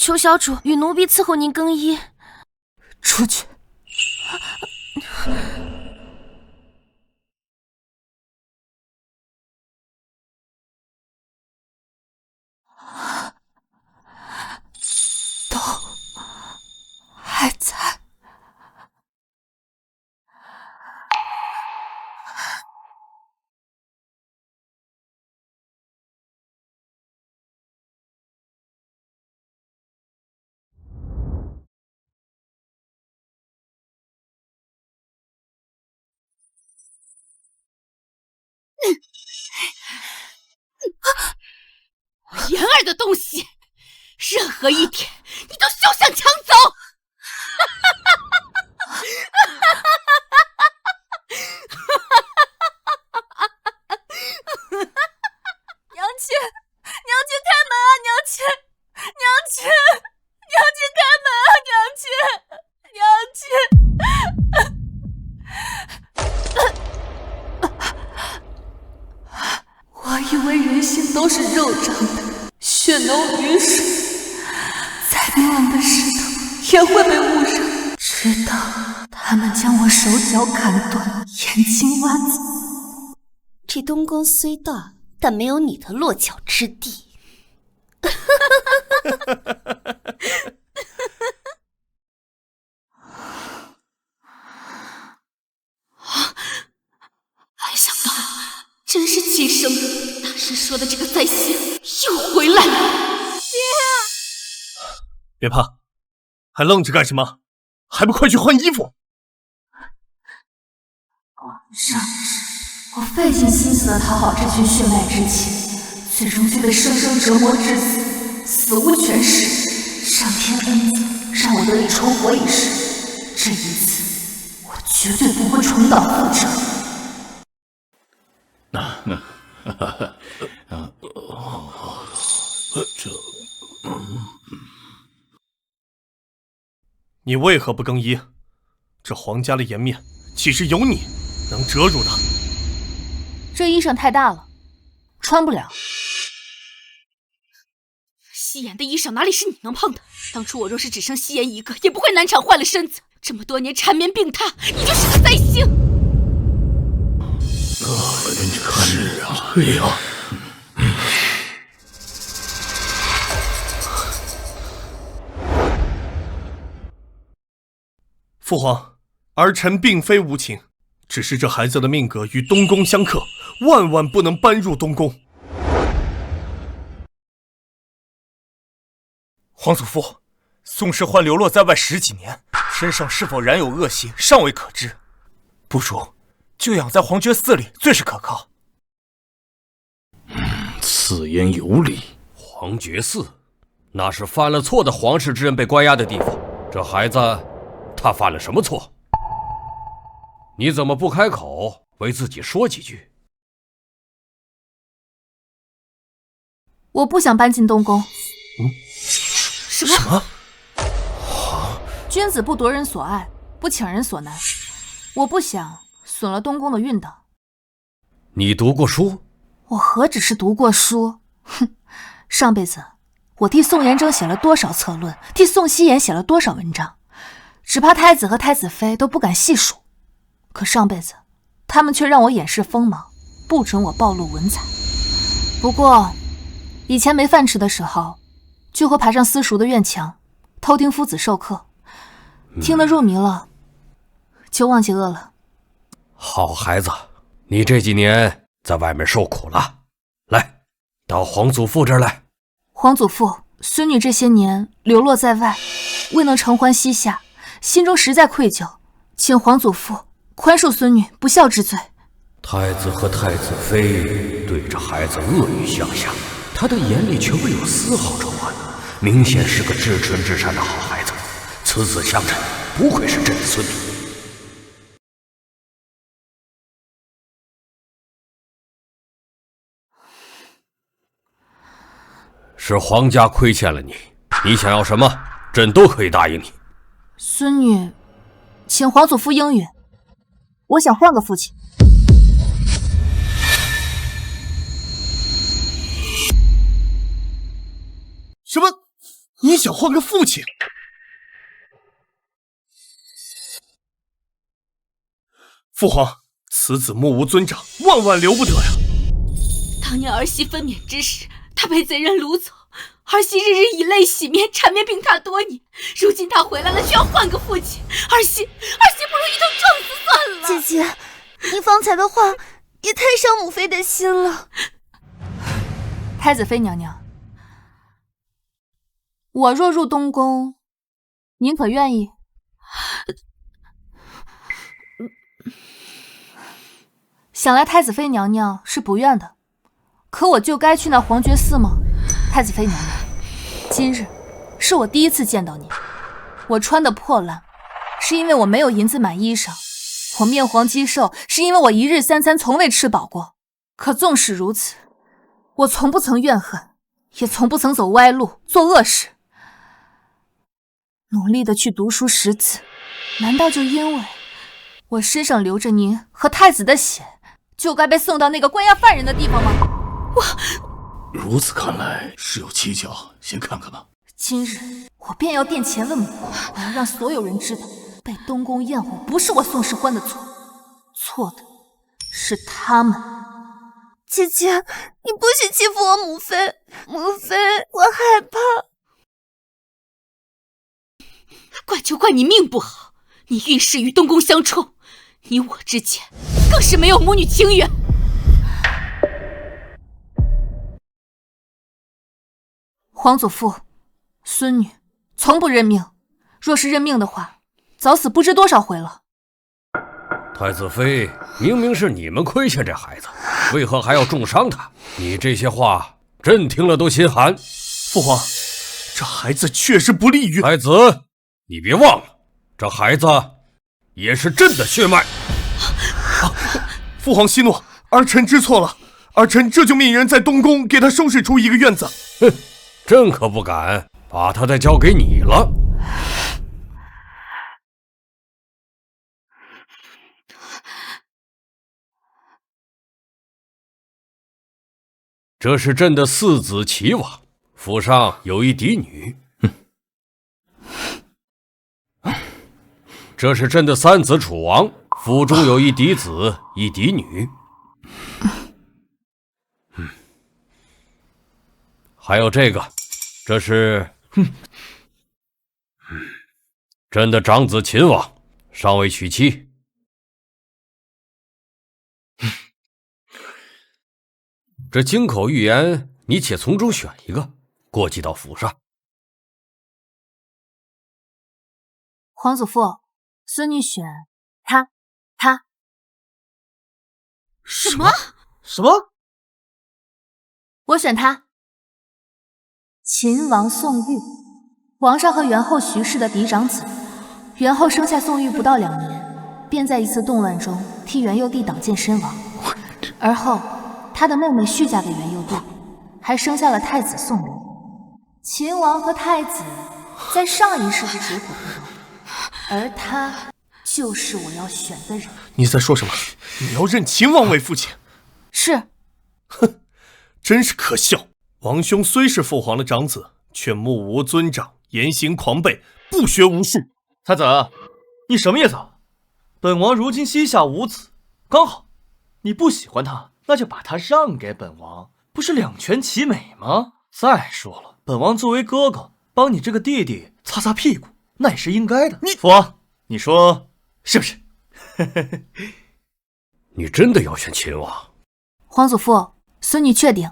求小主与奴婢伺候您更衣。出去。都还在。言儿的东西，任何一点你都休想抢走！娘亲，娘亲开门啊！娘亲，娘亲，娘亲开门啊！我以为人心都是肉长的，血浓于水，再冰冷的石头也会被误伤，直到他们将我手脚砍断，眼睛挖走。这东宫虽大，但没有你的落脚之地。没想到，真是亲生的。大师说的这个在先又回来了。别怕，还愣着干什么？还不快去换衣服！上我费尽心思的讨好这群血脉之妻，最终却被生生折磨致死，死无全尸。上天恩赐，让我得以重活一世。这一次，我绝对不会重蹈覆辙。你为何不更衣？这皇家的颜面，岂是有你能遮住的？这衣裳太大了，穿不了。夕颜的衣裳哪里是你能碰的？当初我若是只剩夕颜一个，也不会难产坏了身子。这么多年缠绵病榻，你就是个灾星。是啊，哎呀。父皇，儿臣并非无情，只是这孩子的命格与东宫相克，万万不能搬入东宫。皇祖父，宋世欢流落在外10几年，身上是否染有恶行，尚未可知。不如就养在皇觉寺里，最是可靠。此言有理。皇觉寺，那是犯了错的皇室之人被关押的地方。这孩子，他犯了什么错？你怎么不开口为自己说几句？我不想搬进东宫。什么？君子不夺人所爱，不强人所难。我不想损了东宫的运道。你读过书？我何止是读过书，哼！上辈子我替宋延征写了多少策论，替宋希言写了多少文章，只怕太子和太子妃都不敢细数。可上辈子他们却让我掩饰锋芒，不准我暴露文采。不过以前没饭吃的时候，就会爬上私塾的院墙，偷听夫子授课，听得入迷了，就忘记饿了。好孩子，你这几年在外面受苦了，来，到皇祖父这儿来。皇祖父，孙女这些年流落在外，未能承欢膝下，心中实在愧疚，请皇祖父宽恕孙女不孝之罪。太子和太子妃对着孩子恶语相向，他的眼里却未有丝毫仇恨，明显是个至纯至善的好孩子。此子相称，不愧是朕的孙女。是皇家亏欠了你，你想要什么，朕都可以答应你。孙女，请皇祖父应允，我想换个父亲。什么？你想换个父亲？父皇，此子目无尊长，万万留不得呀！当年儿媳分娩之时，他被贼人掳走，儿媳日日以泪洗面，缠绵病榻多年。如今他回来了，却要换个父亲，儿媳不如一头撞死算了。姐姐，你方才的话也太伤母妃的心了。太子妃娘娘，我若入东宫，您可愿意？想来太子妃娘娘是不愿的，可我就该去那皇觉寺吗？太子妃娘娘，今日是我第一次见到你，我穿的破烂，是因为我没有银子买衣裳；我面黄肌瘦，是因为我一日三餐从未吃饱过。可纵使如此，我从不曾怨恨，也从不曾走歪路，做恶事。努力的去读书识字，难道就因为我身上流着您和太子的血，就该被送到那个关押犯人的地方吗？如此看来是有蹊跷，先看看吧。今日我便要殿前问母，我要让所有人知道，被东宫厌恶不是我宋氏欢的错，错的是他们。姐姐，你不许欺负我母妃，母妃，我害怕。怪就怪你命不好，你运势与东宫相冲，你我之间更是没有母女情缘。皇祖父，孙女从不认命，若是认命的话，早死不知多少回了。太子妃，明明是你们亏欠这孩子，为何还要重伤他？你这些话，朕听了都心寒。父皇，这孩子确实不利于太子，你别忘了，这孩子也是朕的血脉。父皇息怒，儿臣知错了，儿臣这就命人在东宫给他收拾出一个院子。哼，朕可不敢把他再交给你了。这是朕的4子齐王，府上有一嫡女。这是朕的3子楚王，府中有一嫡子，一嫡女。还有这个，这是朕的长子秦王，尚未娶妻。这京口预言，你且从中选一个，过继到府上。皇祖父，孙女选他。什么？什么？我选他。秦王宋玉，皇上和元后徐氏的嫡长子。元后生下宋玉不到2年，便在一次动乱中替元佑帝挡剑身亡。而后，他的妹妹续嫁给元佑帝，还生下了太子宋离。秦王和太子在上一世是水火不容，而他就是我要选的人。你在说什么？你要认秦王为父亲？是。哼，真是可笑。王兄虽是父皇的长子，却目无尊长，言行狂悖，不学无术。太子，你什么意思？本王如今膝下无子，刚好，你不喜欢他，那就把他让给本王，不是两全其美吗？再说了，本王作为哥哥，帮你这个弟弟擦擦屁股，那也是应该的。父王，你说是不是？你真的要选秦王？皇祖父，孙女确定。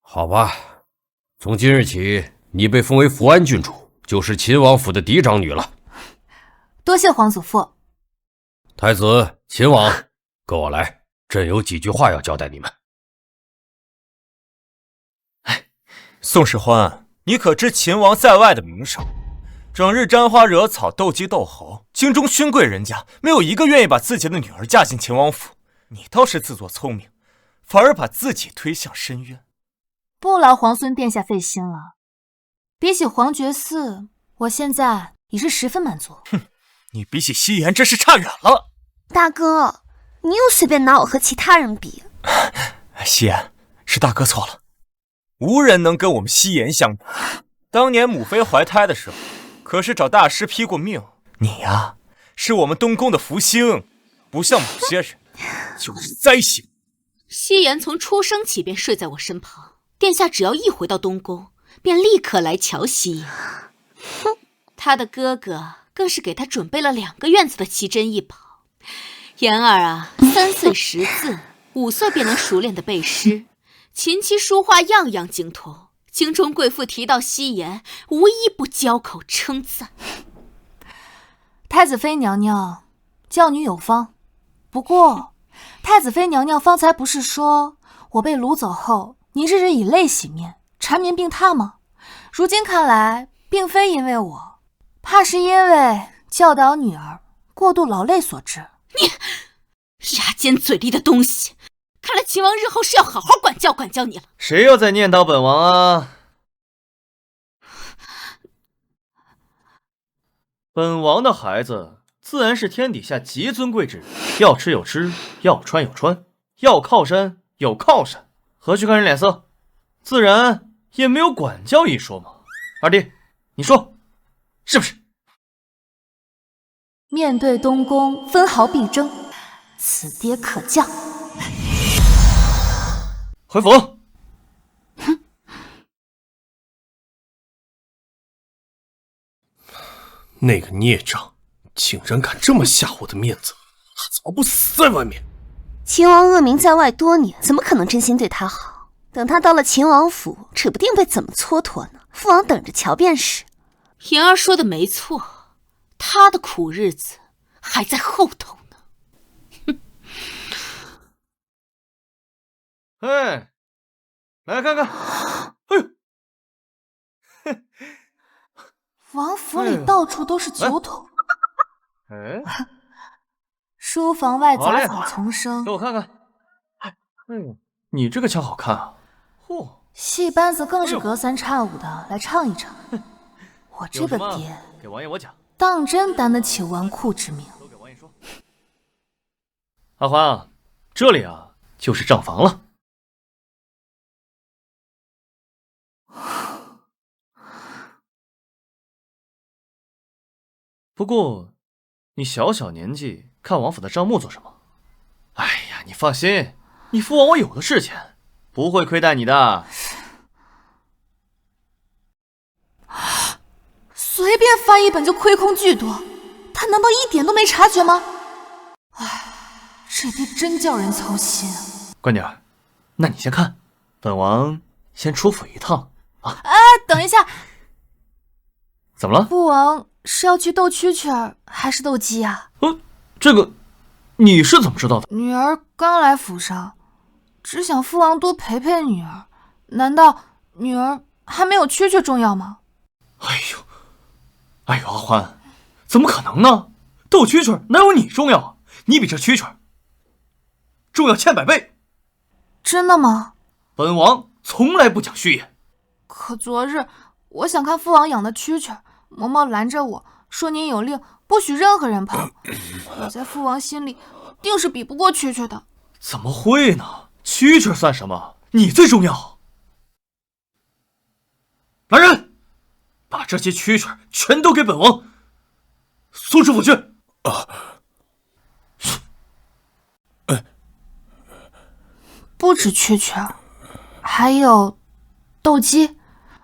好吧，从今日起，你被封为福安郡主，就是秦王府的嫡长女了。多谢皇祖父。太子、秦王，跟我来，朕有几句话要交代你们。宋世欢，你可知秦王在外的名声？整日沾花惹草，斗鸡斗猴，京中勋贵人家没有一个愿意把自己的女儿嫁进秦王府。你倒是自作聪明，反而把自己推向深渊。不劳皇孙殿下费心了。比起皇觉寺，我现在已是十分满足。哼，你比起夕颜真是差远了。大哥，你又随便拿我和其他人比。夕颜，是大哥错了。无人能跟我们西颜相比。当年母妃怀胎的时候，可是找大师批过命。你呀，是我们东宫的福星，不像某些人，就是灾星。西颜从出生起便睡在我身旁，殿下只要一回到东宫，便立刻来瞧西颜。他的哥哥更是给他准备了2个院子的奇珍异宝。妍儿啊，3岁识字，5岁便能熟练的背诗，琴棋书画样样精通。京中贵妇提到西颜，无一不交口称赞。太子妃娘娘，教女有方。不过，太子妃娘娘方才不是说我被掳走后，你日日以泪洗面，缠绵病榻吗？如今看来，并非因为我，怕是因为教导女儿过度劳累所致。你牙尖嘴利的东西！看来秦王日后是要好好管教管教你了。谁又在念叨本王啊？本王的孩子自然是天底下极尊贵之人，要吃有吃，要穿有穿，要靠山有靠山，何须看人脸色？自然也没有管教一说嘛。二弟，你说是不是？面对东宫，分毫必争，此爹可降。回府。那个孽障竟然敢这么下我的面子，他早不死在外面。秦王恶名在外多年，怎么可能真心对他好？等他到了秦王府，指不定被怎么蹉跎呢。父王等着瞧便是。妍儿说的没错，他的苦日子还在后头呢。哎，来看看。哎呦！王府里到处都是酒桶。哎，书房外杂草丛生。给我看看。哎呦，你这个枪好看啊！嚯，戏班子更是隔三差五的来唱一场。我这个爹，给王爷我讲，当真担得起纨绔之名。都给王爷说。阿欢啊，这里啊就是账房了。不过，你小小年纪看王府的账目做什么？哎呀，你放心，你父王我有的是钱，不会亏待你的。随便翻一本就亏空巨多，他难道一点都没察觉吗？唉，这爹真叫人操心啊！乖女儿，那你先看，本王先出府一趟啊。哎，等一下，怎么了？父王是要去斗蛐蛐还是斗鸡啊？这个你是怎么知道的？女儿刚来府上，只想父王多陪陪女儿。难道女儿还没有蛐蛐重要吗？哎呦，阿欢，怎么可能呢？斗蛐蛐哪有你重要啊？你比这蛐蛐重要千百倍。真的吗？本王从来不讲虚言。可昨日我想看父王养的蛐蛐，嬷嬷拦着我说您有令，不许任何人碰。我在父王心里定是比不过蛐蛐的。怎么会呢？蛐蛐算什么？你最重要。来人，把这些蛐蛐全都给本王送出府去。不止蛐蛐，还有斗鸡，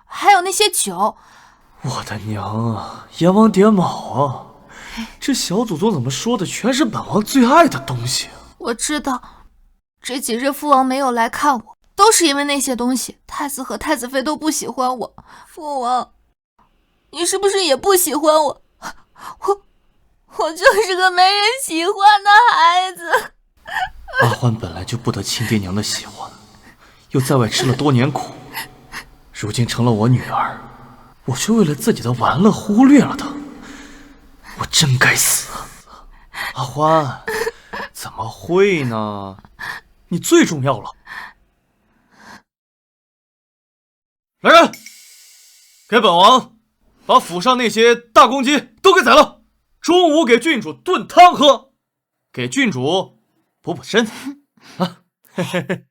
还有那些酒。我的娘啊，阎王爹卯啊！这小祖宗怎么说的全是本王最爱的东西啊！我知道，这几日父王没有来看我，都是因为那些东西。太子和太子妃都不喜欢我。父王，你是不是也不喜欢我？我就是个没人喜欢的孩子。阿欢本来就不得亲爹娘的喜欢，又在外吃了多年苦，如今成了我女儿，我却为了自己的玩乐忽略了她，我真该死啊！阿欢，怎么会呢？你最重要了。来人，给本王把府上那些大公鸡都给宰了，中午给郡主炖汤喝，给郡主补补身子啊！嘿嘿嘿。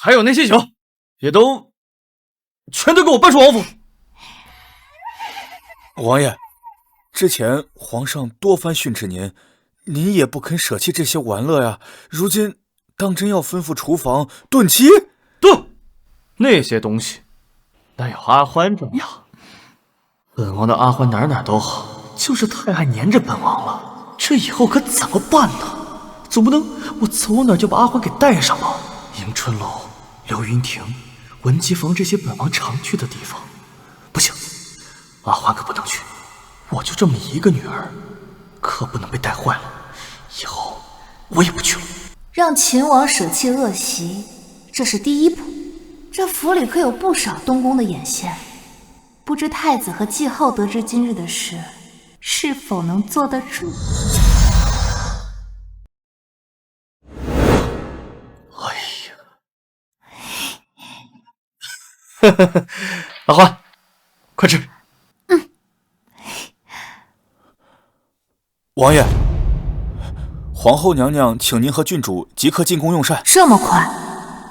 还有那些酒，全都给我搬出王府。王爷，之前皇上多番训斥您，您也不肯舍弃这些玩乐呀。如今当真要吩咐厨房炖鸡？对，那些东西，那有阿欢这么样。本王的阿欢哪都好，就是太爱黏着本王了。这以后可怎么办呢？总不能我走哪就把阿欢给带上吧？迎春楼、流云亭、文姬坊这些本王常去的地方，不行，阿欢可不能去。我就这么一个女儿，可不能被带坏了。以后我也不去了。让秦王舍弃恶习，这是第一步。这府里可有不少东宫的眼线，不知太子和季后得知今日的事，是否能坐得住？哎呀，阿欢，快吃。王爷，皇后娘娘请您和郡主即刻进宫用膳。这么快，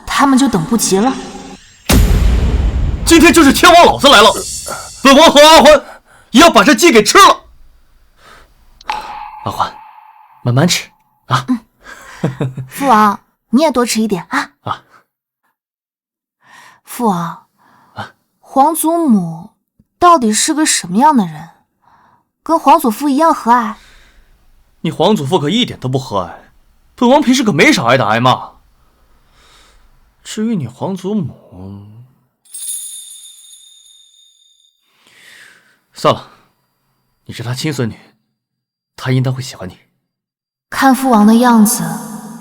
他们就等不及了。今天就是天王老子来了，本王和阿欢也要把这鸡给吃了。阿欢，慢慢吃啊。父王，你也多吃一点啊。啊。父王，皇祖母到底是个什么样的人？跟皇祖父一样和蔼？你皇祖父可一点都不和蔼，本王平时可没少挨打挨骂。至于你皇祖母，算了，你是他亲孙女，他应当会喜欢你。看父王的样子，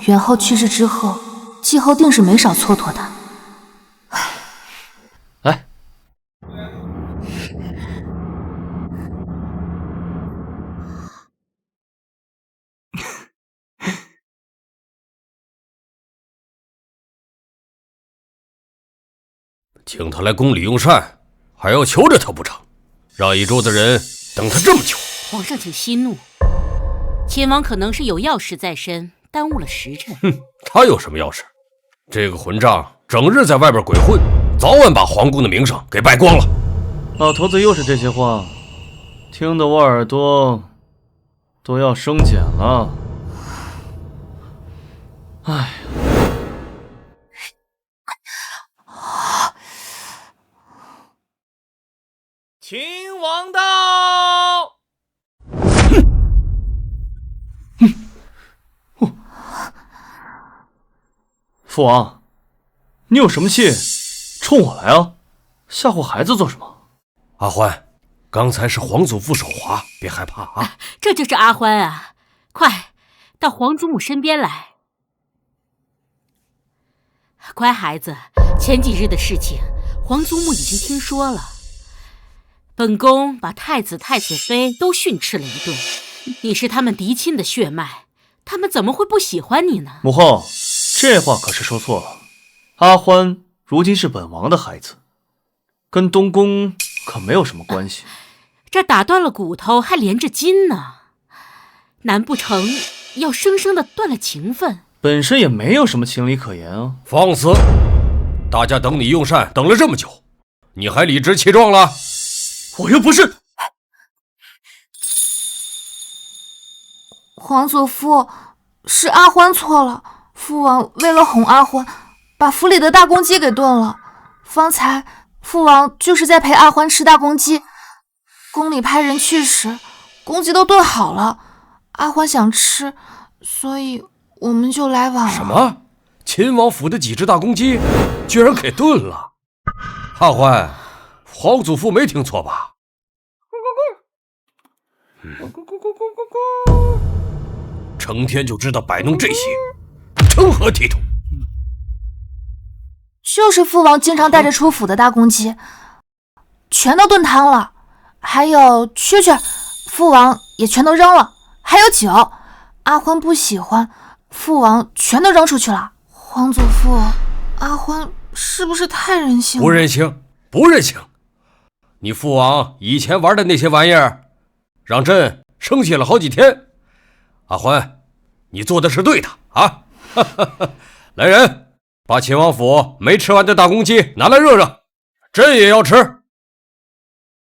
元后去世之后，季后定是没少蹉跎的。来，请他来宫里用膳，还要求着他不成？让一桌子人等他这么久。皇上请息怒，秦王可能是有要事在身，耽误了时辰。哼，他有什么要事？这个混账整日在外边鬼混，早晚把皇宫的名声给败光了。老头子又是这些话，听得我耳朵都要生茧了。哎。秦王到！父王，你有什么气冲我来啊？吓唬孩子做什么？阿欢，刚才是皇祖父手滑，别害怕啊。这就是阿欢啊！快到皇祖母身边来。乖孩子，前几日的事情，皇祖母已经听说了。本宫把太子太子妃都训斥了一顿，你是他们嫡亲的血脉，他们怎么会不喜欢你呢？母后，这话可是说错了。阿欢如今是本王的孩子，跟东宫可没有什么关系。这打断了骨头还连着筋呢，难不成要生生的断了情分？本身也没有什么情理可言啊。放肆！大家等你用膳等了这么久，你还理直气壮了？我又不是。皇祖父，是阿欢错了。父王为了哄阿欢，把府里的大公鸡给炖了。方才父王就是在陪阿欢吃大公鸡，宫里派人去时，公鸡都炖好了。阿欢想吃，所以我们就来晚了。什么？秦王府的几只大公鸡居然给炖了？阿欢，皇祖父没听错吧？成天就知道摆弄这些，成何体统？就是父王经常带着出府的大公鸡，全都炖汤了。还有蛐蛐，父王也全都扔了。还有酒，阿欢不喜欢，父王全都扔出去了。皇祖父，阿欢是不是太任性了？不任性，不任性。你父王以前玩的那些玩意儿，让朕生气了好几天。阿欢，你做的是对的啊！来人，把秦王府没吃完的大公鸡拿来热热，朕也要吃。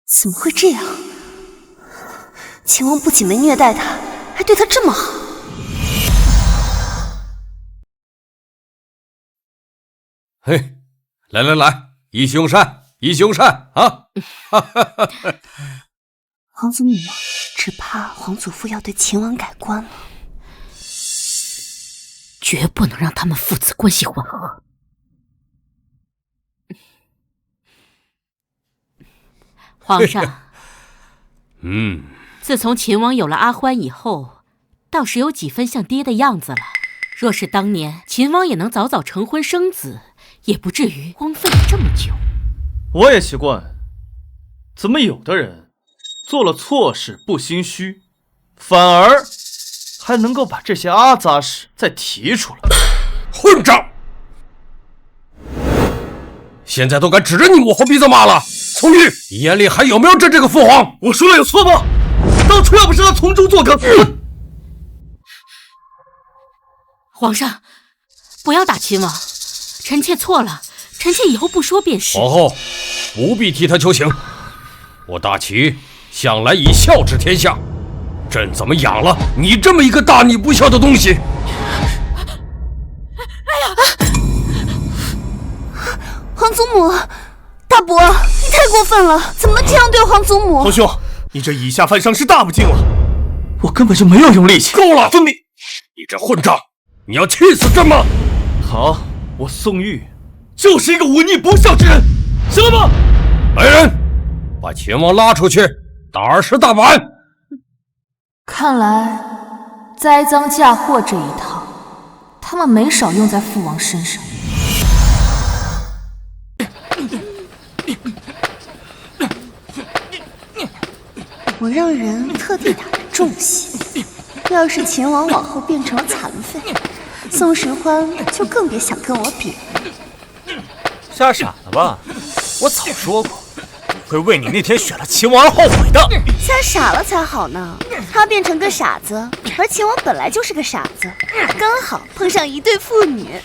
怎么会这样？秦王不仅没虐待他，还对他这么好。嘿，来来来，一起用膳，一起用膳啊！皇祖母，只怕皇祖父要对秦王改观了。绝不能让他们父子关系缓和。皇上，自从秦王有了阿欢以后，倒是有几分像爹的样子了。若是当年秦王也能早早成婚生子，也不至于荒废了这么久。我也奇怪，怎么有的人做了错事不心虚，反而还能够把这些阿杂事再提出来？混账！现在都敢指着你抹红鼻子骂了，宋玉，你眼里还有没有朕这个父皇？我说了有错吗？当初要不是他从中作梗，皇上，不要打秦王，臣妾错了，臣妾以后不说便是。皇后不必替他求情，我大齐向来以孝治天下，朕怎么养了你这么一个大逆不孝的东西？皇祖母，大伯，你太过分了，怎么能这样对皇祖母？皇兄，你这以下犯上是大不敬了。我根本就没有用力气。够了，分明！你这混账，你要气死朕吗？好，我宋玉就是一个忤逆不孝之人，行了吗？来人，把秦王拉出去，打20大板。看来栽赃嫁祸这一套，他们没少用在父王身上。我让人特地打着重戏，要是秦王往后变成了残废，宋时欢就更别想跟我比了。吓傻了吧？我早说过，会为你那天选了秦王而后悔的。吓傻了才好呢，他变成个傻子，而秦王本来就是个傻子，刚好碰上一对父女。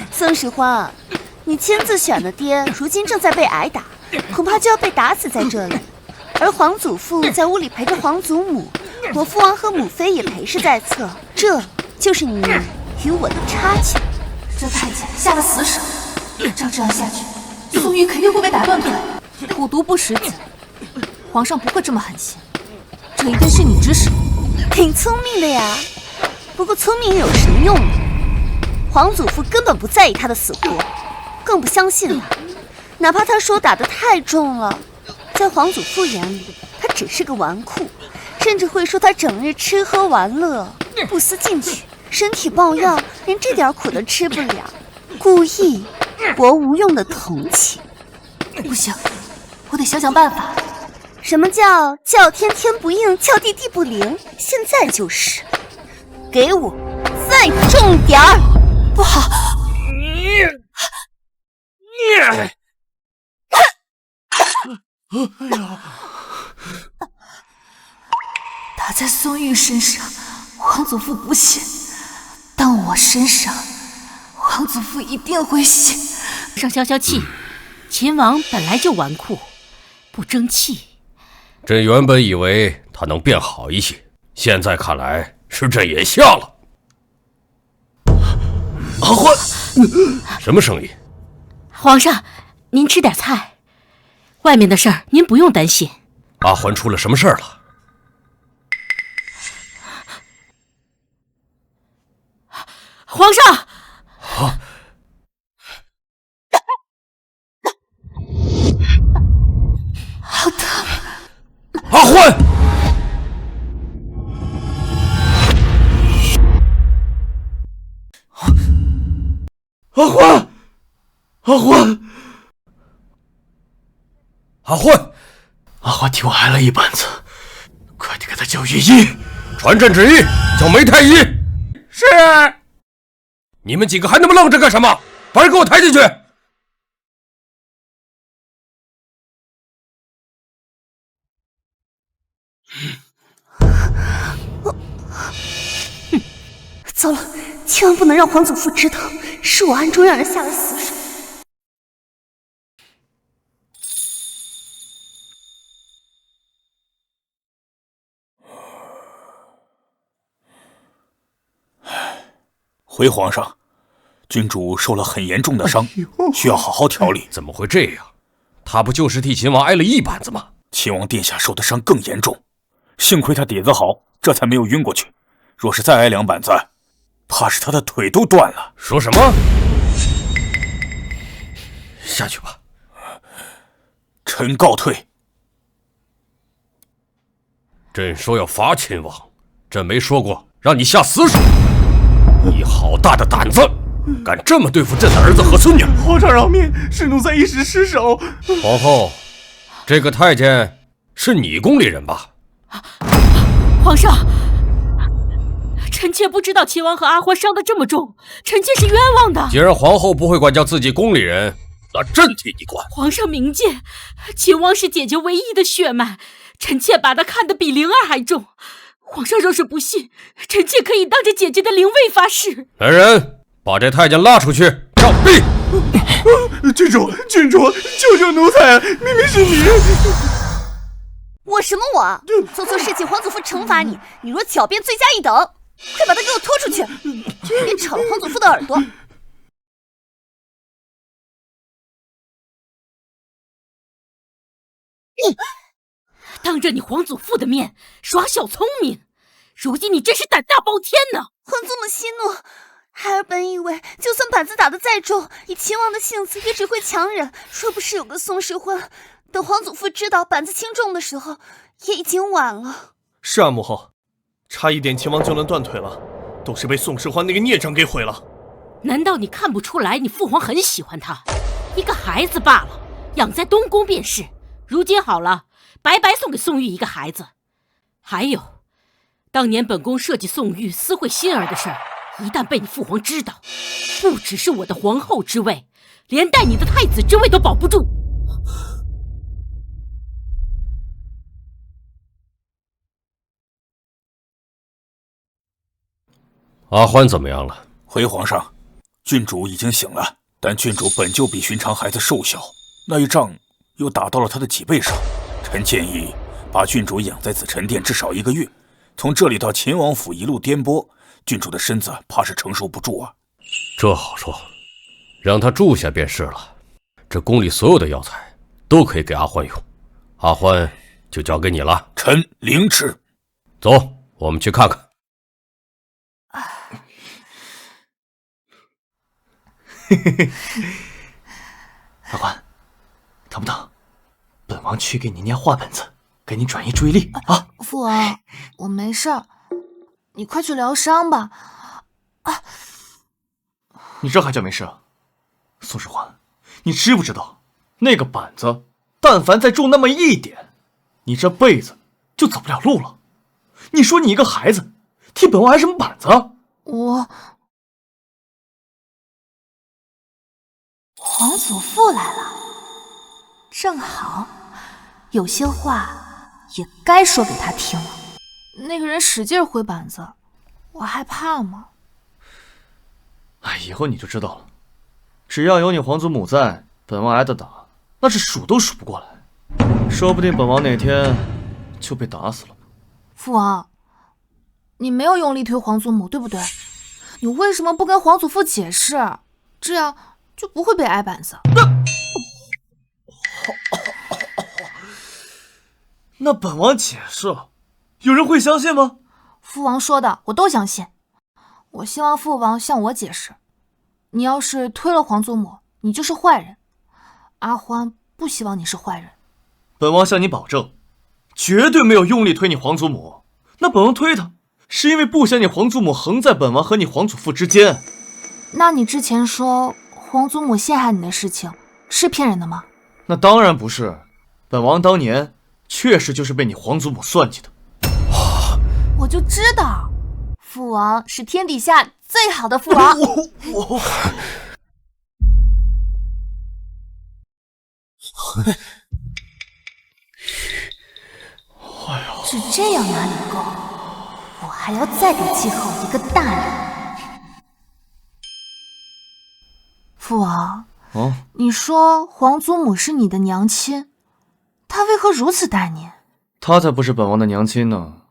宋时欢，你亲自选的爹，如今正在被挨打，恐怕就要被打死在这里。而皇祖父在屋里陪着皇祖母，我父王和母妃也陪侍在侧，这就是你与我的差距。这太监下了死手，照这样下去，宋玉肯定会被打断腿。虎毒不食子，皇上不会这么狠心，这一定是你指使。挺聪明的呀，不过聪明有什么用呢？皇祖父根本不在意他的死活，更不相信他，哪怕他手打得太重了。在皇祖父眼里，他只是个纨绔，甚至会说他整日吃喝玩乐，不思进取，身体抱恙，连这点苦都吃不了，故意博无用的同情。不行，我得想想办法。什么叫叫天天不应，叫地地不灵？现在就是，给我再重点儿！不好，哎呀！打在宋玉身上，皇祖父不信；到我身上，皇祖父一定会信。上消消气，秦王本来就纨绔，不争气。朕原本以为他能变好一些，现在看来是朕眼瞎了。阿欢，什么声音？皇上，您吃点菜。外面的事儿您不用担心。阿欢出了什么事儿了？皇上！啊！好疼！阿欢！阿欢！阿欢！阿欢！阿欢替我挨了一板子，快点给他叫御医。传朕旨意，叫梅太医。是。你们几个还那么愣着干什么？把人给我抬进去！糟了，千万不能让皇祖父知道是我暗中让人下了死手。回皇上，郡主受了很严重的伤，需要好好调理。怎么会这样？他不就是替秦王挨了一板子吗？秦王殿下受的伤更严重，幸亏他底子好，这才没有晕过去。若是再挨2板子，怕是他的腿都断了。说什么？下去吧。臣告退。朕说要罚秦王，朕没说过让你下死手。你好大的胆子，敢这么对付朕的儿子和孙女！皇上饶命，是奴才一时失手。皇后，这个太监是你宫里人吧？皇上，臣妾不知道秦王和阿欢伤得这么重，臣妾是冤枉的。既然皇后不会管教自己宫里人，那朕替你管。皇上明鉴，秦王是姐姐唯一的血脉，臣妾把他看得比灵儿还重。皇上若是不信，臣妾可以当着姐姐的灵位发誓。来人，把这太监拉出去，杖毙！郡主，救救奴才！明明是你！我什么我？做错事情，皇祖父惩罚你，你若狡辩，罪加一等。快把他给我拖出去！别吵了皇祖父的耳朵。当着你皇祖父的面耍小聪明，如今你真是胆大包天呢！皇祖母息怒，孩儿本以为就算板子打得再重，以秦王的性子也只会强忍。若不是有个宋世欢，等皇祖父知道板子轻重的时候，也已经晚了。是啊，母后，差一点秦王就能断腿了，都是被宋世欢那个孽障给毁了。难道你看不出来你父皇很喜欢他？一个孩子罢了，养在东宫便是。如今好了，白白送给宋玉一个孩子。还有，当年本宫设计宋玉私会心儿的事儿，一旦被你父皇知道，不只是我的皇后之位，连带你的太子之位都保不住。阿欢怎么样了？回皇上，郡主已经醒了，但郡主本就比寻常孩子瘦小，那一仗又打到了他的脊背上。臣建议把郡主养在紫宸殿至少1个月，从这里到秦王府一路颠簸，郡主的身子怕是承受不住啊。这好说，让他住下便是了。这宫里所有的药材都可以给阿欢用，阿欢就交给你了。臣领旨。走，我们去看看。阿欢，疼不疼？本王去给你捏画本子，给你转移注意力啊！父王，我没事儿，你快去疗伤吧。你这还叫没事？宋世欢，你知不知道，那个板子但凡再重那么一点，你这辈子就走不了路了。你说你一个孩子，替本王挨什么板子？皇祖父来了，正好，有些话也该说给他听了。那个人使劲挥板子，我害怕吗？以后你就知道了。只要有你皇祖母在，本王挨的打那是数都数不过来，说不定本王哪天就被打死了。父王，你没有用力推皇祖母，对不对？你为什么不跟皇祖父解释？这样就不会被挨板子。那本王解释了，有人会相信吗？父王说的我都相信。我希望父王向我解释，你要是推了皇祖母，你就是坏人。阿欢不希望你是坏人。本王向你保证，绝对没有用力推你皇祖母。那本王推他，是因为不想你皇祖母横在本王和你皇祖父之间。那你之前说皇祖母陷害你的事情是骗人的吗？那当然不是，本王当年确实就是被你皇祖母算计的。我就知道，父王是天底下最好的父王。只这样哪里够？我还要再给季后一个大礼。你说皇祖母是你的娘亲，她为何如此待你？她才不是本王的娘亲呢。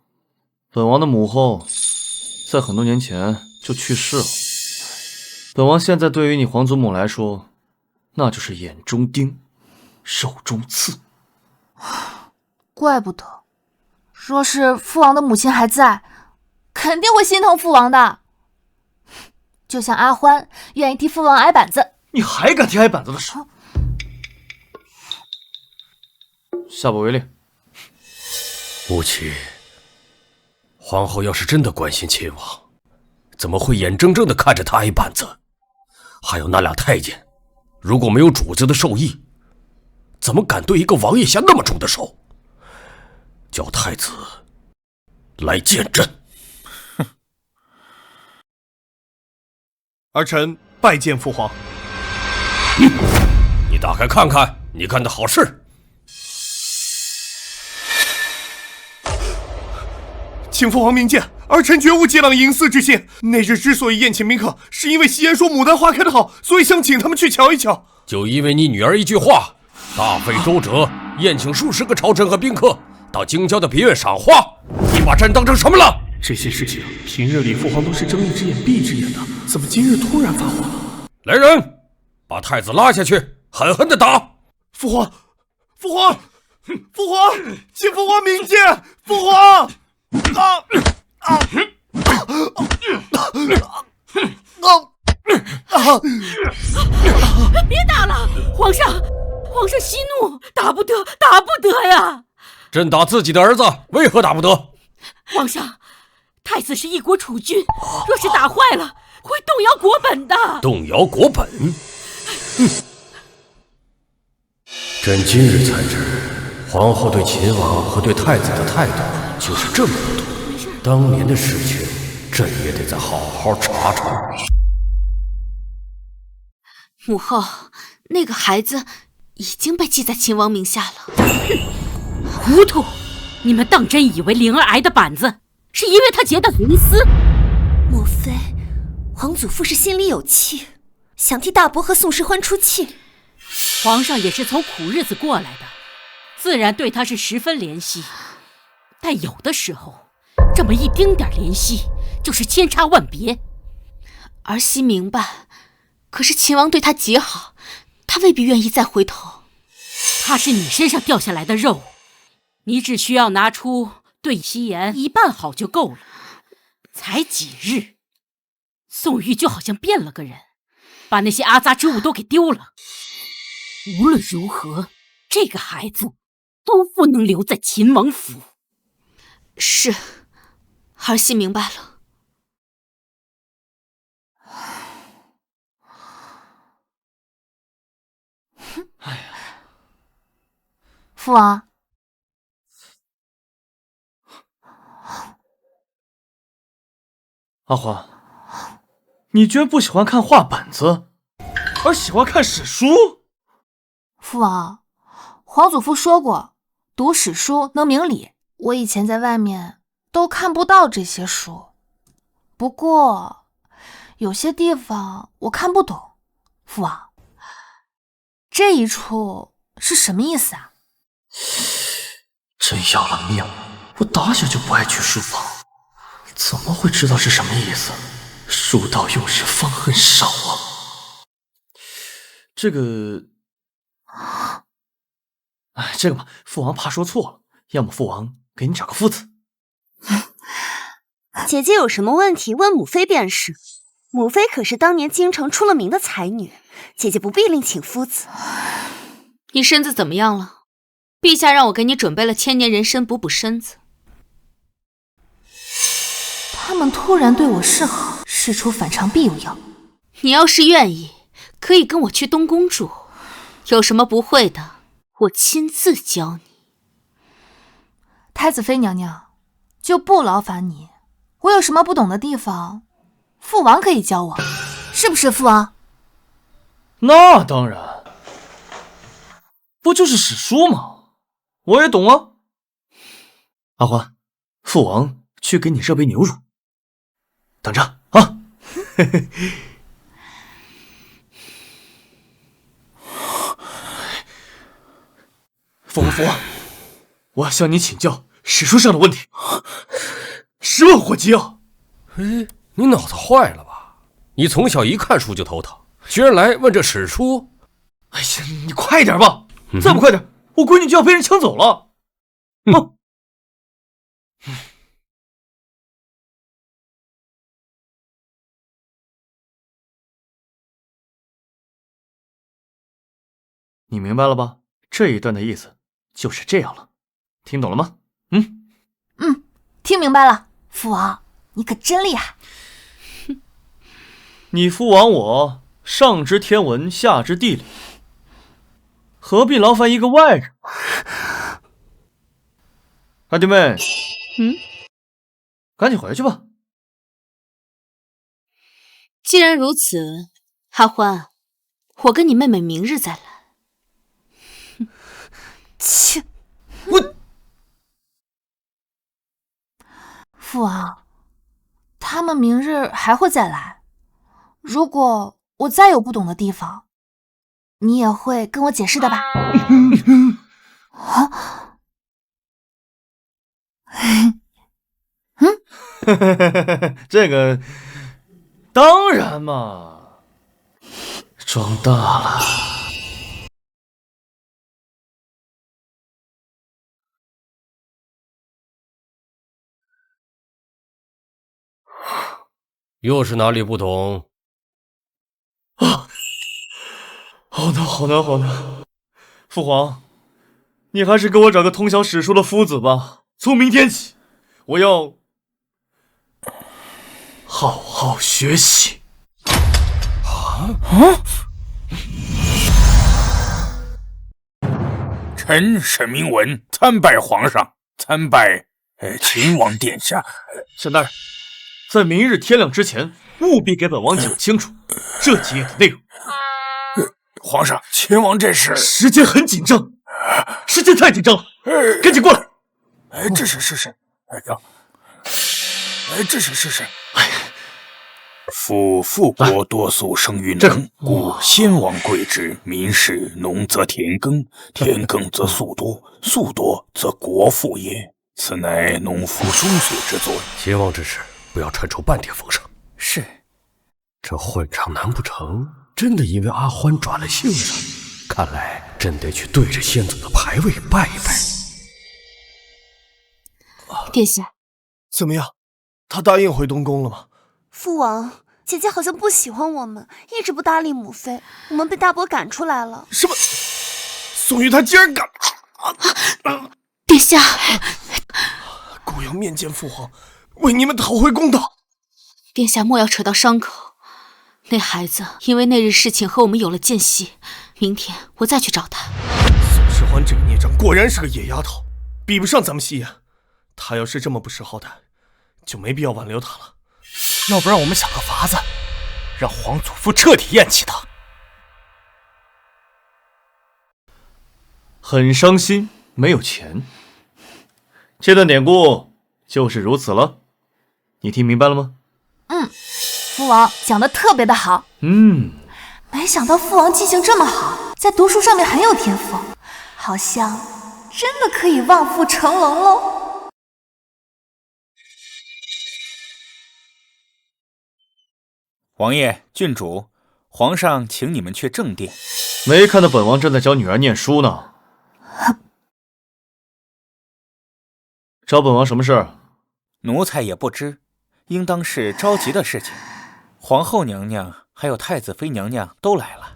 本王的母后在很多年前就去世了。本王现在对于你皇祖母来说，那就是眼中钉，肉中刺。怪不得，若是父王的母亲还在，肯定会心疼父王的。就像阿欢愿意替父王挨板子。你还敢提挨板子的事？下不为例。母亲，皇后要是真的关心亲王，怎么会眼睁睁地看着他挨板子？还有那俩太监，如果没有主子的授意，怎么敢对一个王爷下那么重的手？叫太子来见朕。儿臣拜见父皇。你打开看看，你干的好事。请父皇明鉴，儿臣绝无结党营私之心。那日之所以宴请宾客，是因为夕颜说牡丹花开得好，所以想请他们去瞧一瞧。就因为你女儿一句话，大费周折宴请数十个朝臣和宾客到京郊的别院赏花，你把朕当成什么了？这些事情平日里父皇都是睁一只眼闭一只眼的，怎么今日突然发火了？来人，把太子拉下去，狠狠地打！父皇，父皇，父皇，请父皇明鉴！父皇！别打了，皇上息怒，打不得，打不得呀！朕打自己的儿子，为何打不得？皇上，太子是一国储君，若是打坏了，会动摇国本的。动摇国本？朕今日才知，皇后对秦王和对太子的态度就是这么不同。当年的事情，朕也得再好好查查。母后，那个孩子已经被记在秦王名下了。糊涂！你们当真以为灵儿挨的板子是因为她结的蕾丝？莫非皇祖父是心里有气，想替大伯和宋时欢出气？皇上也是从苦日子过来的，自然对他是十分怜惜。但有的时候，这么一丁点怜惜，就是千差万别。儿媳明白，可是秦王对她极好，她未必愿意再回头。他是你身上掉下来的肉，你只需要拿出对夕颜一半好就够了。才几日，宋玉就好像变了个人，把那些阿杂之物都给丢了。无论如何，这个孩子都不能留在秦王府。是，儿媳明白了。哎呀，父王，阿欢，你居然不喜欢看画本子，而喜欢看史书？父王，皇祖父说过，读史书能明理。我以前在外面都看不到这些书，不过有些地方我看不懂。父王，这一处是什么意思啊？真要了命！我打小就不爱去书房，怎么会知道是什么意思？书到用时方恨少啊！这个嘛，父王怕说错了，要么父王给你找个夫子。姐姐有什么问题问母妃便是。母妃可是当年京城出了名的才女，姐姐不必另请夫子。你身子怎么样了？陛下让我给你准备了千年人参补补身子。他们突然对我示好，事出反常必有妖。你要是愿意，可以跟我去东宫住，有什么不会的，我亲自教你。太子妃娘娘，就不劳烦你，我有什么不懂的地方，父王可以教我，是不是父王？那当然，不就是史书吗？我也懂啊。阿欢，父王去给你热杯牛乳，等着啊。父王，我要向你请教史书上的问题。10万火急啊！你脑子坏了吧？你从小一看书就头疼，居然来问这史书？哎呀，你快点吧！再不快点，我闺女就要被人抢走了。你明白了吧？这一段的意思就是这样了，听懂了吗？听明白了。父王，你可真厉害。你父王我上知天文，下知地理，何必劳烦一个外人？二弟妹，赶紧回去吧。既然如此，阿欢，我跟你妹妹明日再来。切！父王，他们明日还会再来。如果我再有不懂的地方，你也会跟我解释的吧？这个当然嘛，装大了。又是哪里不懂？好难！父皇，你还是给我找个通晓史书的夫子吧。从明天起，我要好好学习。臣沈明文参拜皇上，参拜秦王殿下。沈大人，在明日天亮之前，务必给本王讲清楚这几页的内容。皇上，秦王这是……时间很紧张，时间太紧张了，赶紧过来！这是事实。这是事实。富国多粟生于农，故先王贵之。民事农则田耕，田耕则粟多，粟多则国富也。此乃农夫终岁之作。秦王之事，不要传出半点风声。是。这会场难不成真的因为阿欢转了性子？看来真得去对着先祖的牌位拜一拜。殿下，怎么样？他答应回东宫了吗？父王，姐姐好像不喜欢我们，一直不搭理母妃，我们被大伯赶出来了。什么？宋玉他竟然敢！殿下，孤要面见父皇，为你们讨回公道。殿下莫要扯到伤口。那孩子因为那日事情和我们有了间隙，明天我再去找他。宋世欢这个孽障果然是个野丫头，比不上咱们西颜。他要是这么不识好歹，就没必要挽留他了。要不然我们想个法子，让皇祖父彻底厌弃他。很伤心，没有钱。这段典故就是如此了，你听明白了吗？父王讲得特别的好。没想到父王记性这么好，在读书上面很有天赋，好像真的可以望父成龙喽。王爷、郡主，皇上请你们去正殿。没看到本王正在教女儿念书呢。找本王什么事？奴才也不知，应当是着急的事情。皇后娘娘还有太子妃娘娘都来了，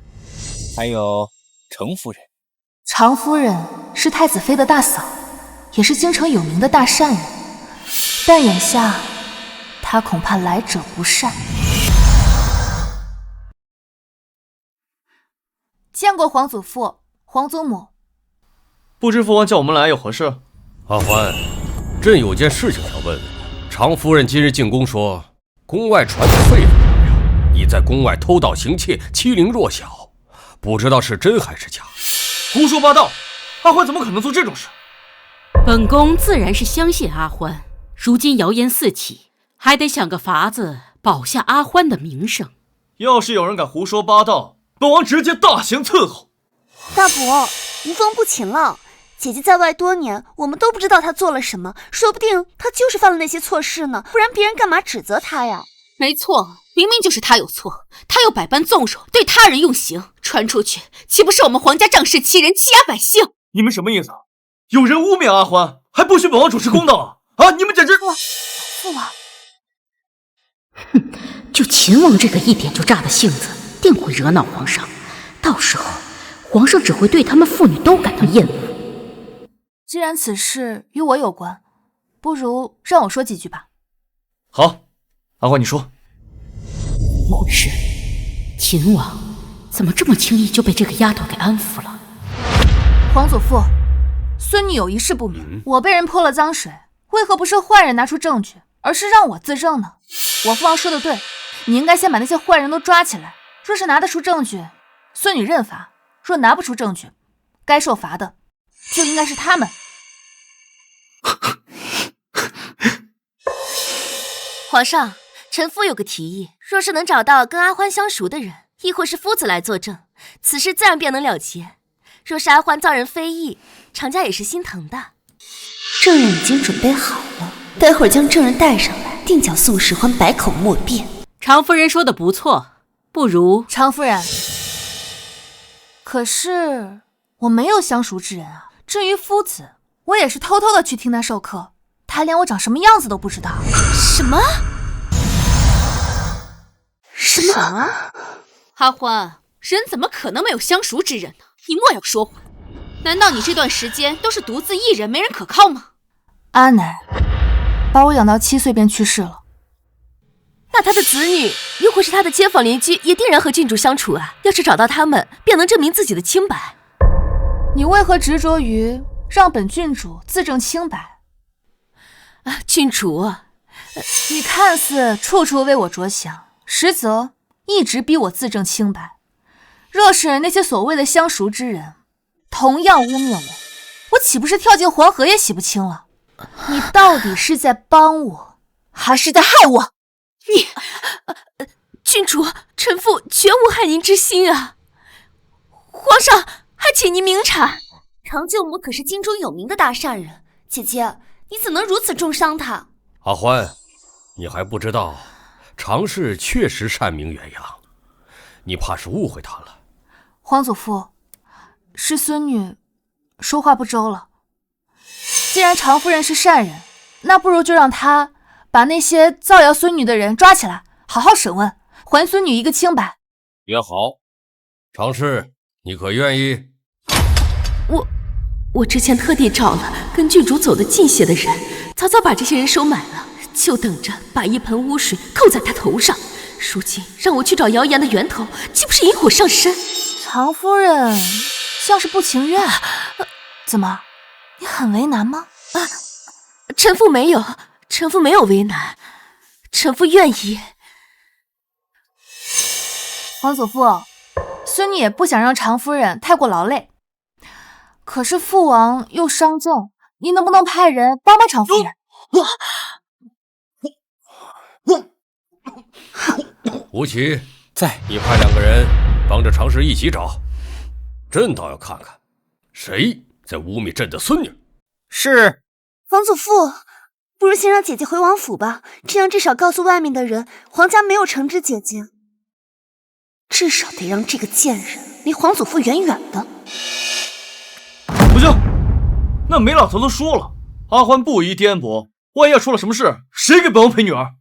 还有程夫人。常夫人是太子妃的大嫂，也是京城有名的大善人，但眼下她恐怕来者不善。见过皇祖父、皇祖母。不知父王叫我们来有何事？阿欢，朕有件事情想问问你。常夫人今日进宫说，宫外传的废话爆料，你在宫外偷盗行窃，欺凌弱小，不知道是真还是假。胡说八道！阿欢怎么可能做这种事？本宫自然是相信阿欢，如今谣言四起，还得想个法子保下阿欢的名声。要是有人敢胡说八道，本王直接大刑伺候。大伯，无风不勤了，姐姐在外多年，我们都不知道她做了什么，说不定她就是犯了那些错事呢，不然别人干嘛指责她呀？没错，明明就是她有错，她又百般纵容，对他人用刑，传出去岂不是我们皇家仗势欺人，欺压百姓？你们什么意思？有人污蔑阿欢，还不许本王主持公道啊！你们简直……父王，哼，就秦王这个一点就炸的性子，定会惹恼皇上。到时候，皇上只会对他们父女都感到厌恶。既然此事与我有关，不如让我说几句吧。好，阿欢，你说。怎么回事？秦王怎么这么轻易就被这个丫头给安抚了？皇祖父，孙女有一事不明，我被人泼了脏水，为何不是坏人拿出证据，而是让我自证呢？我父王说的对，你应该先把那些坏人都抓起来，若是拿得出证据，孙女认罚；若拿不出证据，该受罚的就应该是他们。皇上，臣夫有个提议，若是能找到跟阿欢相熟的人，亦或是夫子来作证，此事自然便能了结。若是阿欢遭人非议，常家也是心疼的。证人已经准备好了，待会儿将证人带上来，定叫宋世欢百口莫辩。常夫人说的不错，不如……常夫人，可是我没有相熟之人啊。至于夫子，我也是偷偷的去听他授课，他连我长什么样子都不知道。什么？什么？阿欢，人怎么可能没有相熟之人呢？你莫要说谎！难道你这段时间都是独自一人，没人可靠吗？阿奶把我养到7岁便去世了。那他的子女，又或是他的街坊邻居，也定然和郡主相处啊。要是找到他们，便能证明自己的清白。你为何执着于让本郡主自证清白？郡主，你看似处处为我着想，实则一直逼我自证清白。若是那些所谓的相熟之人同样污蔑我，我岂不是跳进黄河也洗不清了？你到底是在帮我，还是在害我？你，郡主，臣妇绝无害您之心啊！皇上，还请您明察，常舅母可是京中有名的大善人，姐姐，你怎能如此重伤她？阿欢，你还不知道，常氏确实善名远扬，你怕是误会他了。皇祖父，是孙女说话不周了。既然常夫人是善人，那不如就让她把那些造谣孙女的人抓起来，好好审问，还孙女一个清白。也好，常氏，你可愿意？我之前特地找了跟郡主走得近些的人，早早把这些人收买了，就等着把一盆污水扣在他头上。如今让我去找谣言的源头，岂不是引火上身？常夫人像是不情愿，怎么，你很为难吗？臣妇没有为难，臣妇愿意。皇祖父，孙女也不想让常夫人太过劳累，可是父王又伤重，你能不能派人帮帮常夫人？吴奇在，你派2个人帮着常氏一起找，朕倒要看看谁在污蔑朕的孙女。是。皇祖父，不如先让姐姐回王府吧，这样至少告诉外面的人，皇家没有惩治姐姐。至少得让这个贱人离皇祖父远远的。不行，那梅老头都说了，阿欢不宜颠簸，万一要出了什么事，谁给本王陪女儿？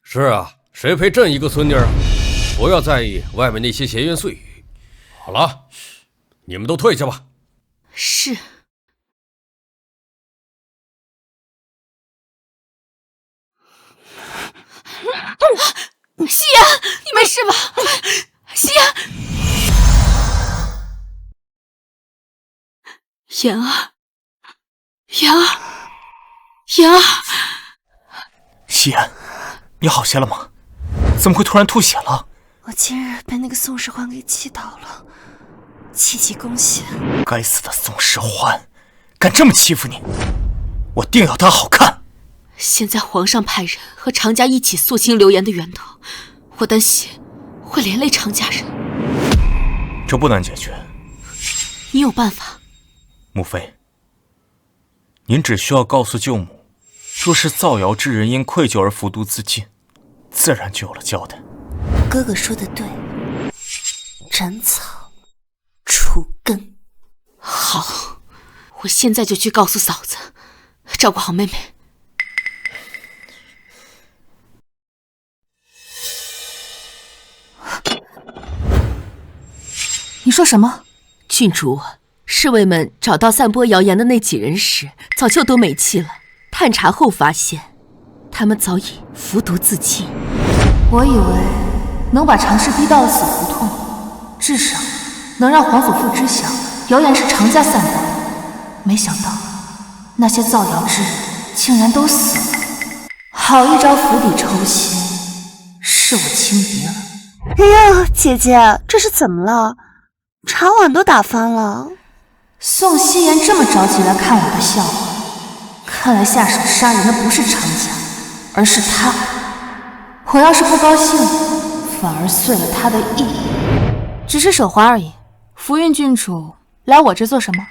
是啊，谁陪朕一个孙女啊？不要在意外面那些闲言碎语。好了，你们都退下吧。是。夕颜，你没事吧？夕颜，妍儿，妍儿，妍儿。夕颜，你好些了吗？怎么会突然吐血了？我今日被那个宋世欢给气倒了，气急攻心。该死的宋世欢，敢这么欺负你，我定要他好看。现在皇上派人和常家一起肃清流言的源头，我担心会连累常家人。这不难解决。你有办法？母妃，您只需要告诉舅母，若是造谣之人因愧疚而服毒自尽，自然就有了交代。哥哥说的对，斩草除根。好，我现在就去告诉嫂子，照顾好妹妹。你说什么？郡主，侍卫们找到散播谣言的那几人时，早就都没气了。探查后发现，他们早已服毒自尽。我以为能把常氏逼到了死胡同，至少能让皇祖父知晓谣言是常家散播的。没想到那些造谣之人竟然都死了。好一招釜底抽薪，是我轻敌了。哎呀，姐姐，这是怎么了？茶碗都打翻了。宋希言这么着急来看我的笑话，看来下手杀人的不是常家，而是他。我要是不高兴，反而碎了他的意。只是手滑而已。福运郡主来我这做什么？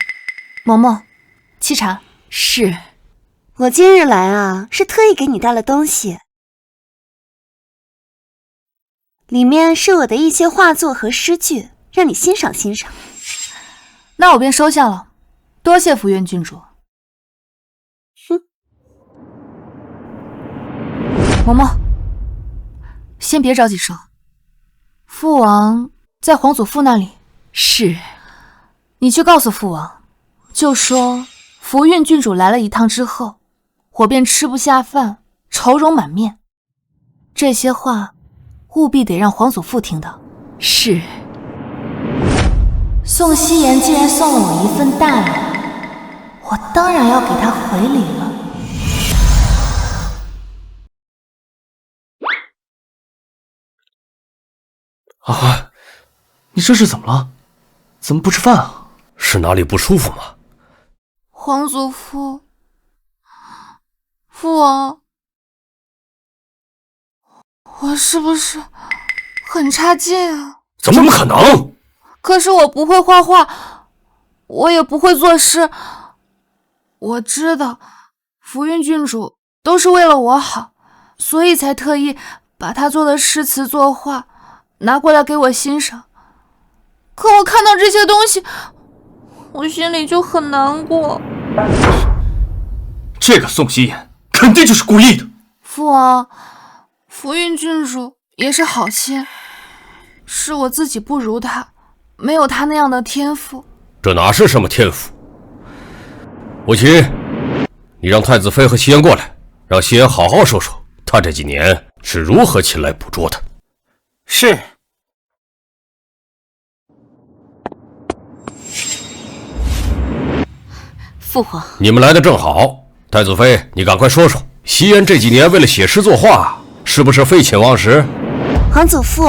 嬷嬷，沏茶。是。我今日来啊，是特意给你带了东西，里面是我的一些画作和诗句，让你欣赏欣赏。那我便收下了，多谢福运郡主。哼。嬷嬷，先别着急说。父王在皇祖父那里。是。你去告诉父王，就说福运郡主来了一趟之后，我便吃不下饭，愁容满面。这些话务必得让皇祖父听到。是。宋希言既然送了我一份大礼，我当然要给他回礼了。阿欢，你这是怎么了？怎么不吃饭啊？是哪里不舒服吗？皇祖父，父王，我是不是很差劲啊？怎么可能？可是我不会画画，我也不会作诗。我知道福运郡主都是为了我好，所以才特意把她做的诗词作画拿过来给我欣赏。可我看到这些东西，我心里就很难过。这个宋希言肯定就是故意的。父王，福运郡主也是好心，是我自己不如她，没有她那样的天赋。这哪是什么天赋？母亲，你让太子妃和希言过来，让希言好好说说他这几年是如何勤来捕捉的。是。父皇，你们来的正好。太子妃，你赶快说说，希言这几年为了写诗作画，是不是废寝忘食？皇祖父，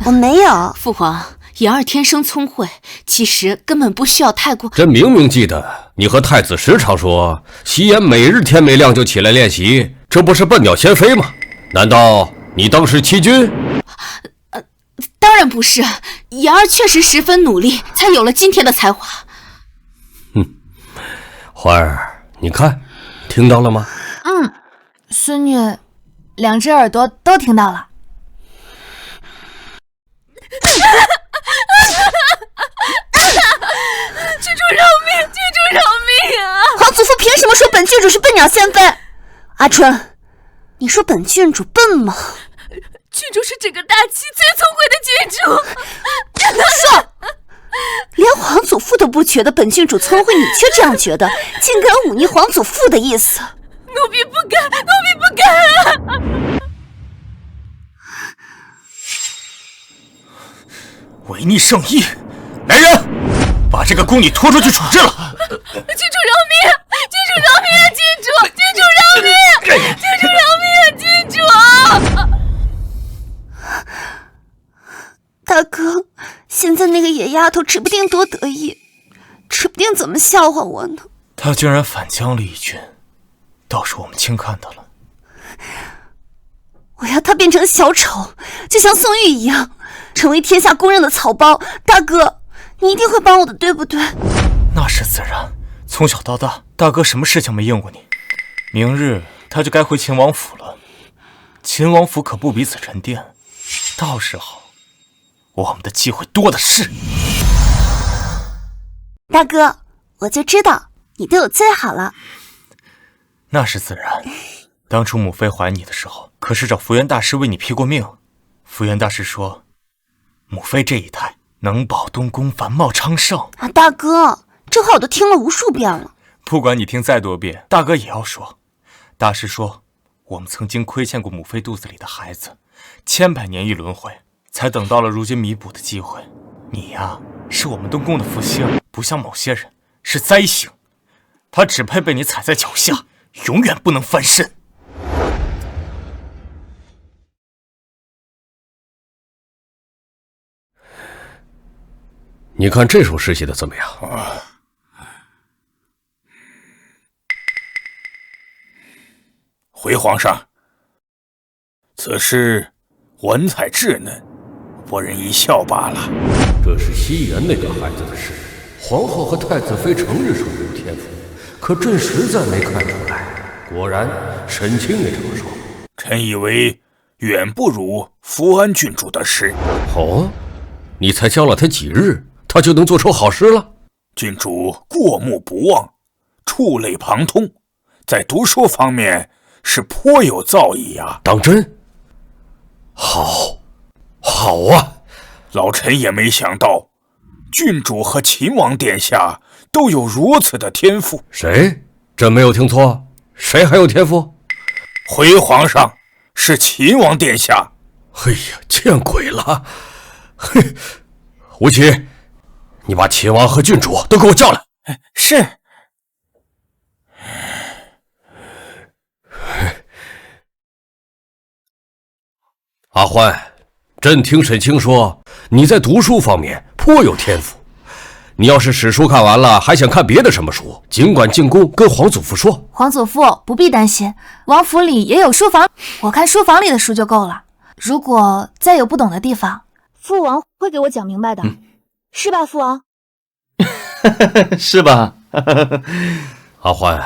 我没有。父皇，言儿天生聪慧，其实根本不需要太过。朕明明记得你和太子时常说，希言每日天没亮就起来练习，这不是笨鸟先飞吗？难道你当时欺君？当然不是，言儿确实十分努力，才有了今天的才华。花儿，你看，听到了吗？孙女两只耳朵都听到了。郡主饶命！郡主饶命啊！皇祖父凭什么说本郡主是笨鸟先飞？阿春，你说本郡主笨吗？郡主是整个大齐最聪慧的郡主。胡说！连皇祖父都不觉得本郡主聪慧，你却这样觉得，竟敢忤逆皇祖父的意思。奴婢不敢，奴婢不敢。违逆圣意，来人，把这个宫女拖出去处置了。郡主饶命！郡主饶命啊！郡主，郡主饶命！郡主饶命啊！郡主。大哥，现在那个野丫头指不定多得意，指不定怎么笑话我呢。她居然反将了一军，倒是我们轻看她了。我要她变成小丑，就像宋玉一样，成为天下公认的草包。大哥，你一定会帮我的，对不对？那是自然，从小到大大哥什么事情没应过你？明日他就该回秦王府了。秦王府可不比紫宸殿，到时候我们的机会多的是。大哥，我就知道你对我最好了。那是自然。当初母妃怀你的时候，可是找福源大师为你批过命。福源大师说，母妃这一胎能保东宫繁茂昌盛。啊，大哥，这话我都听了无数遍了。不管你听再多遍，大哥也要说。大师说，我们曾经亏欠过母妃肚子里的孩子，千百年一轮回，才等到了如今弥补的机会。你呀，是我们东宫的福星，不像某些人是灾星，他只配被你踩在脚下，永远不能翻身。你看这首诗写的怎么样？回皇上，此诗文采稚嫩，不忍一笑罢了。这是西园那个孩子的事，皇后和太子妃承认说有天赋，可朕实在没看出来。果然，沈清也这么说。臣以为远不如福安郡主的诗。哦，你才教了他几日，他就能做出好诗了？郡主过目不忘，触类旁通，在读书方面是颇有造诣啊。当真？好啊！老臣也没想到，郡主和秦王殿下都有如此的天赋。谁？朕没有听错，谁还有天赋？回皇上，是秦王殿下。哎呀，见鬼了！嘿，吴起，你把秦王和郡主都给我叫来。是。阿欢，朕听沈清说你在读书方面颇有天赋。你要是史书看完了，还想看别的什么书，尽管进宫跟皇祖父说。皇祖父不必担心，王府里也有书房，我看书房里的书就够了。如果再有不懂的地方，父王会给我讲明白的，是吧，父王？是吧？阿欢，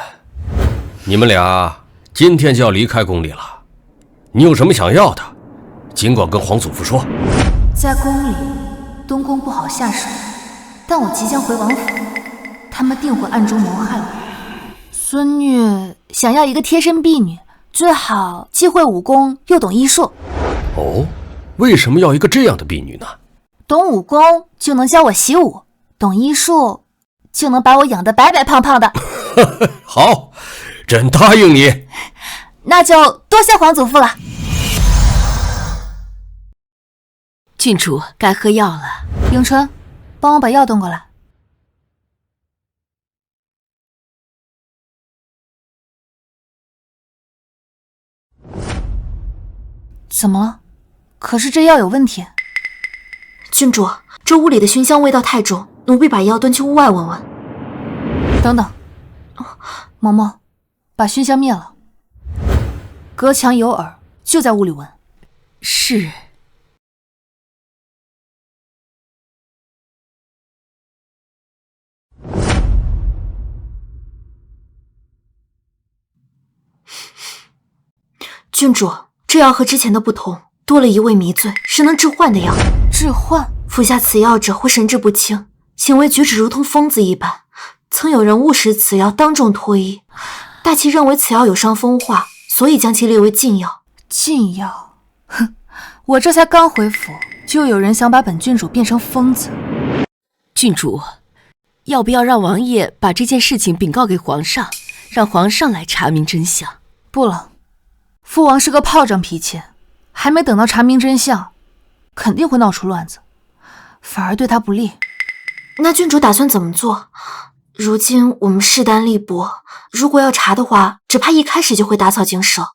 你们俩今天就要离开宫里了，你有什么想要的，尽管跟皇祖父说。在宫里，东宫不好下手，但我即将回王府，他们定会暗中谋害我。孙女想要一个贴身婢女，最好既会武功又懂医术。哦，为什么要一个这样的婢女呢？懂武功就能教我习武，懂医术就能把我养得白白胖胖的。好，朕答应你。那就多谢皇祖父了。郡主该喝药了。迎春，帮我把药端过来。怎么了？可是这药有问题。郡主，这屋里的熏香味道太重，奴婢把药端去屋外闻闻。等等，嬷嬷，把熏香灭了。隔墙有耳，就在屋里闻。是。郡主，这药和之前的不同，多了一味迷醉，是能致幻的药。致幻？服下此药者会神志不清，行为举止如同疯子一般。曾有人误食此药，当众脱衣。大齐认为此药有伤风化，所以将其列为禁药。禁药？哼！我这才刚回府，就有人想把本郡主变成疯子。郡主，要不要让王爷把这件事情禀告给皇上，让皇上来查明真相？不了。父王是个炮仗脾气，还没等到查明真相，肯定会闹出乱子，反而对他不利。那郡主打算怎么做？如今我们势单力薄，如果要查的话，只怕一开始就会打草惊蛇。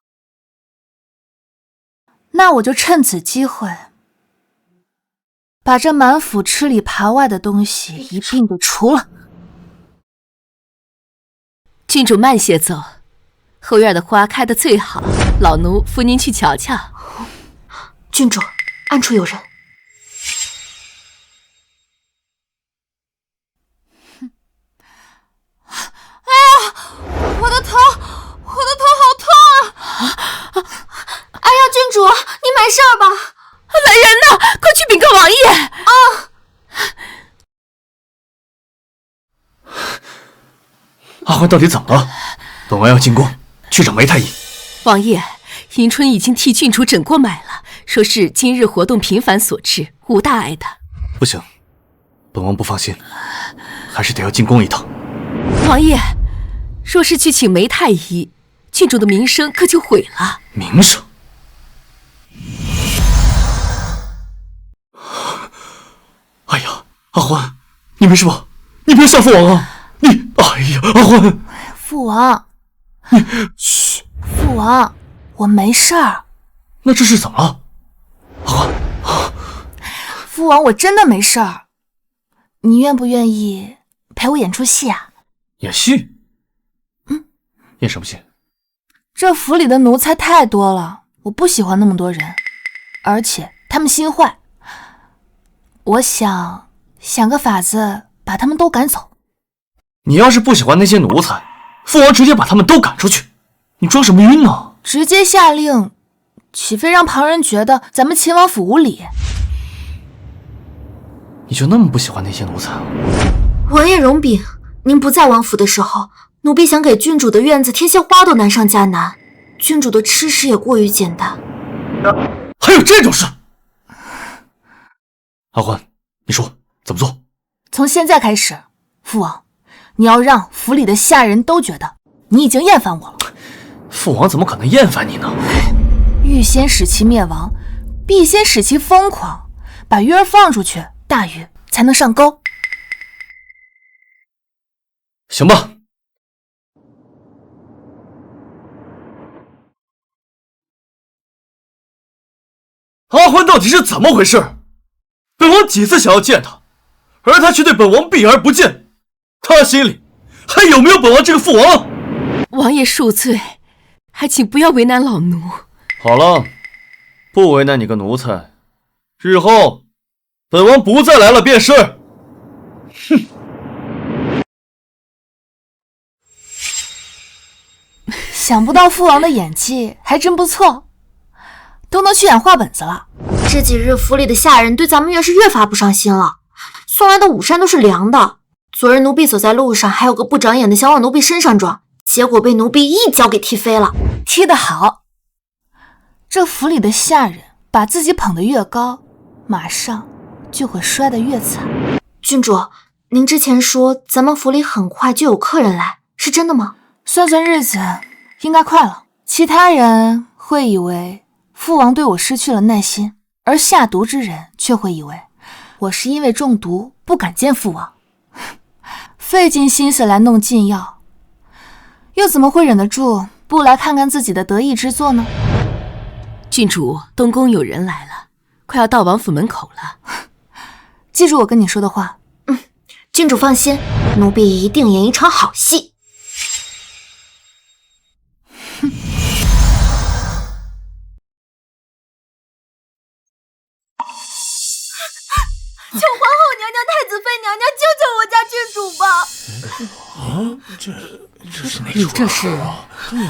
那我就趁此机会，把这满府吃里扒外的东西一并给除了。郡主慢些走，后院的花开得最好，老奴扶您去瞧瞧。郡主，暗处有人。哎呀，事儿吧？来人呐！快去禀告王爷！阿欢到底怎么了？本王要进宫去找梅太医。王爷，迎春已经替郡主诊过脉了，说是今日活动频繁所致，无大碍的。不行，本王不放心，还是得要进宫一趟。王爷，若是去请梅太医，郡主的名声可就毁了。名声？哎呀，阿欢，你没事吧？你别吓父王啊！哎呀，阿欢，父王，嘘，父王，我没事儿。那这是怎么了？阿欢，父王，我真的没事儿。你愿不愿意陪我演出戏啊？演戏？演什么戏？这府里的奴才太多了，我不喜欢那么多人，而且他们心坏。我想个法子把他们都赶走。你要是不喜欢那些奴才，父王直接把他们都赶出去。你装什么晕呢？直接下令，岂非让旁人觉得咱们秦王府无礼？你就那么不喜欢那些奴才啊？王爷容禀，您不在王府的时候，奴婢想给郡主的院子添些花都难上加难，郡主的吃食也过于简单。还有这种事？阿欢，你说怎么做？从现在开始，父王，你要让府里的下人都觉得你已经厌烦我了。父王怎么可能厌烦你呢？欲先使其灭亡，必先使其疯狂。把鱼儿放出去，大鱼才能上钩。行吧。阿欢到底是怎么回事？本王几次想要见他，而他却对本王避而不见。他心里还有没有本王这个父王？王爷恕罪，还请不要为难老奴。好了，不为难你个奴才，日后本王不再来了便是。哼！想不到父王的演技还真不错，都能去演话本子了。这几日府里的下人对咱们院是越发不上心了，送来的午膳都是凉的。昨日奴婢走在路上，还有个不长眼的想往奴婢身上撞，结果被奴婢一脚给踢飞了。踢得好！这府里的下人把自己捧得越高，马上就会摔得越惨。郡主，您之前说咱们府里很快就有客人来，是真的吗？算算日子，应该快了。其他人会以为父王对我失去了耐心，而下毒之人却会以为我是因为中毒不敢见父王，费尽心思来弄禁药，又怎么会忍得住不来看看自己的得意之作呢？郡主，东宫有人来了，快要到王府门口了。记住我跟你说的话。郡主放心，奴婢一定演一场好戏。求皇后娘娘、太子妃娘娘救救我家郡主吧！这是哪出？这是对呀，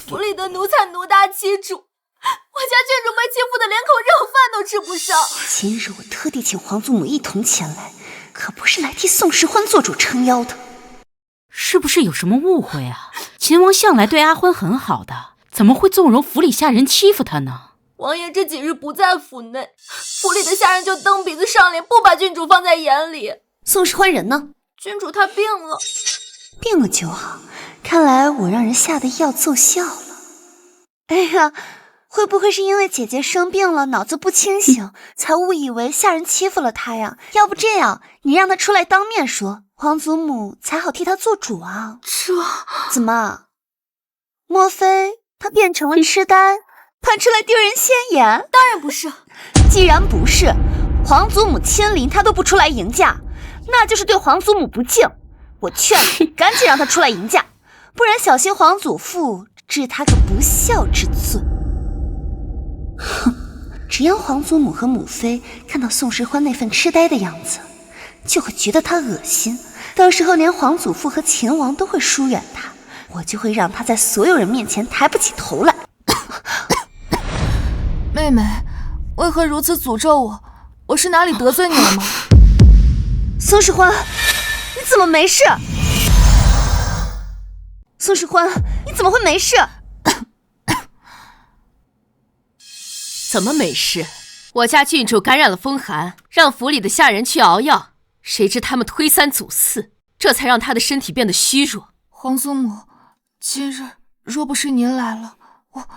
府里的奴才奴大欺主，我家郡主被欺负的连口热饭都吃不上。今日我特地请皇祖母一同前来，可不是来替宋时欢做主撑腰的。是不是有什么误会啊？秦王向来对阿欢很好的，怎么会纵容府里下人欺负他呢？王爷这几日不在府内，府里的下人就蹬鼻子上脸，不把郡主放在眼里。宋时欢人呢？郡主她病了。病了就好，看来我让人下的药奏效了。哎呀，会不会是因为姐姐生病了，脑子不清醒，才误以为下人欺负了她呀？要不这样，你让她出来当面说，皇祖母才好替她做主啊。这怎么？莫非她变成了痴呆，怕出来丢人现眼？当然不是。既然不是，皇祖母亲临她都不出来迎驾，那就是对皇祖母不敬。我劝你赶紧让她出来迎驾，不然小心皇祖父治她个不孝之罪。哼，只要皇祖母和母妃看到宋时欢那份痴呆的样子，就会觉得他恶心，到时候连皇祖父和秦王都会疏远他，我就会让他在所有人面前抬不起头来。妹妹，为何如此诅咒我？我是哪里得罪你了吗？宋世欢，你怎么没事？宋世欢，你怎么会没事？怎么没事？我家郡主感染了风寒，让府里的下人去熬药，谁知他们推三阻四，这才让他的身体变得虚弱。皇祖母，今日若不是您来了，我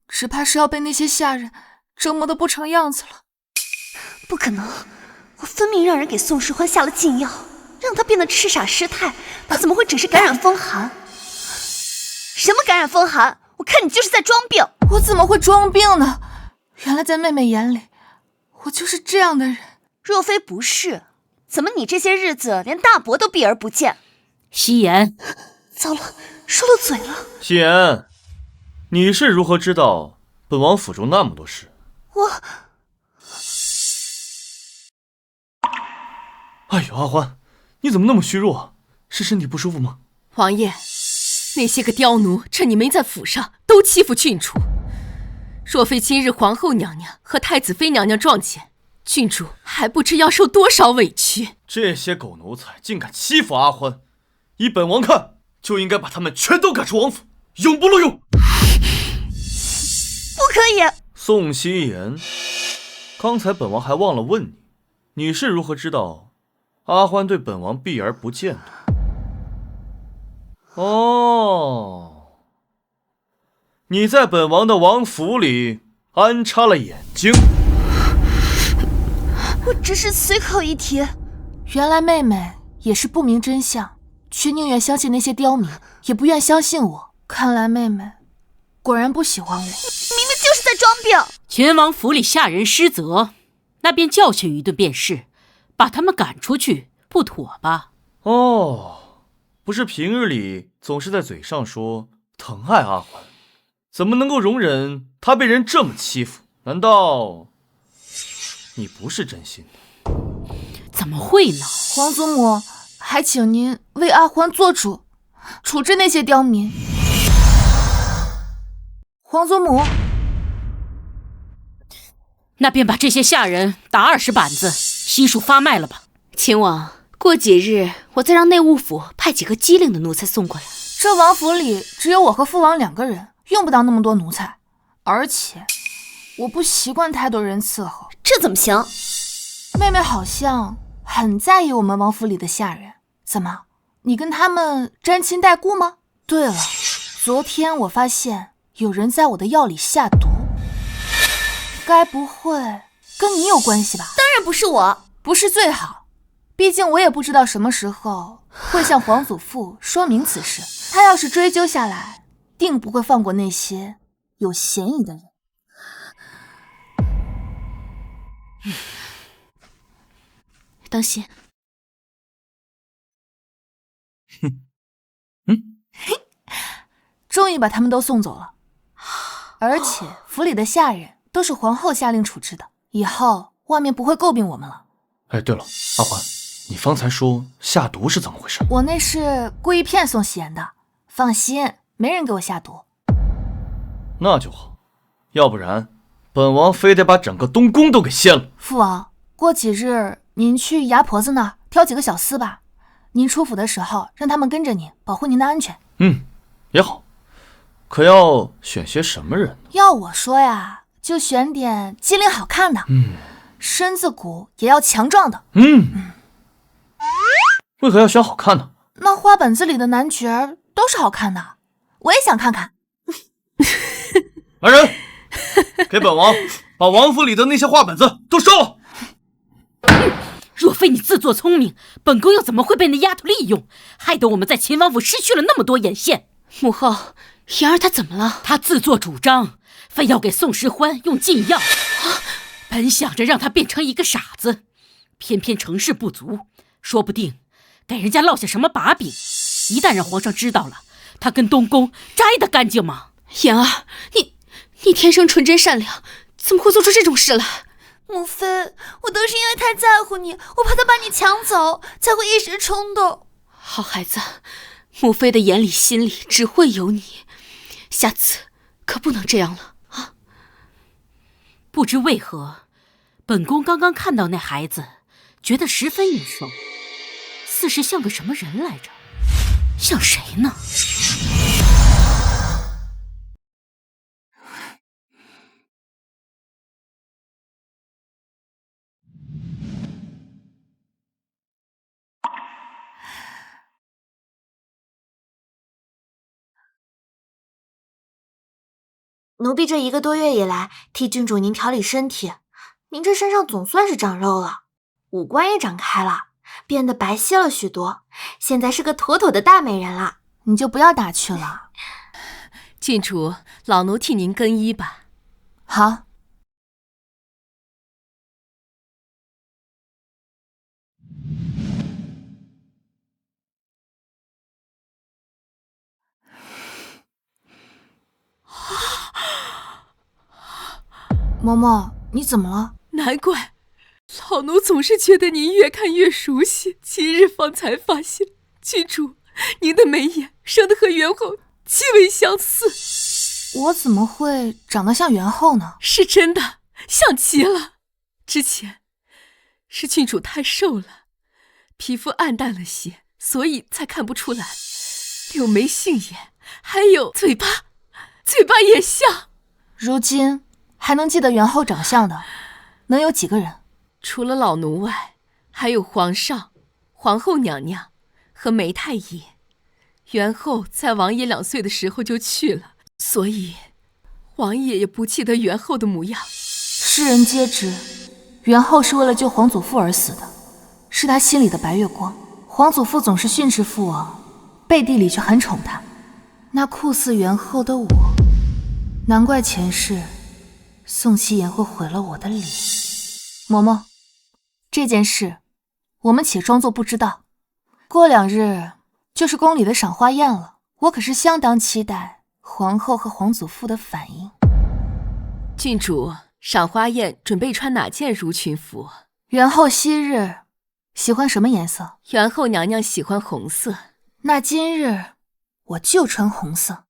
只怕是要被那些下人折磨得不成样子了。不可能，我分明让人给宋世欢下了禁药，让他变得痴傻失态，他怎么会只是感染风寒？什么感染风寒？我看你就是在装病。我怎么会装病呢？原来在妹妹眼里，我就是这样的人。若非不是，怎么你这些日子连大伯都避而不见？夕颜，糟了，说了嘴了。夕颜，你是如何知道本王府中那么多事？哎呦，阿欢，你怎么那么虚弱？是身体不舒服吗？王爷，那些个刁奴趁你没在府上，都欺负郡主。若非今日皇后娘娘和太子妃娘娘撞见，郡主还不知要受多少委屈。这些狗奴才竟敢欺负阿欢，依本王看，就应该把他们全都赶出王府，永不录用。不可以！宋希言，刚才本王还忘了问你，你是如何知道阿欢对本王避而不见的？哦，你在本王的王府里安插了眼睛。我只是随口一提。原来妹妹也是不明真相，却宁愿相信那些刁民，也不愿相信我。看来妹妹果然不喜欢我。你明明就是在装病。秦王府里下人失责，那便教训一顿便是，把他们赶出去不妥吧？哦，不是平日里总是在嘴上说疼爱阿欢，怎么能够容忍他被人这么欺负？难道你不是真心的？怎么会呢？皇祖母，还请您为阿欢做主，处置那些刁民。皇祖母，那便把这些下人打20板子，悉数发卖了吧。秦王，过几日我再让内务府派几个机灵的奴才送过来。这王府里只有我和父王2个人，用不到那么多奴才，而且我不习惯太多人伺候。这怎么行？妹妹好像很在意我们王府里的下人，怎么，你跟他们沾亲带故吗？对了，昨天我发现有人在我的药里下毒，该不会跟你有关系吧？当然不是我。不是最好，毕竟我也不知道什么时候会向皇祖父说明此事。他要是追究下来，定不会放过那些有嫌疑的人。当心。终于把他们都送走了，而且府里的下人都是皇后下令处置的，以后外面不会诟病我们了。哎，对了，阿欢，你方才说下毒是怎么回事？我那是故意骗宋希言的，放心，没人给我下毒。那就好，要不然本王非得把整个东宫都给掀了。父王，过几日您去牙婆子那儿挑几个小厮吧，您出府的时候让他们跟着您，保护您的安全。也好，可要选些什么人？要我说呀，就选点机灵好看的，身子骨也要强壮的。为何要选好看的？那花本子里的男角都是好看的，我也想看看。来人，给本王把王府里的那些画本子都烧了。若非你自作聪明，本宫又怎么会被那丫头利用，害得我们在秦王府失去了那么多眼线？母后，言儿她怎么了？她自作主张，非要给宋时欢用禁药，本想着让他变成一个傻子，偏偏成事不足，说不定给人家落下什么把柄。一旦让皇上知道了，他跟东宫摘得干净吗？言儿，你天生纯真善良，怎么会做出这种事来？母妃，我都是因为太在乎你，我怕他把你抢走，才会一时冲动。好孩子，母妃的眼里心里只会有你，下次可不能这样了啊！不知为何，本宫刚刚看到那孩子，觉得十分眼熟，似是像个什么人来着？像谁呢？奴婢这1个多月以来替郡主您调理身体，您这身上总算是长肉了，五官也长开了，变得白皙了许多，现在是个妥妥的大美人了。你就不要打趣了。郡主，老奴替您更衣吧。好。嬷嬷，你怎么了？难怪，老奴总是觉得您越看越熟悉。今日方才发现，郡主，您的眉眼生得和元后极为相似。我怎么会长得像元后呢？是真的，像极了。之前是郡主太瘦了，皮肤暗淡了些，所以才看不出来。柳眉杏眼，还有嘴巴也像。如今还能记得元后长相的，能有几个人？除了老奴外，还有皇上、皇后娘娘和梅太医。元后在王爷2岁的时候就去了，所以王爷也不记得元后的模样。世人皆知，元后是为了救皇祖父而死的，是他心里的白月光。皇祖父总是训斥父王，背地里却很宠他。那酷似元后的我，难怪前世宋希言会毁了我的脸。嬷嬷，这件事我们且装作不知道。过2日就是宫里的赏花宴了，我可是相当期待皇后和皇祖父的反应。郡主，赏花宴准备穿哪件襦裙服？元后昔日喜欢什么颜色？元后娘娘喜欢红色。那今日我就穿红色。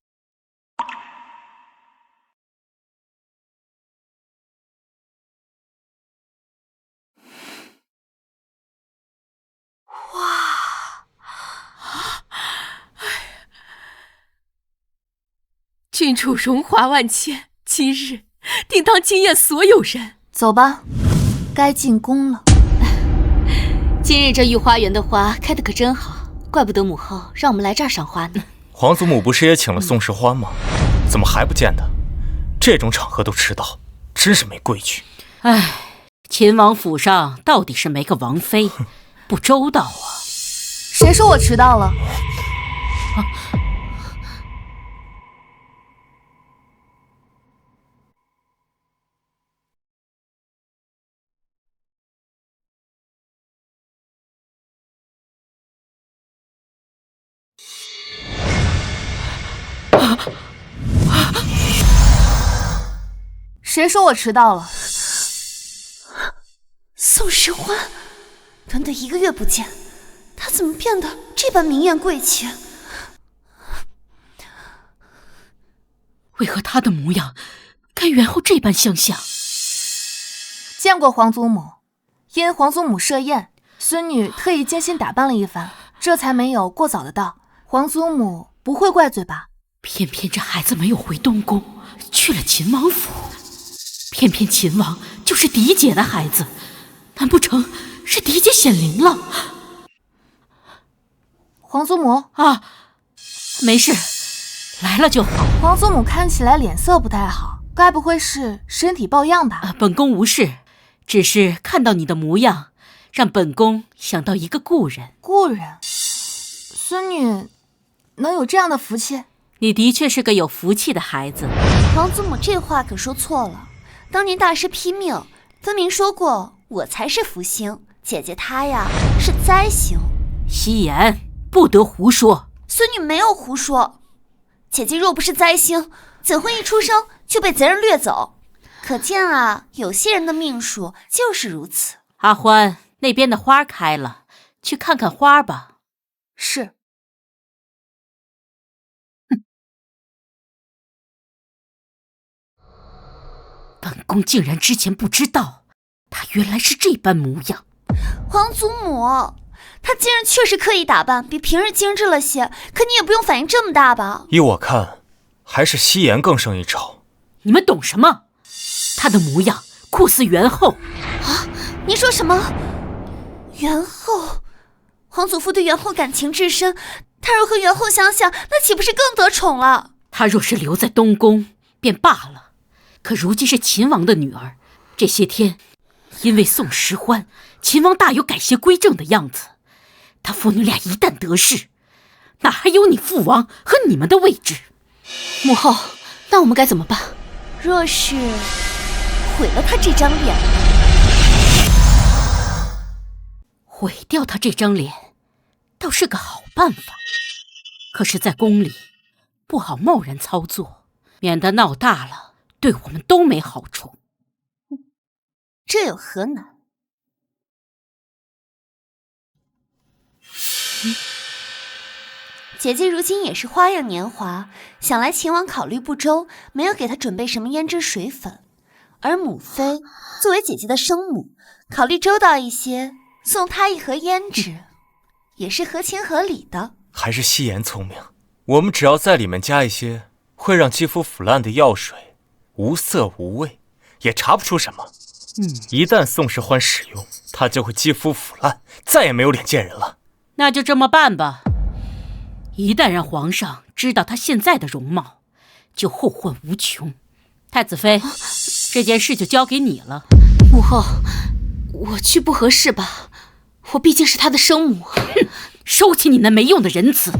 郡主荣华万千，今日定当惊艳所有人。走吧，该进宫了。今日这御花园的花开得可真好，怪不得母后让我们来这儿赏花呢。皇祖母不是也请了宋氏欢吗？怎么还不见他？这种场合都迟到，真是没规矩。唉，秦王府上到底是没个王妃，不周到啊。谁说我迟到了？谁说我迟到了？宋时欢，短短1个月不见，他怎么变得这般明艳贵气？为何他的模样跟元后这般相像？见过皇祖母，因皇祖母设宴，孙女特意精心打扮了一番，这才没有过早的到。皇祖母不会怪罪吧？偏偏这孩子没有回东宫，去了秦王府。偏偏秦王就是嫡姐的孩子，难不成是嫡姐显灵了？皇祖母啊，没事，来了就好。皇祖母看起来脸色不太好，该不会是身体抱恙吧？本宫无事，只是看到你的模样，让本宫想到一个故人。故人？孙女能有这样的福气？你的确是个有福气的孩子。皇祖母这话可说错了。当年大师批命，分明说过我才是福星，姐姐她呀是灾星。希言，不得胡说。孙女没有胡说，姐姐若不是灾星，怎会一出生就被贼人掠走？可见啊，有些人的命数就是如此。阿欢，那边的花开了，去看看花吧。是。本本宫竟然之前不知道，她原来是这般模样。皇祖母，她今日确实刻意打扮，比平日精致了些，可你也不用反应这么大吧？依我看，还是夕颜更胜一筹。你们懂什么？她的模样酷似元后。啊！你说什么？元后？皇祖父对元后感情至深，他若和元后相像，那岂不是更得宠了？她若是留在东宫便罢了，可如今是秦王的女儿，这些天因为宋时欢，秦王大有改邪归正的样子。他父女俩一旦得势，哪还有你父王和你们的位置？母后，那我们该怎么办？若是毁了他这张脸，毁掉他这张脸倒是个好办法，可是在宫里不好贸然操作，免得闹大了对我们都没好处。这有何难？姐姐如今也是花样年华，想来秦王考虑不周，没有给她准备什么胭脂水粉，而母妃作为姐姐的生母，考虑周到一些，送她一盒胭脂，也是合情合理的。还是夕颜聪明，我们只要在里面加一些会让肌肤腐烂的药水，无色无味，也查不出什么。一旦宋时欢使用，他就会肌肤腐烂，再也没有脸见人了。那就这么办吧。一旦让皇上知道他现在的容貌，就后患无穷。太子妃，这件事就交给你了。母后，我去不合适吧？我毕竟是他的生母。哼，收起你那没用的仁慈！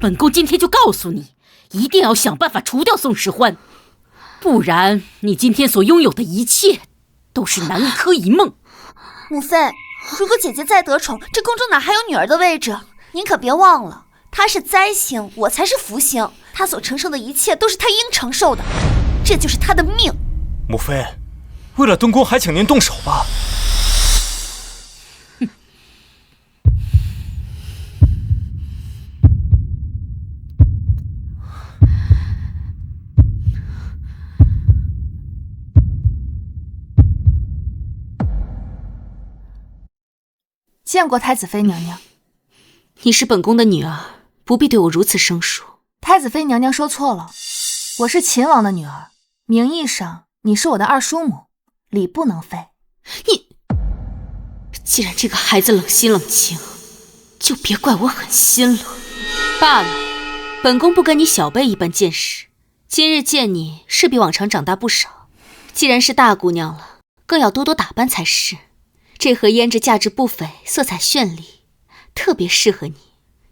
本宫今天就告诉你，一定要想办法除掉宋时欢，不然你今天所拥有的一切都是南柯一梦。母妃，如果姐姐再得宠，这宫中哪还有女儿的位置？您可别忘了，她是灾星，我才是福星，她所承受的一切都是她应承受的，这就是她的命。母妃，为了东宫，还请您动手吧。见过太子妃娘娘。你是本宫的女儿，不必对我如此生疏。太子妃娘娘说错了，我是秦王的女儿，名义上你是我的二叔母，礼不能废。你既然这个孩子冷心冷情，就别怪我狠心了。罢了，本宫不跟你小辈一般见识，今日见你是比往常长大不少。既然是大姑娘了，更要多多打扮才是。这盒胭脂价值不菲，色彩绚丽，特别适合你，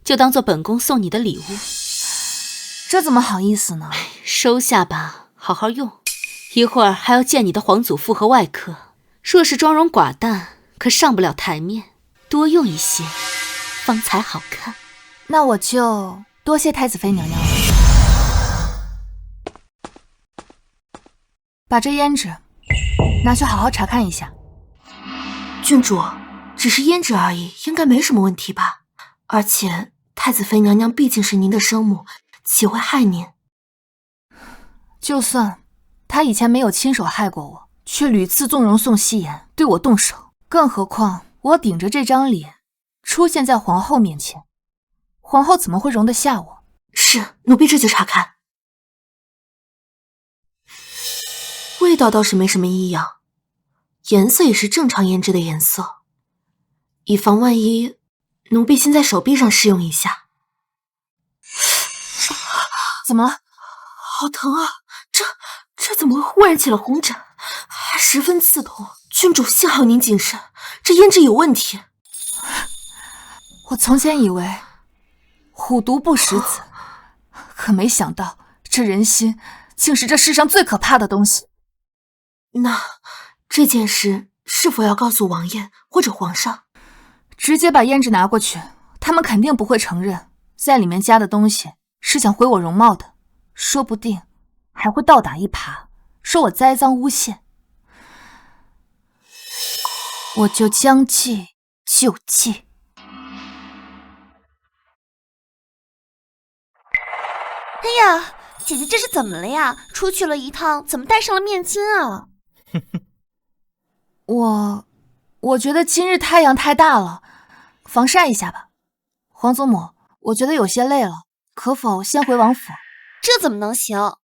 就当做本宫送你的礼物。这怎么好意思呢？收下吧，好好用。一会儿还要见你的皇祖父和外客，若是妆容寡淡，可上不了台面，多用一些，方才好看。那我就多谢太子妃娘娘了。把这胭脂拿去好好查看一下。郡主，只是胭脂而已，应该没什么问题吧？而且太子妃娘娘毕竟是您的生母，岂会害您？就算她以前没有亲手害过我，却屡次纵容宋夕颜对我动手，更何况我顶着这张脸出现在皇后面前，皇后怎么会容得下我？是，奴婢这就查看。味道倒是没什么异样，颜色也是正常胭脂的颜色。以防万一，奴婢先在手臂上试用一下。怎么了？好疼啊！这怎么会忽然起了红疹，还十分刺痛？郡主，幸好您谨慎，这胭脂有问题。我从前以为虎毒不食子，可没想到这人心竟是这世上最可怕的东西。那这件事是否要告诉王爷或者皇上？直接把胭脂拿过去，他们肯定不会承认在里面加的东西是想毁我容貌的，说不定还会倒打一耙，说我栽赃诬陷。我就将计就计。哎呀，姐姐这是怎么了呀？出去了一趟，怎么带上了面巾啊？我觉得今日太阳太大了，防晒一下吧。皇祖母，我觉得有些累了，可否先回王府？这怎么能行？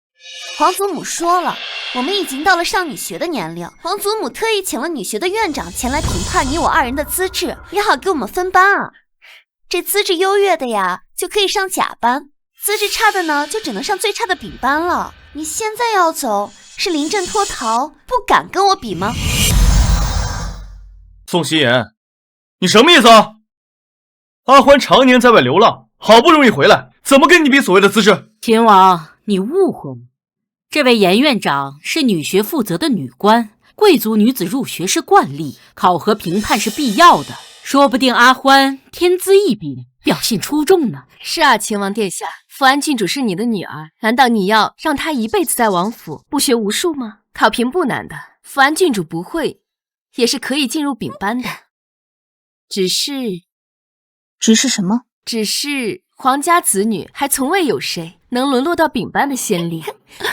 皇祖母说了，我们已经到了上女学的年龄，皇祖母特意请了女学的院长前来评判你我二人的资质，也好给我们分班啊。这资质优越的呀，就可以上甲班；资质差的呢，就只能上最差的丙班了。你现在要走，是临阵脱逃，不敢跟我比吗？宋希言，你什么意思啊？阿欢常年在外流浪，好不容易回来，怎么跟你比所谓的资质？秦王，你误会了。这位严院长是女学负责的女官，贵族女子入学是惯例，考核评判是必要的。说不定阿欢天资异禀，表现出众呢。是啊，秦王殿下，福安郡主是你的女儿，难道你要让她一辈子在王府不学无术吗？考评不难的，福安郡主不会，也是可以进入丙班的。只是什么？只是皇家子女还从未有谁能沦落到丙班的先例。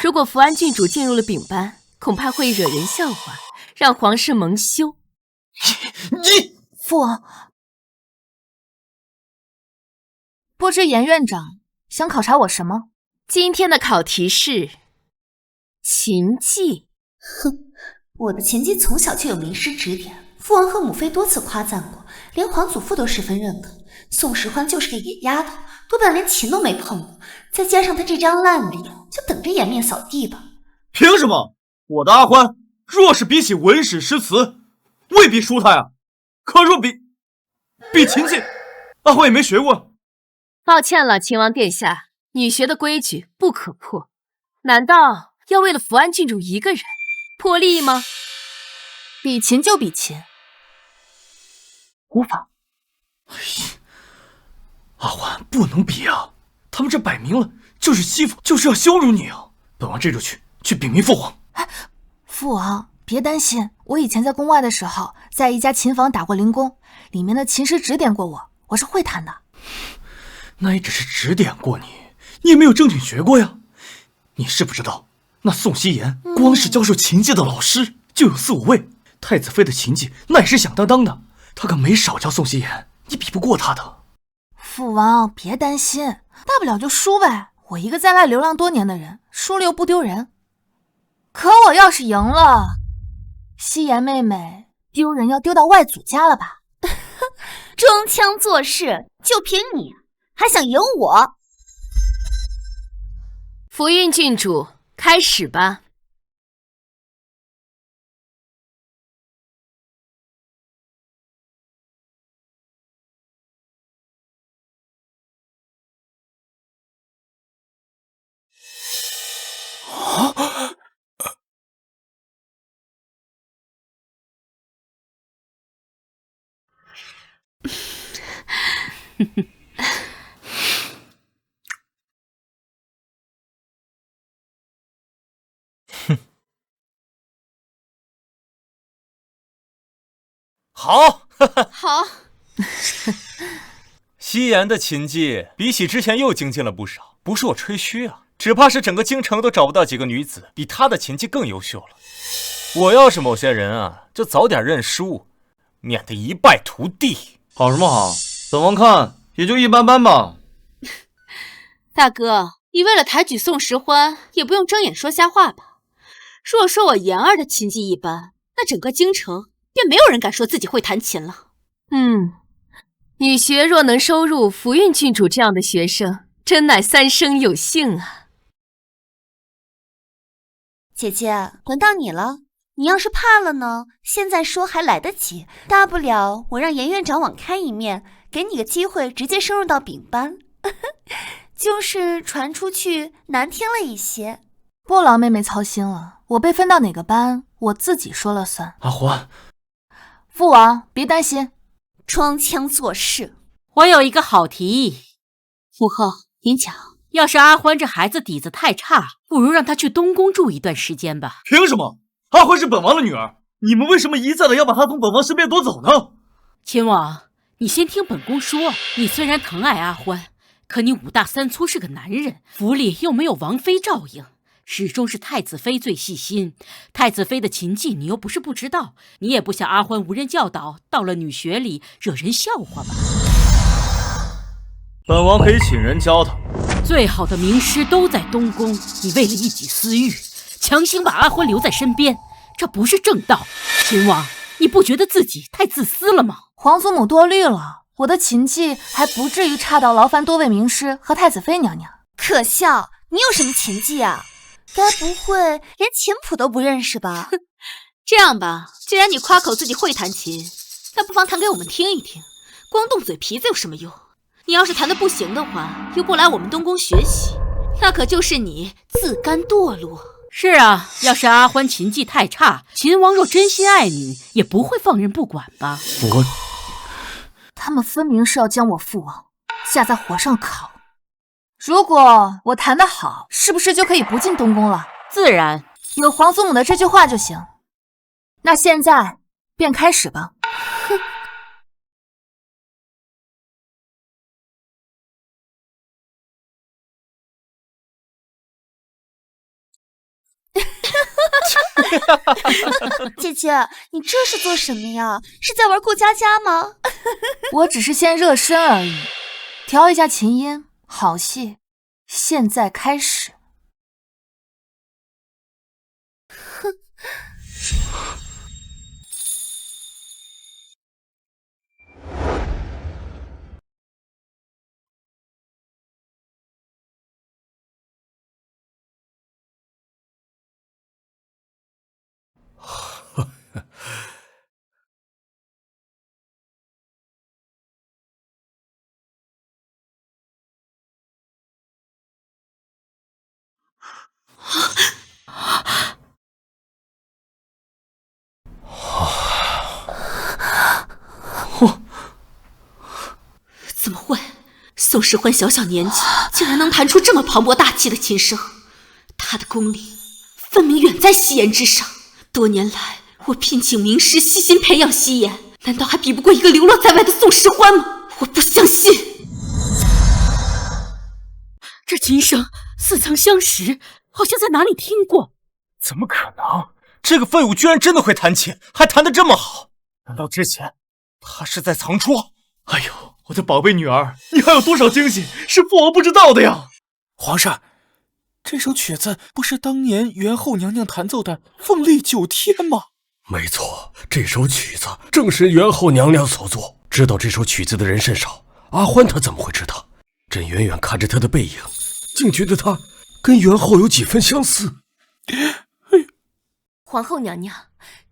如果福安郡主进入了丙班，恐怕会惹人笑话，让皇室蒙羞。你父王，不知严院长想考察我什么？今天的考题是琴技。哼，我的琴技从小就有名师指点，父王和母妃多次夸赞过，连皇祖父都十分认可。宋时欢就是个野丫头，多半连琴都没碰过，再加上他这张烂脸，就等着颜面扫地吧。凭什么？我的阿欢若是比起文史诗词，未必输他呀。可若比琴技，阿欢也没学过。抱歉了，秦王殿下，女学的规矩不可破。难道要为了福安郡主一个人破例吗？比琴就比琴，无法。哎呀，阿欢不能比啊！他们这摆明了就是欺负，就是要羞辱你啊！本王这就去禀明父皇。父王别担心，我以前在宫外的时候，在一家琴房打过零工，里面的琴师指点过我，我是会弹的。那也只是指点过你，你也没有正经学过呀。你是不知道，那宋希言光是教授琴技的老师就有4、5位，太子妃的琴技那也是响当当的，他可没少教宋希言，你比不过他的。父王别担心，大不了就输呗，我一个在外流浪多年的人，输了又不丢人。可我要是赢了，希言妹妹丢人要丢到外祖家了吧？装腔作势，就凭你还想赢我？福运郡主，开始吧。好，好。希言的琴技比起之前又精进了不少，不是我吹嘘啊，只怕是整个京城都找不到几个女子比她的琴技更优秀了。我要是某些人啊，就早点认输，免得一败涂地。好什么好？本王看也就一般般吧。大哥，你为了抬举宋时欢，也不用睁眼说瞎话吧？若说我言儿的琴技一般，那整个京城便没有人敢说自己会弹琴了。女学若能收入福运郡主这样的学生，真乃三生有幸啊！姐姐，轮到你了。你要是怕了呢，现在说还来得及，大不了我让严院长网开一面，给你个机会直接升入到丙班。就是传出去难听了一些。不劳妹妹操心了，我被分到哪个班，我自己说了算。阿欢，父王别担心。装腔作势。我有一个好提议，母后您讲。要是阿欢这孩子底子太差，不如让他去东宫住一段时间吧。凭什么？阿欢是本王的女儿，你们为什么一再的要把她从本王身边夺走呢？亲王，你先听本宫说，你虽然疼爱阿欢，可你5大3粗是个男人，府里又没有王妃照应，始终是太子妃最细心。太子妃的琴技你又不是不知道，你也不想阿欢无人教导，到了女学里惹人笑话吧？本王可以请人教他。最好的名师都在东宫，你为了一己私欲，强行把阿欢留在身边，这不是正道。秦王，你不觉得自己太自私了吗？皇祖母多虑了，我的琴技还不至于差到劳烦多位名师和太子妃娘娘。可笑，你有什么琴技啊？该不会连琴谱都不认识吧？这样吧，既然你夸口自己会弹琴，那不妨弹给我们听一听。光动嘴皮子有什么用？你要是弹得不行的话，又不来我们东宫学习，那可就是你自甘堕落。是啊，要是阿欢琴技太差，秦王若真心爱女，也不会放任不管吧？他们分明是要将我父王架在火上烤。如果我弹得好，是不是就可以不进东宫了？自然，有皇祖母的这句话就行。那现在便开始吧。哼。姐姐，你这是做什么呀？是在玩过家家吗？我只是先热身而已，调一下琴音。好戏现在开始。哼。怎么会？宋时欢小小年纪，竟然能弹出这么磅礴大气的琴声，他的功力分明远在夕颜之上。多年来，我聘请名师悉心培养夕颜，难道还比不过一个流落在外的宋时欢吗？我不相信。这琴声似曾相识，好像在哪里听过。怎么可能？这个废物居然真的会弹琴，还弹得这么好？难道之前他是在藏拙？哎呦，我的宝贝女儿，你还有多少惊喜是父王不知道的呀？皇上，这首曲子不是当年元后娘娘弹奏的《凤丽九天》吗？没错，这首曲子正是元后娘娘所作。知道这首曲子的人甚少，阿欢他怎么会知道？朕远远看着他的背影，竟觉得他跟元后有几分相似。皇后娘娘，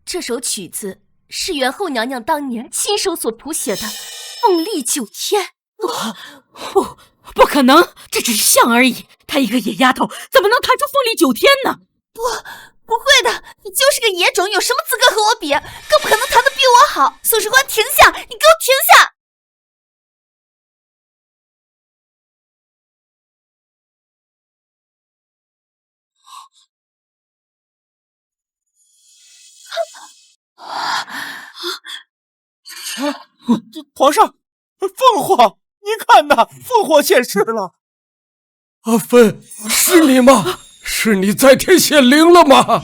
这首曲子是元后娘娘当年亲手所谱写的《凤丽九天》。不可能，这只是像而已。她一个野丫头，怎么能弹出《凤丽九天》呢？不会的，你就是个野种，有什么资格和我比？更不可能弹得比我好。宋时欢，停下！你给我停下！皇上，凤凰，你看呐，凤凰现世了。阿芬，是你吗？是你在天显灵了吗？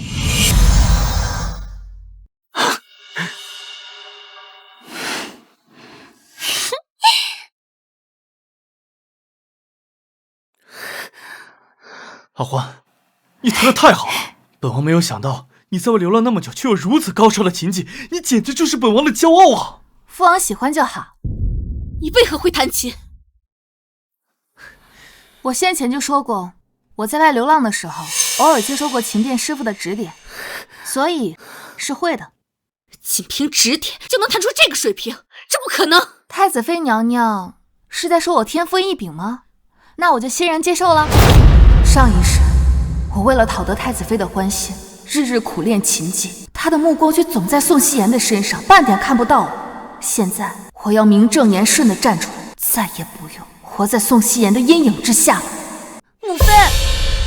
阿欢，你弹得太好了！本王没有想到你在外流浪那么久，却有如此高超的琴技，你简直就是本王的骄傲啊！父王喜欢就好。你为何会弹琴？我先前就说过，我在外流浪的时候，偶尔接受过琴店师傅的指点，所以是会的。仅凭指点就能弹出这个水平，这不可能！太子妃娘娘是在说我天赋异禀吗？那我就欣然接受了。上一世，我为了讨得太子妃的欢心，日日苦练琴技，她的目光却总在宋希言的身上，半点看不到我。现在我要名正言顺地站出来，再也不用活在宋希言的阴影之下了。母妃，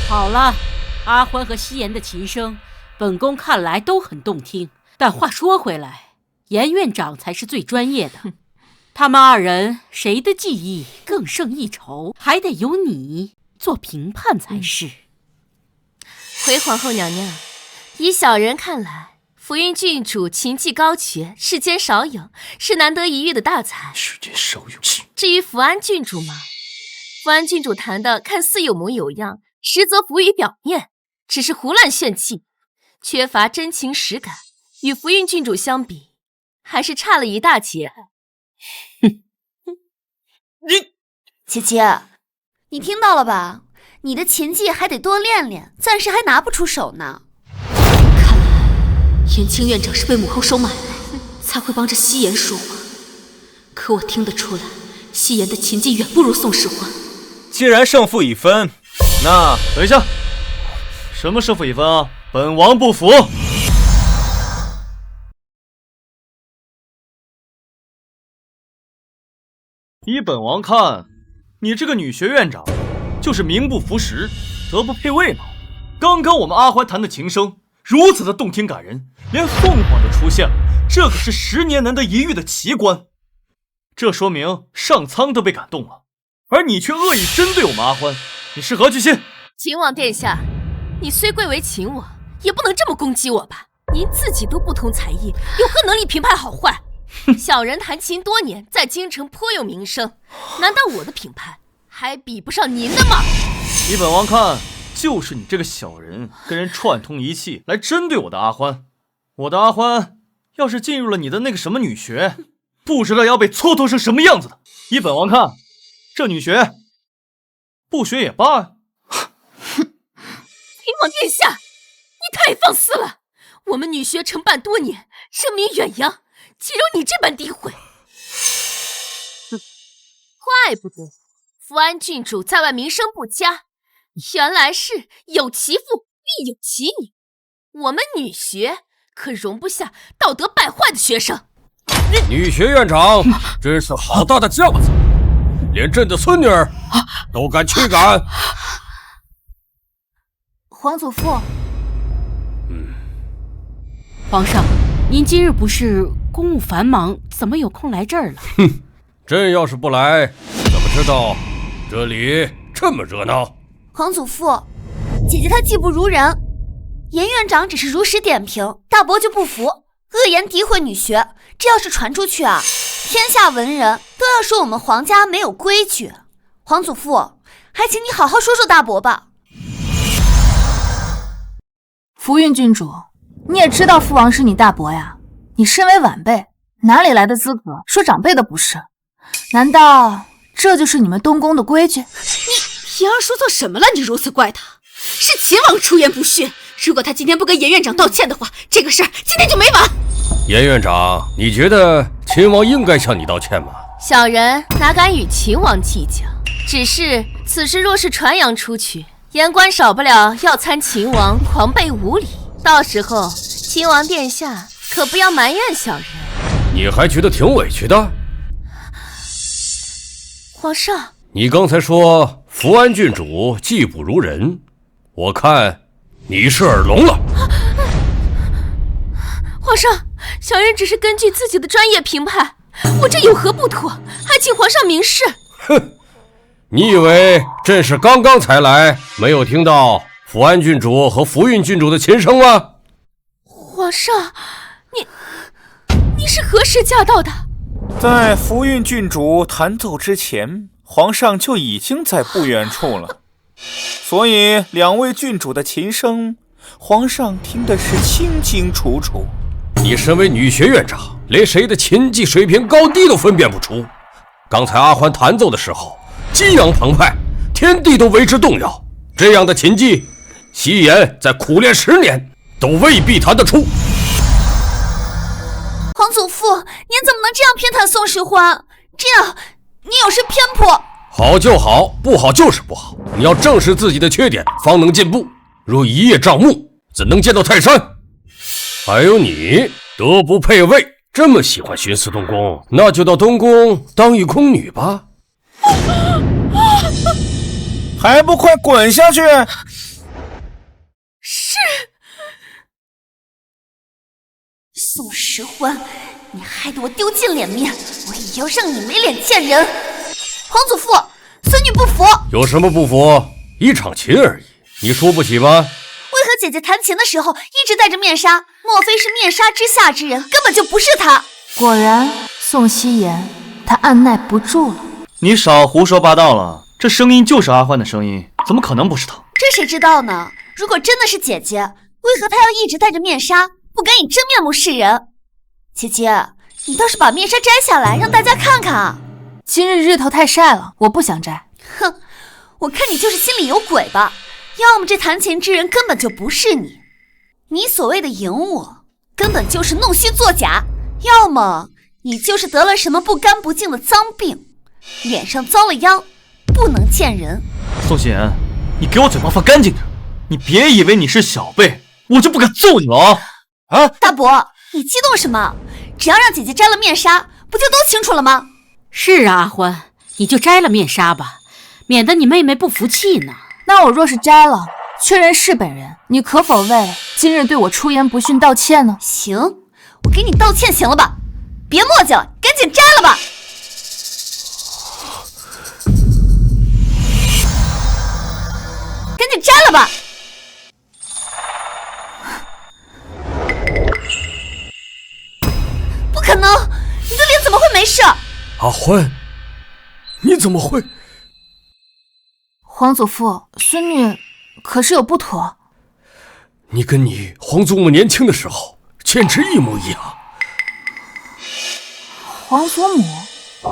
好了，阿欢和希言的琴声，本宫看来都很动听。但话说回来，严院长才是最专业的，他们二人谁的技艺更胜一筹，还得由你做评判才是。回皇后娘娘，以小人看来，福运郡主琴技高绝，世间少有，是难得一遇的大才。世间少有。至于福安郡主嘛，福安郡主谈的看似有模有样，实则浮于表面，只是胡乱炫气，缺乏真情实感。与福运郡主相比，还是差了一大截。姐姐，你听到了吧？你的琴技还得多练练，暂时还拿不出手呢。看来延青院长是被母后收买来，才会帮着夕颜说话。可我听得出来，夕颜的琴技远不如宋世欢。既然胜负已分，那等一下，什么胜负已分啊？本王不服！依本王看，你这个女学院长就是名不符实，德不配位嘛。刚刚我们阿欢弹的琴声如此的动听感人，连凤凰都出现了，这可是10年难得一遇的奇观。这说明上苍都被感动了，而你却恶意针对我们阿欢，你是何居心？秦王殿下，你虽贵为秦王，也不能这么攻击我吧？您自己都不通才艺，有何能力评判好坏？小人弹琴多年，在京城颇有名声，难道我的评判还比不上您的吗？依本王看，就是你这个小人跟人串通一气来针对我的阿欢。我的阿欢要是进入了你的那个什么女学，不知道要被蹉跎成什么样子的。依本王看，这女学不学也罢呀。秦王殿下，你太放肆了！我们女学承办多年，声名远扬，岂容你这般诋毁？怪不得福安郡主在外名声不佳，原来是有其父必有其女。我们女学可容不下道德败坏的学生。女学院长真是好大的架子，连朕的孙女儿都敢驱赶。皇祖父，皇上，您今日不是公务繁忙，怎么有空来这儿了？哼，朕要是不来，怎么知道这里这么热闹？皇祖父，姐姐她技不如人，严院长只是如实点评，大伯就不服，恶言诋毁女学，这要是传出去啊，天下文人都要说我们皇家没有规矩。皇祖父，还请你好好说说大伯吧。福运郡主，你也知道父王是你大伯呀，你身为晚辈，哪里来的资格说长辈的不是？难道这就是你们东宫的规矩？你言儿说错什么了？你如此怪他，是秦王出言不逊。如果他今天不跟严院长道歉的话，这个事儿今天就没完。严院长，你觉得秦王应该向你道歉吗？小人哪敢与秦王计较？只是此事若是传扬出去，言官少不了要参秦王狂悖无礼，到时候秦王殿下可不要埋怨小人。你还觉得挺委屈的？皇上，你刚才说福安郡主技不如人，我看你是耳聋了。皇上，小人只是根据自己的专业评判，我这有何不妥？还请皇上明示。哼，你以为朕是刚刚才来，没有听到福安郡主和福运郡主的琴声吗？皇上，你是何时驾到的？在福运郡主弹奏之前，皇上就已经在不远处了，所以两位郡主的琴声，皇上听的是清清楚楚。你身为女学院长，连谁的琴技水平高低都分辨不出。刚才阿欢弹奏的时候，激昂澎湃，天地都为之动摇。这样的琴技，夕颜在苦练10年都未必弹得出。皇祖父，您怎么能这样偏袒宋时欢？这样你有失偏颇。好就好，不好就是不好。你要正视自己的缺点，方能进步。若一叶障目，怎能见到泰山？还有你，德不配位，这么喜欢徇私东宫，那就到东宫当一宫女吧。还不快滚下去！是宋时欢，你害得我丢尽脸面，我也要让你没脸见人。皇祖父，孙女不服。有什么不服？一场琴而已，你输不起吗？为何姐姐弹琴的时候一直戴着面纱，莫非是面纱之下之人，根本就不是她。果然，宋希言，他按耐不住了。你少胡说八道了，这声音就是阿欢的声音，怎么可能不是他？这谁知道呢？如果真的是姐姐，为何她要一直戴着面纱，不敢以真面目示人？姐姐，你倒是把面纱摘下来，让大家看看啊！今日日头太晒了，我不想摘。哼，我看你就是心里有鬼吧？要么这弹琴之人根本就不是你，你所谓的赢我，根本就是弄虚作假；要么你就是得了什么不干不净的脏病，脸上遭了殃，不能见人。宋希言，你给我嘴巴放干净点！你别以为你是小辈，我就不敢揍你了啊！大伯，你激动什么？只要让姐姐摘了面纱，不就都清楚了吗？是啊，阿欢，你就摘了面纱吧，免得你妹妹不服气呢。那我若是摘了，确认是本人，你可否为今日对我出言不逊道歉呢？行，我给你道歉行了吧？别磨叽了，赶紧摘了吧！赶紧摘了吧！不可能，你的脸怎么会没事？阿欢，你怎么会？皇祖父，孙女可是有不妥。你跟你皇祖母年轻的时候简直一模一样。皇祖母？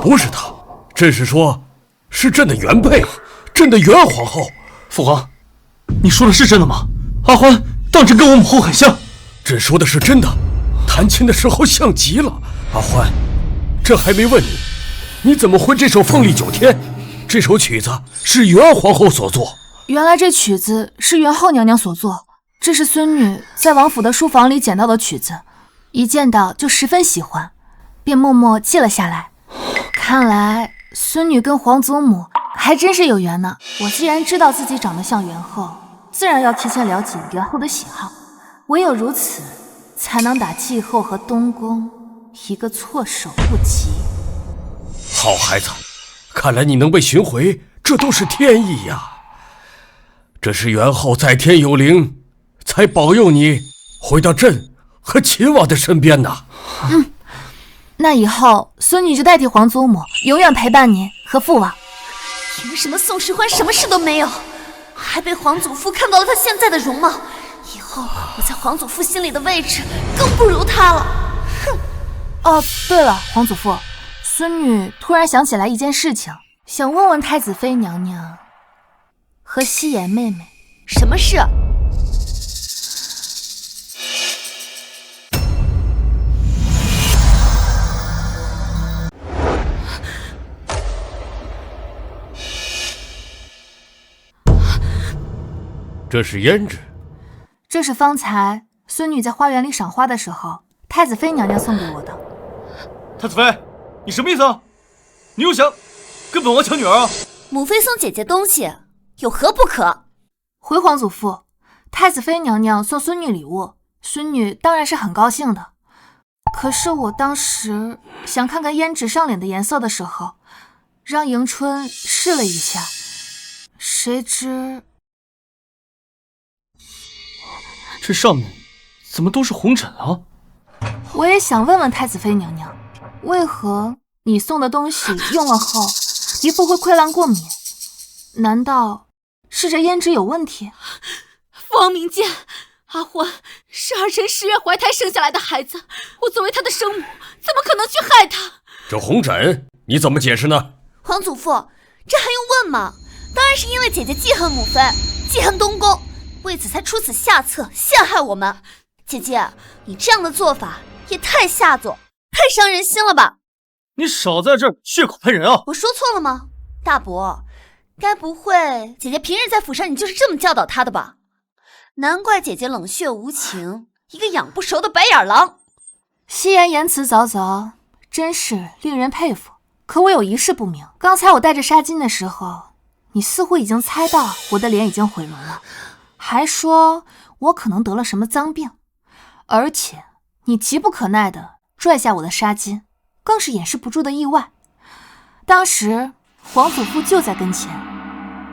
不是她，朕是说，是朕的原配，朕的原皇后。父皇，你说的是真的吗？阿欢当真跟我母后很像。朕说的是真的，弹琴的时候像极了。阿欢，朕还没问你，你怎么会这首《凤丽九天》？这首曲子是元皇后所作。原来这曲子是元后娘娘所作，这是孙女在王府的书房里捡到的曲子，一见到就十分喜欢，便默默记了下来。看来孙女跟皇祖母还真是有缘呢。我既然知道自己长得像元后，自然要提前了解元后的喜好，唯有如此，才能打继后和东宫一个措手不及。好孩子，看来你能被寻回，这都是天意呀。这是元后在天有灵，才保佑你回到朕和秦王的身边呐。那以后孙女就代替皇祖母，永远陪伴您和父王。凭什么宋时欢什么事都没有，还被皇祖父看到了他现在的容貌？以后我在皇祖父心里的位置更不如他了。哼！哦，对了，皇祖父，孙女突然想起来一件事情，想问问太子妃娘娘和希言妹妹。什么事？这是胭脂，这是方才孙女在花园里赏花的时候，太子妃娘娘送给我的。太子妃，你什么意思啊？你又想跟本王抢女儿啊？母妃送姐姐东西，有何不可？回皇祖父，太子妃娘娘送孙女礼物，孙女当然是很高兴的。可是我当时想看看胭脂上脸的颜色的时候，让迎春试了一下，谁知这上面怎么都是红疹啊？我也想问问太子妃娘娘，为何你送的东西用了后皮肤会溃烂过敏？难道是这胭脂有问题？王明剑，阿欢是儿臣10月怀胎生下来的孩子，我作为他的生母，怎么可能去害他？这红疹你怎么解释呢？皇祖父，这还用问吗？当然是因为姐姐记恨母妃，记恨东宫，为此才出此下策陷害我们。姐姐，你这样的做法也太下作，太伤人心了吧？你少在这儿血口喷人啊！我说错了吗？大伯，该不会姐姐平日在府上你就是这么教导她的吧？难怪姐姐冷血无情，一个养不熟的白眼狼。希言言辞凿凿，真是令人佩服。可我有一事不明，刚才我戴着纱巾的时候，你似乎已经猜到我的脸已经毁容了，还说我可能得了什么脏病，而且你急不可耐地拽下我的纱巾，更是掩饰不住的意外。当时皇祖父就在跟前，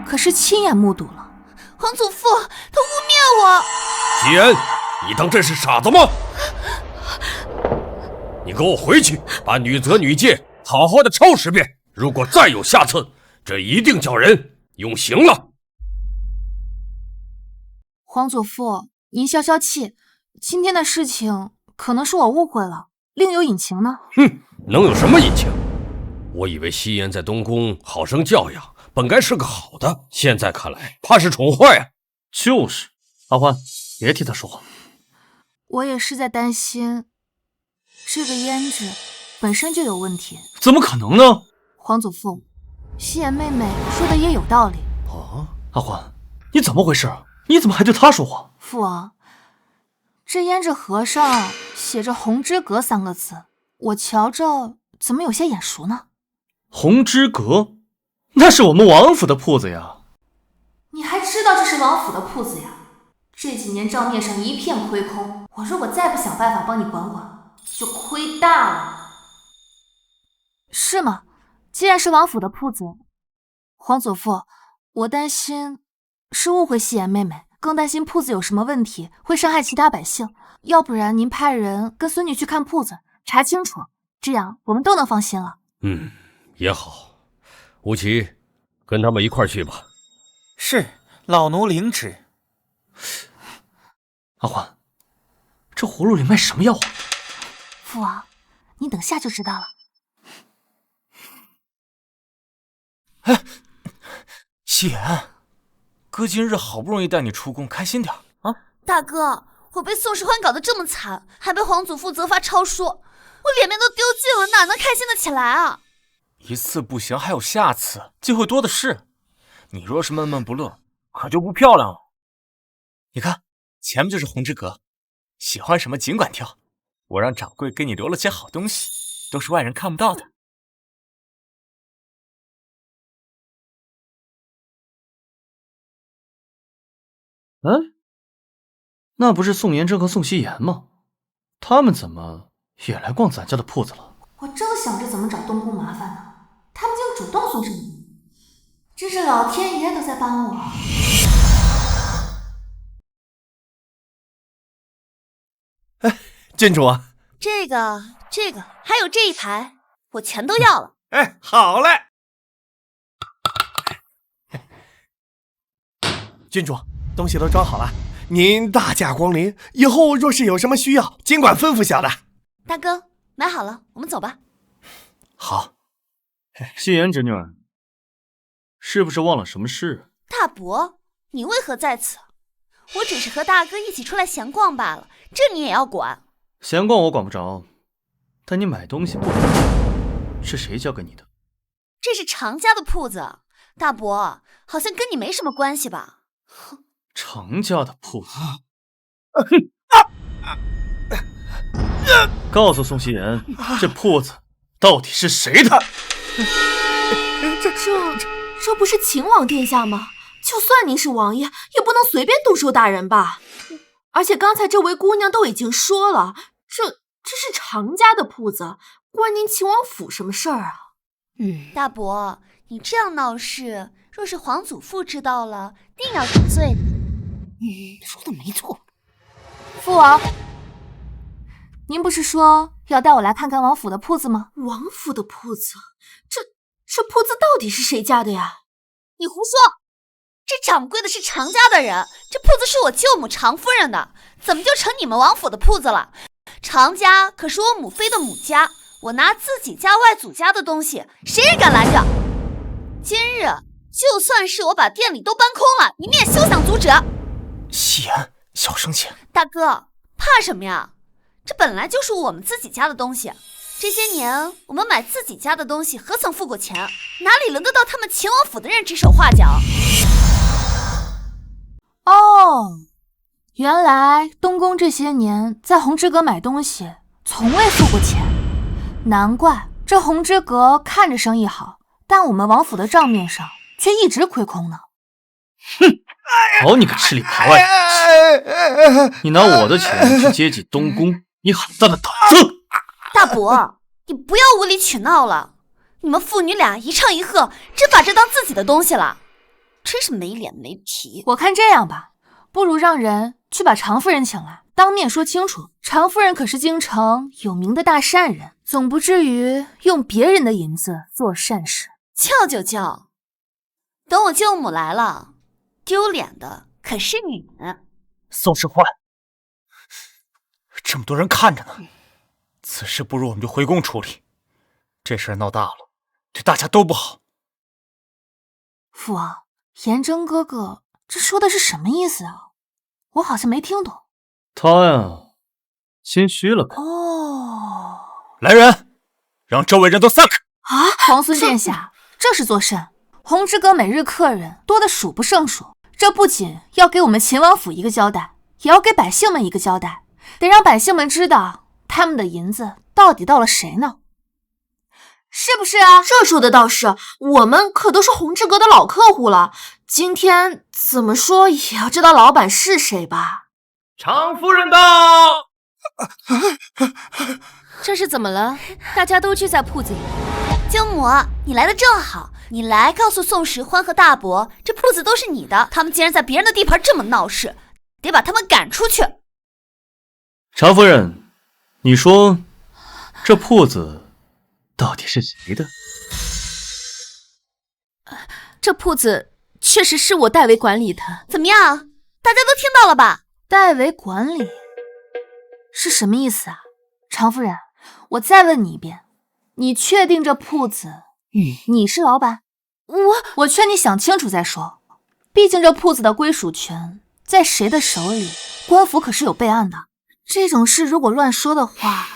可是亲眼目睹了。皇祖父，他污蔑我！夕颜，你当朕是傻子吗？你给我回去，把女则女戒好好的抄10遍。如果再有下次，这一定叫人用刑了。皇祖父，您消消气，今天的事情可能是我误会了，另有隐情呢。哼，能有什么隐情？我以为夕颜在东宫好生教养，本该是个好的，现在看来怕是宠坏啊。就是，阿欢，别替他说话。我也是在担心，这个胭脂本身就有问题。怎么可能呢？皇祖父，夕颜妹妹说的也有道理。阿欢，你怎么回事？你怎么还对她说话？父王，这胭脂盒上写着红之阁3个字，我瞧着怎么有些眼熟呢？红之阁，那是我们王府的铺子呀。你还知道这是王府的铺子呀？这几年账面上一片亏空，我如果再不想办法帮你管管，就亏大了。是吗？既然是王府的铺子，皇祖父，我担心是误会夕颜妹妹，更担心铺子有什么问题会伤害其他百姓。要不然您派人跟孙女去看铺子，查清楚，这样我们都能放心了。也好，吴奇，跟他们一块去吧。是，老奴领旨。阿欢，这葫芦里卖什么药啊？父王，你等下就知道了。哎，夕颜，哥今日好不容易带你出宫，开心点啊！大哥，我被宋世欢搞得这么惨，还被皇祖父责罚抄书，我脸面都丢尽了，哪能开心得起来啊？一次不行，还有下次，机会多的是。你若是闷闷不乐，可就不漂亮了。你看，前面就是红之阁，喜欢什么尽管挑，我让掌柜给你留了些好东西，都是外人看不到的。那不是宋妍珍和宋希言吗？他们怎么也来逛咱家的铺子了？我正想着怎么找东宫麻烦呢，他们竟主动送上门，真是老天爷都在帮我。郡主啊，这个，还有这一排，我全都要了。好嘞。郡主，东西都装好了，您大驾光临，以后若是有什么需要，尽管吩咐小的。大哥，买好了，我们走吧。好。夕颜侄女儿，是不是忘了什么事？大伯，你为何在此？我只是和大哥一起出来闲逛罢了，这你也要管？闲逛我管不着，但你买东西不管，是谁交给你的？这是常家的铺子，大伯，好像跟你没什么关系吧？常家的铺子。告诉宋希言，这铺子到底是谁的？这不是秦王殿下吗？就算您是王爷，也不能随便动手打人吧？而且刚才这位姑娘都已经说了，这是常家的铺子，关您秦王府什么事儿啊？大伯，你这样闹事，若是皇祖父知道了，定要治罪的。说的没错。父王，您不是说要带我来看看王府的铺子吗？王府的铺子，这铺子到底是谁家的呀？你胡说！这掌柜的是常家的人，这铺子是我舅母常夫人的，怎么就成你们王府的铺子了？常家可是我母妃的母家，我拿自己家外祖家的东西，谁也敢拦着？今日就算是我把店里都搬空了，你们也休想阻止！夕颜，小声些。大哥，怕什么呀？这本来就是我们自己家的东西，这些年我们买自己家的东西何曾付过钱？哪里轮得到他们秦王府的人指手画脚？原来东宫这些年在红之阁买东西从未付过钱，难怪这红之阁看着生意好，但我们王府的账面上却一直亏空呢。好你个吃里扒外的！你拿我的钱去接济东宫，你好大的胆子！大伯，你不要无理取闹了，你们父女俩一唱一和，真把这当自己的东西了，真是没脸没皮。我看这样吧，不如让人去把常夫人请来，当面说清楚。常夫人可是京城有名的大善人，总不至于用别人的银子做善事。叫就叫，等我舅母来了，丢脸的可是你们。宋世欢，这么多人看着呢，此事不如我们就回宫处理。这事闹大了，对大家都不好。父王，颜真哥哥这说的是什么意思啊？我好像没听懂。他呀，心虚了呗。哦，来人，让周围人都散开！啊，皇孙殿下，这是作甚？红之阁每日客人多得数不胜数，这不仅要给我们秦王府一个交代，也要给百姓们一个交代，得让百姓们知道他们的银子到底到了谁呢？是不是啊？这说的倒是，我们可都是红之阁的老客户了，今天怎么说也要知道老板是谁吧？常夫人到！这是怎么了？大家都聚在铺子里。舅母，你来的正好，你来告诉宋时欢和大伯，这铺子都是你的，他们竟然在别人的地盘这么闹事，得把他们赶出去。常夫人，你说这铺子到底是谁的？这铺子确实是我代为管理的。怎么样？大家都听到了吧？代为管理是什么意思啊？常夫人，我再问你一遍，你确定这铺子你是老板？我劝你想清楚再说，毕竟这铺子的归属权在谁的手里，官府可是有备案的。这种事如果乱说的话，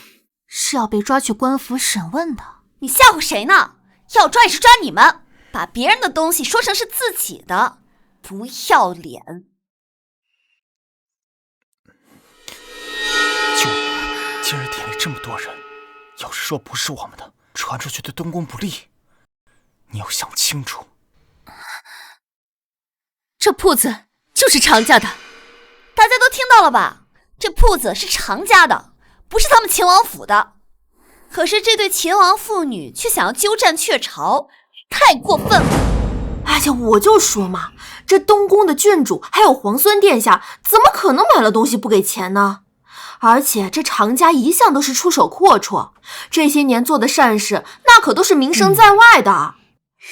是要被抓去官府审问的。你吓唬谁呢？要抓也是抓你们，把别人的东西说成是自己的，不要脸。舅母，今日店里这么多人，要是说不是我们的，传出去对东宫不利，你要想清楚。这铺子就是常家的，大家都听到了吧？这铺子是常家的，不是他们秦王府的。可是这对秦王父女却想要鸠占鹊巢，太过分了。哎呀，我就说嘛，这东宫的郡主还有皇孙殿下，怎么可能买了东西不给钱呢？而且这常家一向都是出手阔绰，这些年做的善事，那可都是名声在外的。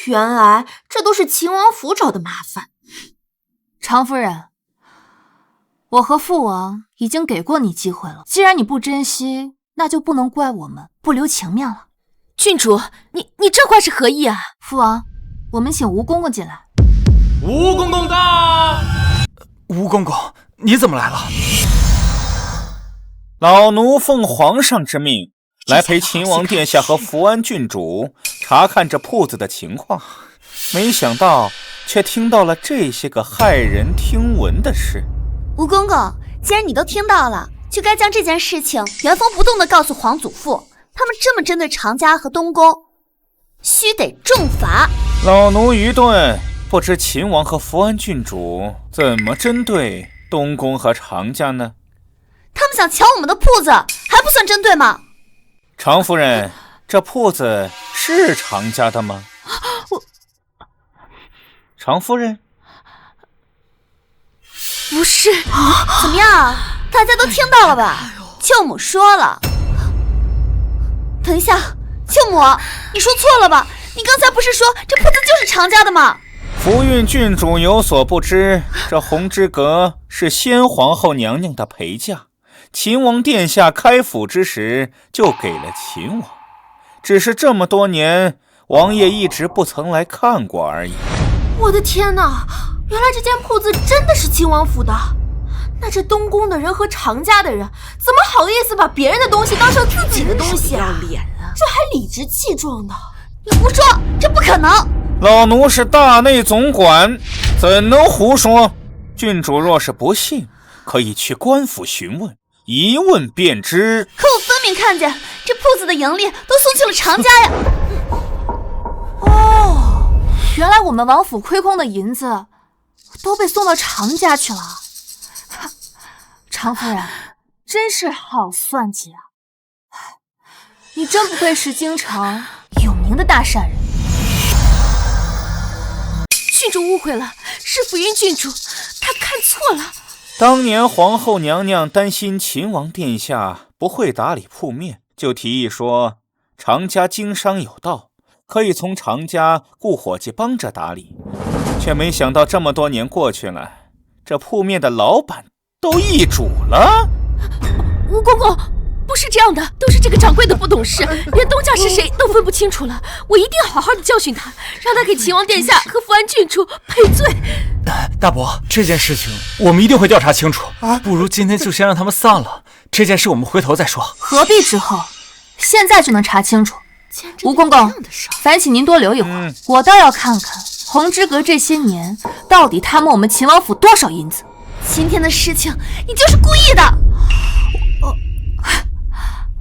原来这都是秦王府找的麻烦。常夫人，我和父王已经给过你机会了，既然你不珍惜，那就不能怪我们不留情面了。郡主，你这话是何意啊？父王，我们请吴公公进来。吴公公到！吴公公，你怎么来了？老奴奉皇上之命，来陪秦王殿下和福安郡主查看这铺子的情况，没想到却听到了这些个骇人听闻的事。吴公公，既然你都听到了，就该将这件事情原封不动地告诉皇祖父，他们这么针对常家和东宫，须得重罚。老奴愚钝，不知秦王和福安郡主怎么针对东宫和常家呢？他们想抢我们的铺子，还不算针对吗？常夫人，这铺子是常家的吗？常夫人，不是啊？怎么样？大家都听到了吧？舅母说了。等一下，舅母，你说错了吧？你刚才不是说这铺子就是常家的吗？福运郡主有所不知，这红之阁是先皇后娘娘的陪嫁，秦王殿下开府之时就给了秦王，只是这么多年，王爷一直不曾来看过而已。我的天哪，原来这间铺子真的是秦王府的。那这东宫的人和常家的人怎么好意思把别人的东西当成自己的东西啊？要脸啊！这还理直气壮的。你胡说，这不可能！老奴是大内总管，怎能胡说？郡主若是不信，可以去官府询问，一问便知。可我分明看见这铺子的盈利都送去了常家呀！哦，原来我们王府亏空的银子都被送到常家去了。常夫人真是好算计啊！你真不愧是京城有名的大善人。郡主误会了，是福运郡主，她看错了。当年皇后娘娘担心秦王殿下不会打理铺面，就提议说常家经商有道，可以从常家雇伙计帮着打理。却没想到这么多年过去了，这铺面的老板都易主了。吴公公，不是这样的，都是这个掌柜的不懂事，连东家是谁都分不清楚了。我一定好好的教训他，让他给秦王殿下和福安郡主赔罪。大伯，这件事情我们一定会调查清楚，不如今天就先让他们散了，这件事我们回头再说。何必之后，现在就能查清楚。吴公公，烦请您多留一会儿，我倒要看看红之阁这些年到底贪摸我们秦王府多少银子。今天的事情你就是故意的。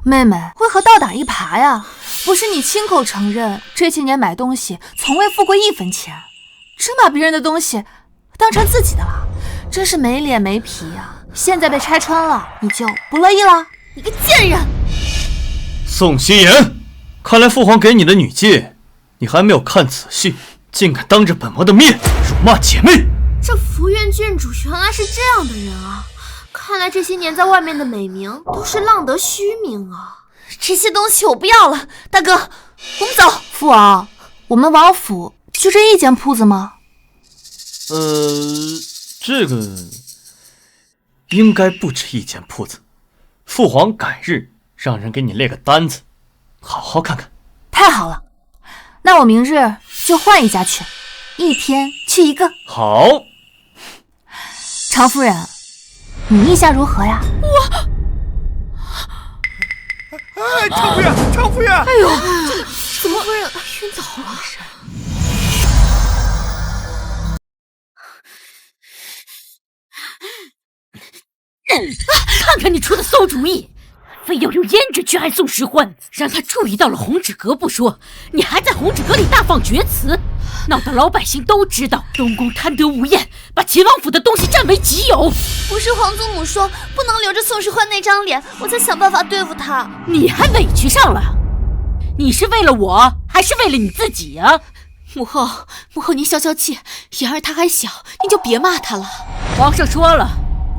妹妹为何倒打一耙呀？不是你亲口承认这些年买东西从未付过1分钱，真把别人的东西当成自己的了，真是没脸没皮呀！现在被拆穿了，你就不乐意了？你个贱人！宋希言，看来父皇给你的女戒，你还没有看仔细，竟敢当着本王的面辱骂姐妹！这福苑郡主原来是这样的人啊！看来这些年在外面的美名都是浪得虚名啊！这些东西我不要了，大哥，我们走。父王，我们王府就这一间铺子吗？这个应该不止一间铺子。父皇改日让人给你列个单子，好好看看。太好了，那我明日就换一家去，1天去1个。好。常夫人，你意下如何呀？常夫人，常夫人！哎呦，怎么会晕倒了？看看你出的馊主意，非要用胭脂去害宋时欢，让他注意到了红纸阁不说，你还在红纸阁里大放厥词，闹得老百姓都知道东宫贪得无厌，把秦王府的东西占为己有。不是皇祖母说不能留着宋时欢那张脸，我才想办法对付他。你还委屈上了？你是为了我，还是为了你自己啊？母后您消消气，言儿他还小，您就别骂他了。皇上说了，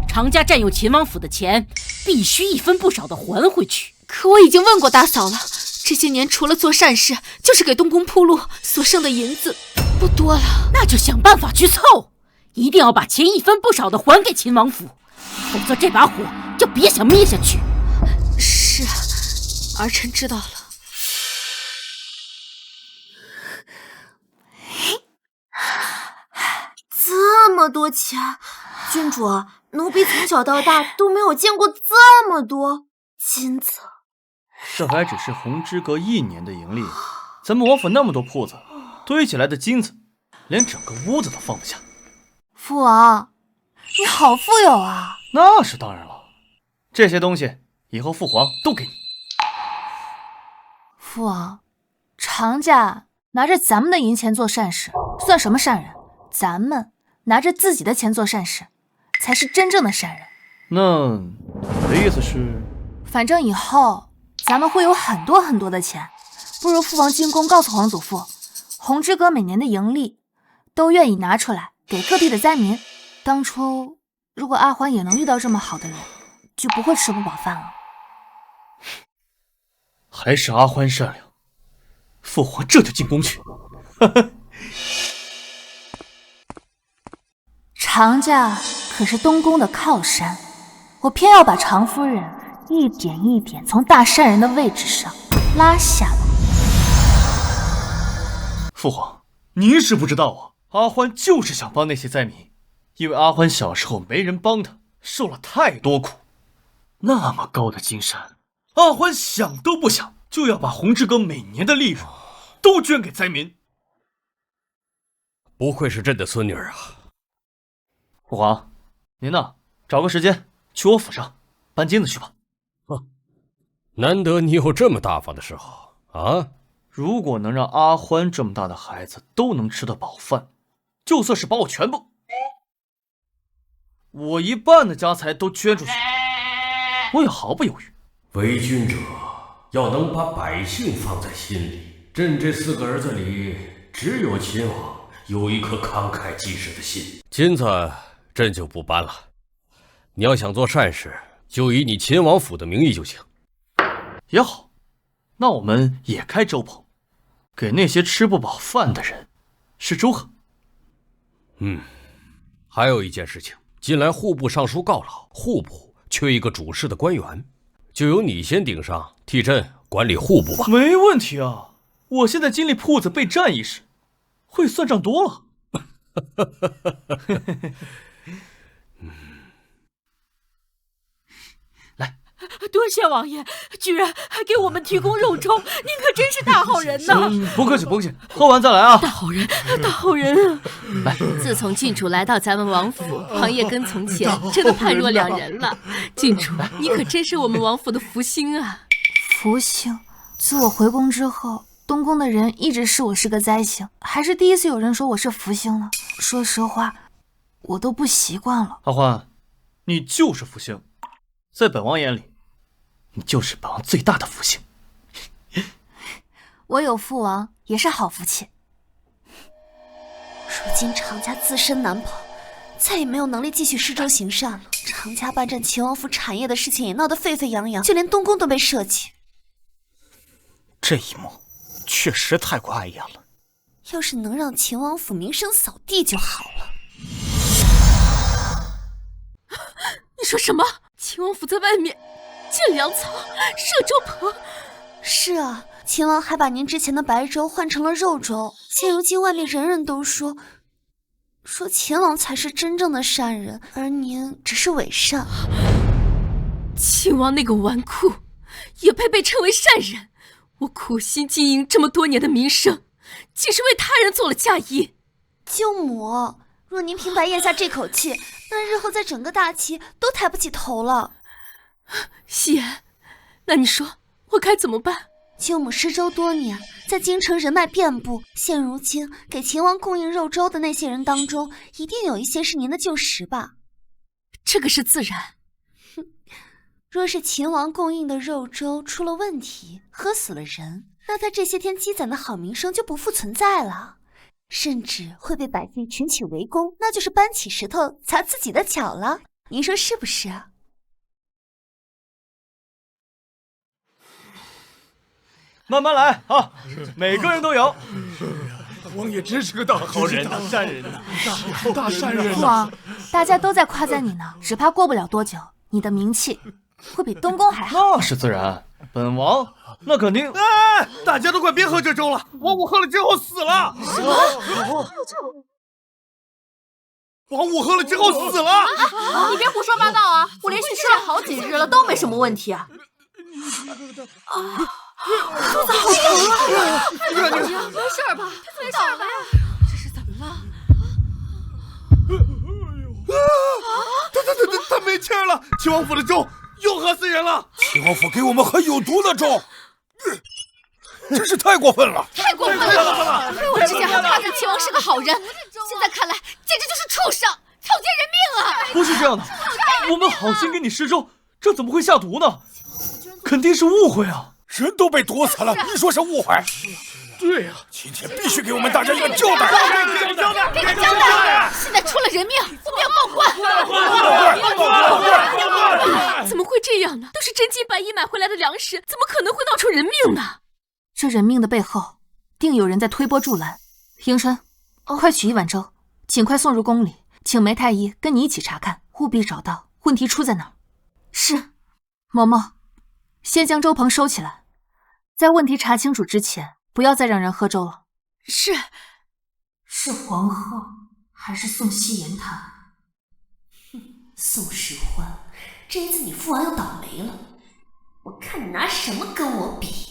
常家占有秦王府的钱，必须1分不少的还回去。可我已经问过大嫂了，这些年除了做善事，就是给东宫铺路，所剩的银子不多了。那就想办法去凑，一定要把钱1分不少的还给秦王府，否则这把火就别想灭下去。是，儿臣知道了。这么多钱，郡主，奴婢从小到大都没有见过这么多金子。这还只是红之阁1年的盈利，咱们王府那么多铺子，堆起来的金子，连整个屋子都放不下。父王，你好富有啊！那是当然了，这些东西以后父皇都给你。父王，常家拿着咱们的银钱做善事，算什么善人？咱们拿着自己的钱做善事，才是真正的善人。那你的意思是？反正以后咱们会有很多很多的钱，不如父王进宫告诉皇祖父，红之阁每年的盈利都愿意拿出来给各地的灾民。当初如果阿欢也能遇到这么好的人，就不会吃不饱饭了。还是阿欢善良，父皇这就进宫去。常家可是东宫的靠山，我偏要把常夫人一点一点从大善人的位置上拉下来。父皇，您是不知道啊，阿欢就是想帮那些灾民，因为阿欢小时候没人帮他，受了太多苦。那么高的金山，阿欢想都不想就要把红之阁每年的利润都捐给灾民。不愧是朕的孙女啊！父皇，您呢，找个时间去我府上搬金子去吧。难得你有这么大方的时候啊！如果能让阿欢这么大的孩子都能吃得饱饭，就算是把我全部，我1半的家财都捐出去，我也毫不犹豫。为君者要能把百姓放在心里，朕这4个儿子里，只有秦王有一颗慷慨济世的心。金子朕就不搬了，你要想做善事，就以你秦王府的名义就行。也好，那我们也开粥棚，给那些吃不饱饭的人吃粥喝。还有一件事情，近来户部尚书告老，户部缺一个主事的官员，就由你先顶上，替朕管理户部吧。没问题啊，我现在经历铺子备战一事，会算账多了。多谢王爷，居然还给我们提供肉粥，您可真是大好人呐！不客气，不客气，喝完再来啊！大好人，大好人啊！来，自从郡主来到咱们王府，王爷跟从前真的判若两人了。郡主，你可真是我们王府的福星啊！福星？自我回宫之后，东宫的人一直视我是个灾星，还是第一次有人说我是福星了。说实话，我都不习惯了。阿欢，你就是福星，在本王眼里，你就是本王最大的福星。我有父王也是好福气。如今常家自身难保，再也没有能力继续施粥行善了。常家霸占秦王府产业的事情也闹得沸沸扬扬，就连东宫都被涉及。这一幕确实太过碍眼了。要是能让秦王府名声扫地就好了。你说什么？秦王府在外面建粮仓、设粥棚？是啊，秦王还把您之前的白粥换成了肉粥。现如今外面人人都说秦王才是真正的善人，而您只是伪善。秦王那个纨绔也配被称为善人？我苦心经营这么多年的名声，竟是为他人做了嫁衣。舅母，若您平白咽下这口气，那日后在整个大齐都抬不起头了。夕颜，那你说我该怎么办？舅母施粥多年，在京城人脉遍布，现如今给秦王供应肉粥的那些人当中，一定有一些是您的旧识吧？这个是自然。若是秦王供应的肉粥出了问题，喝死了人，那他这些天积攒的好名声就不复存在了，甚至会被百姓群起围攻，那就是搬起石头砸自己的脚了。您说是不是啊？慢慢来啊，每个人都有。王爷真是个大好人，大善人呐，大善人。父王，大家都在夸赞你呢，只怕过不了多久，你的名气会比东宫还好。那是自然，本王那肯定。哎，大家都快别喝这粥了，王五喝了之后死了。什么？王五喝了之后死了。你别胡说八道啊！我连续吃了好几日了，都没什么问题啊。肚子好疼啊！没事吧？没事吧？这是怎么了？他没气儿了！秦王府的粥又喝死人了！秦王府给我们喝有毒的粥，真是太过分了！太过分了！我之前还夸赞秦王是个好人，现在看来简直就是畜生，草菅人命啊！不是这样的，我们好心给你施粥，这怎么会下毒呢？肯定是误会啊！人都被毒死了，你说是误会？对呀，今天必须给我们大家一个交代！给个交代！现在出了人命，我们要报官！怎么会这样呢？都是真金白银买回来的粮食，怎么可能会闹出人命呢？这人命的背后，定有人在推波助澜。迎春，快取一碗粥，尽快送入宫里，请梅太医跟你一起查看，务必找到问题出在哪儿。是。嬷嬷，先将粥棚收起来，在问题查清楚之前，不要再让人喝粥了。是。是皇后还是宋希言他？宋时欢，这一次你父王要倒霉了，我看你拿什么跟我比？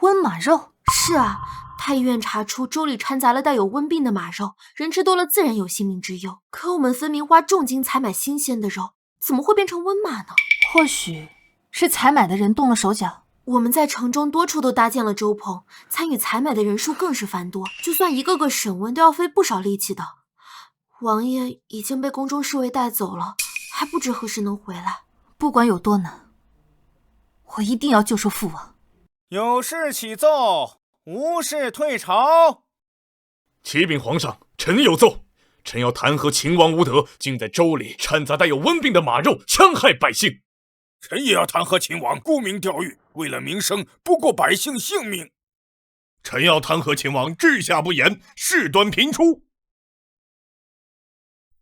温马肉？是啊，太医院查出粥里掺杂了带有瘟病的马肉，人吃多了自然有性命之忧。可我们分明花重金采买新鲜的肉，怎么会变成瘟马呢？或许是采买的人动了手脚。我们在城中多处都搭建了粥棚，参与采买的人数更是繁多，就算一个个审问都要费不少力气的。王爷已经被宫中侍卫带走了，还不知何时能回来。不管有多难，我一定要救出父王。有事启奏，无事退朝。启禀皇上，臣有奏，臣要弹劾秦王无德，竟在州里掺杂带有瘟病的马肉，戕害百姓。臣也要弹劾秦王沽名钓誉，为了名声不顾百姓性命。臣要弹劾秦王治下不严，事端频出。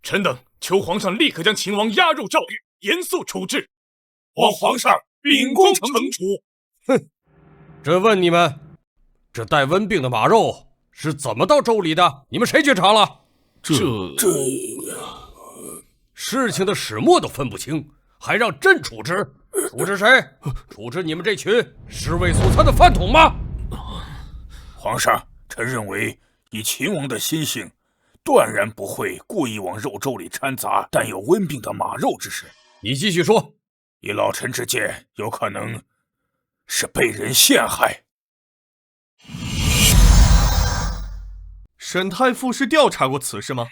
臣等求皇上立刻将秦王押入诏狱，严肃处置。皇上秉公惩处。哼，这问你们，这带瘟病的马肉是怎么到州里的？你们谁去查了？事情的始末都分不清，还让朕处置？处置谁？处置你们这群尸位素餐的饭桶吗？皇上，臣认为以秦王的心性，断然不会故意往肉粥里掺杂带有瘟病的马肉之事。你继续说。以老臣之见，有可能是被人陷害。沈太傅是调查过此事吗？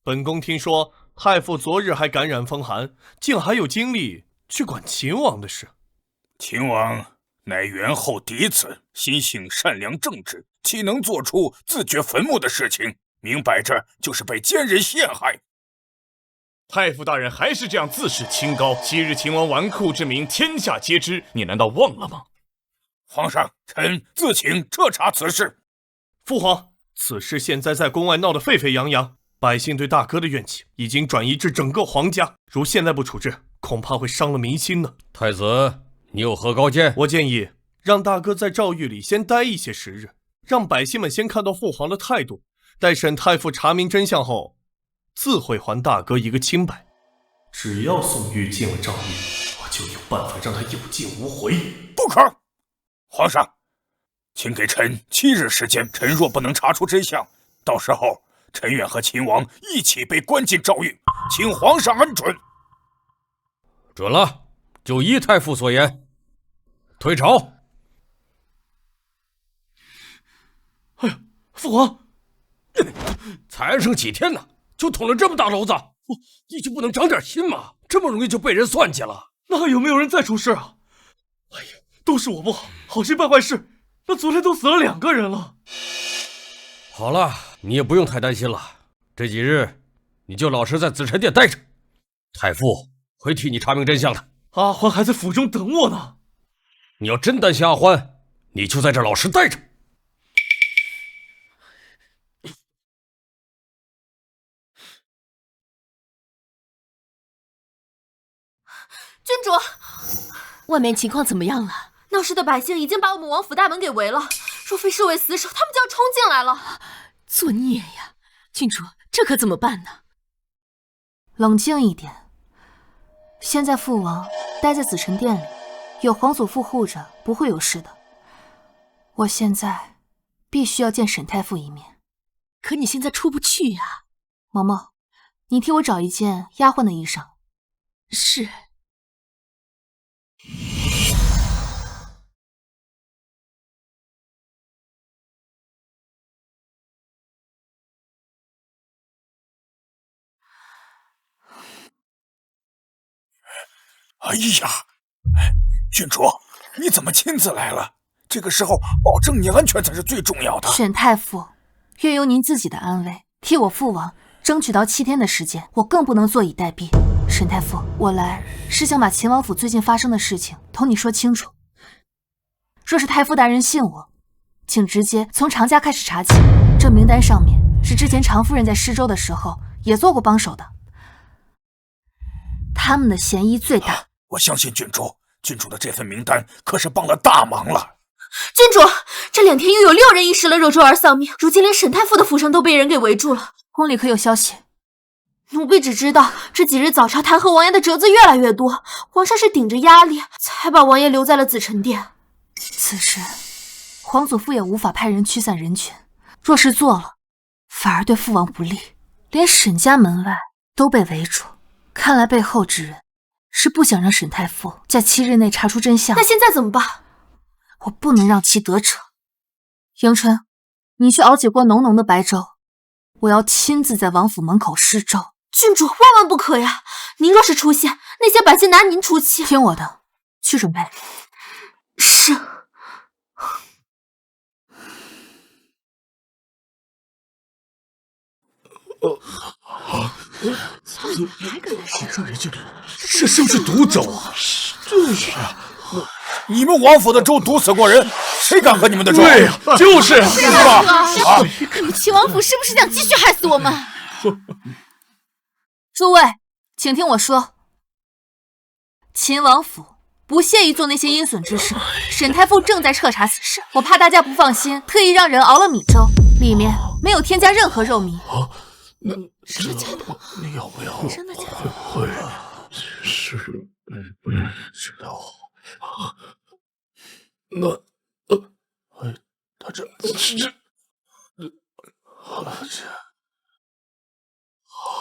本宫听说太傅昨日还感染风寒，竟还有精力去管秦王的事。秦王乃元后嫡子，心性善良正直，岂能做出自掘坟墓的事情？明摆着就是被奸人陷害。太傅大人还是这样自视清高，昔日秦王纨绔之名天下皆知，你难道忘了吗？皇上，臣自请彻查此事。父皇，此事现在在宫外闹得沸沸扬扬，百姓对大哥的怨气已经转移至整个皇家，如现在不处置，恐怕会伤了民心呢。太子，你有何高见？我建议让大哥在诏狱里先待一些时日，让百姓们先看到父皇的态度，待沈太傅查明真相后，自会还大哥一个清白。只要宋玉进了诏狱，我就有办法让他有进无回。不可！皇上，请给臣7日时间，臣若不能查出真相，到时候臣愿和秦王一起被关进诏狱，请皇上恩准。准了，就依太傅所言，退朝。哎呀，父皇，才安生几天呢，就捅了这么大娄子，你就不能长点心吗？这么容易就被人算计了？那还有没有人再出事啊？哎呀，都是我不好，好心办坏事。那昨天都死了2个人了。好了，你也不用太担心了。这几日你就老实在紫宸殿待着，太傅会替你查明真相的。阿欢还在府中等我呢。你要真担心阿欢，你就在这老实待着。郡主，外面情况怎么样了？闹事的百姓已经把我们王府大门给围了，若非侍卫死守，他们就要冲进来了。作孽呀！郡主，这可怎么办呢？冷静一点。现在父王待在紫宸殿里，有皇祖父护着，不会有事的。我现在必须要见沈太傅一面。可你现在出不去呀。嬷嬷，你替我找一件丫鬟的衣裳。是。哎呀，郡主，你怎么亲自来了？这个时候保证你安全才是最重要的。沈太傅，愿由您自己的安危，替我父王争取到7天的时间，我更不能坐以待毙。沈太傅，我来是想把秦王府最近发生的事情同你说清楚。若是太傅大人信我，请直接从常家开始查起。这名单上面是之前常夫人在施州的时候也做过帮手的，他们的嫌疑最大。我相信郡主，郡主的这份名单可是帮了大忙了。郡主，这2天又有6人因食了肉粥而丧命，如今连沈太傅的府上都被人给围住了。宫里可有消息？奴婢只知道这几日早朝弹劾王爷的折子越来越多，皇上是顶着压力才把王爷留在了紫宸殿。此时皇祖父也无法派人驱散人群，若是做了，反而对父王不利。连沈家门外都被围住，看来背后之人是不想让沈太傅在7日内查出真相。那现在怎么办？我不能让其得逞。迎春，你去熬几锅浓浓的白粥，我要亲自在王府门口施粥。郡主，万万不可呀！您若是出现，那些百姓拿您出气。听我的，去准备。是。还敢来试招？这是不是毒咒啊？就是啊，你们王府的粥毒死过人，谁敢喝你们的粥？对呀，就是吧？啊！你们秦王府是不是想继续害死我们？诸位，请听我说，秦王府不屑于做那些阴损之事。沈太傅正在彻查此事，我怕大家不放心，特意让人熬了米粥，里面没有添加任何肉糜。真的假的？你要不要？真的假的？会是不知道。那他这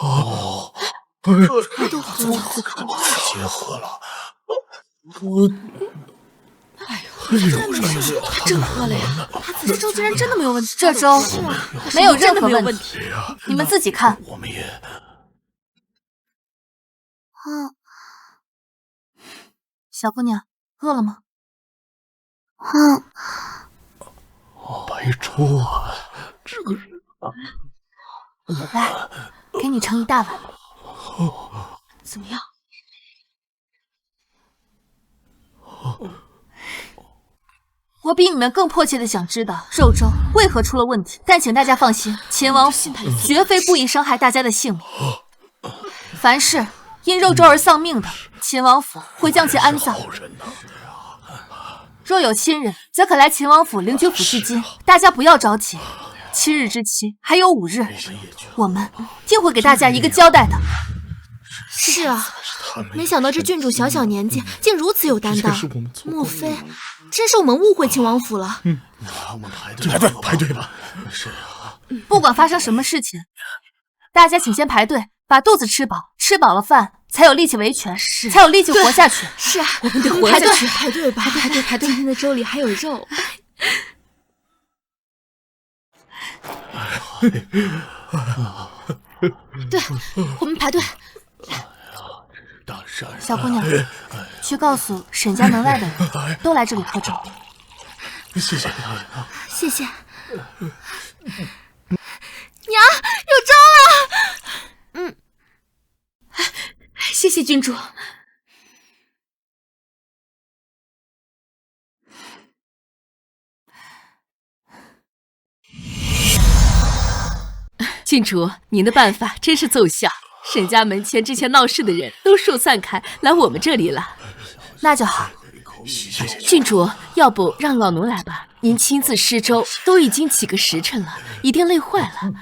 哦，结合了，哎呦，他真喝了呀！他自制粥竟然真的没有问题，这粥没有任何问题，你们自己看。我们也。小姑娘，饿了吗？白粥啊，这个人来，给你盛一大碗。怎么样？我比你们更迫切的想知道肉粥为何出了问题，但请大家放心，秦王府绝非故意伤害大家的性命。凡是因肉粥而丧命的，秦王府会将其安葬。若有亲人，则可来秦王府领取抚恤金。大家不要着急，7日之期还有5日，我们定会给大家一个交代的。是啊，没想到这郡主小小年纪竟如此有担当，莫非真是我们误会秦王府了？我们排队吧。是啊，不管发生什么事情，大家请先排队，把肚子吃饱，吃饱了饭才有力气维权，才有力气活下去。是啊，我们得活下去。排队吧，排队。今天的粥里还有肉。对，我们排队。小姑娘，去告诉沈家门外的人，都来这里喝粥。谢谢。谢谢。娘，有粥了。谢谢郡主。郡主，您的办法真是奏效。沈家门前之前闹事的人都疏散开，来我们这里了。那就好。郡主，要不让老奴来吧？您亲自施粥，都已经几个时辰了，一定累坏了。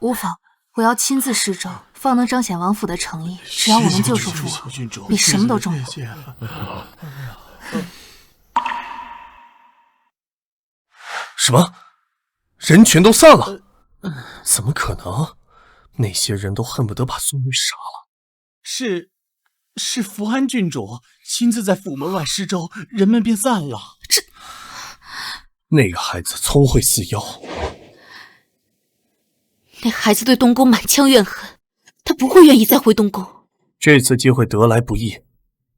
无妨，我要亲自施粥，方能彰显王府的诚意。只要我们救出父王，比什么都重要。什么？人全都散了？怎么可能？那些人都恨不得把宋玉杀了。是福安郡主亲自在府门外施粥，人们便散了。那个孩子聪慧似妖。那孩子对东宫满腔怨恨，他不会愿意再回东宫。这次机会得来不易，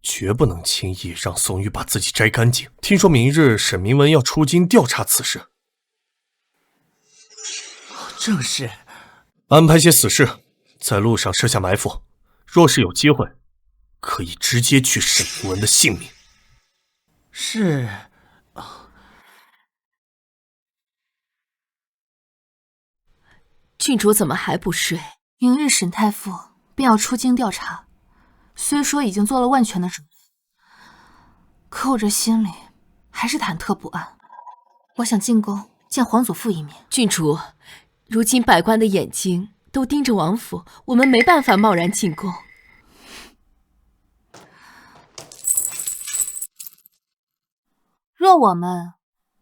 绝不能轻易让宋玉把自己摘干净。听说明日沈明文要出京调查此事。正是。安排些死士，在路上设下埋伏，若是有机会，可以直接取沈明文的性命。是。郡主怎么还不睡？明日沈太傅便要出京调查，虽说已经做了万全的准备，可我这心里还是忐忑不安。我想进宫见皇祖父一面。郡主，如今百官的眼睛都盯着王府，我们没办法贸然进宫。若我们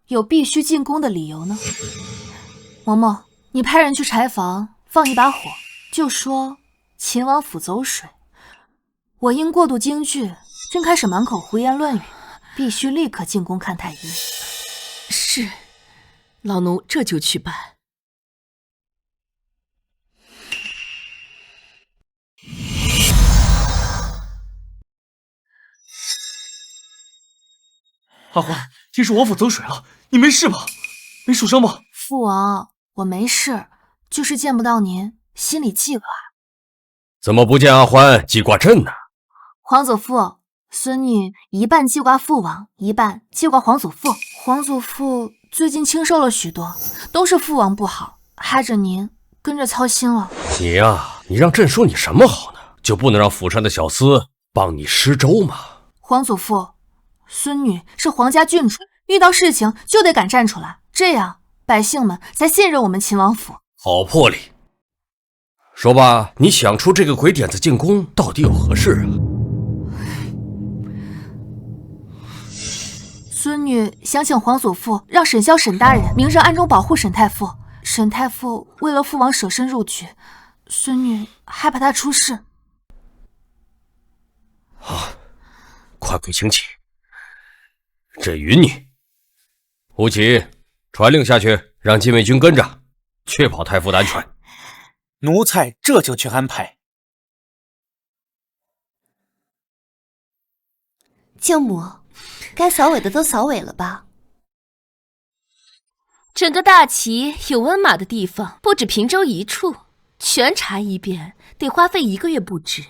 有必须进宫的理由呢？嬷嬷，你派人去柴房放一把火，就说秦王府走水。我因过度惊惧，正开始满口胡言乱语，必须立刻进宫看太医。是，老奴这就去办。阿欢，听说王府走水了，你没事吧？没受伤吧？父王，我没事，就是见不到您，心里记挂。怎么不见阿欢记挂朕呢？皇祖父，孙女一半记挂父王，一半记挂皇祖父。皇祖父最近清瘦了许多，都是父王不好，害着您跟着操心了。你呀，你让朕说你什么好呢？就不能让府上的小厮帮你施粥吗？皇祖父，孙女是皇家郡主，遇到事情就得敢站出来，这样百姓们才信任我们秦王府。好魄力！说吧，你想出这个鬼点子进宫，到底有何事啊？孙女想请皇祖父让沈萧沈大人明着暗中保护沈太傅。沈太傅为了父王舍身入局，孙女害怕他出事。好，快请起，朕允你。吴起，传令下去，让禁卫军跟着，确保太傅的安全。奴才这就去安排。舅母，该扫尾的都扫尾了吧？整个大齐有温马的地方不止平州一处，全查一遍得花费1个月不止。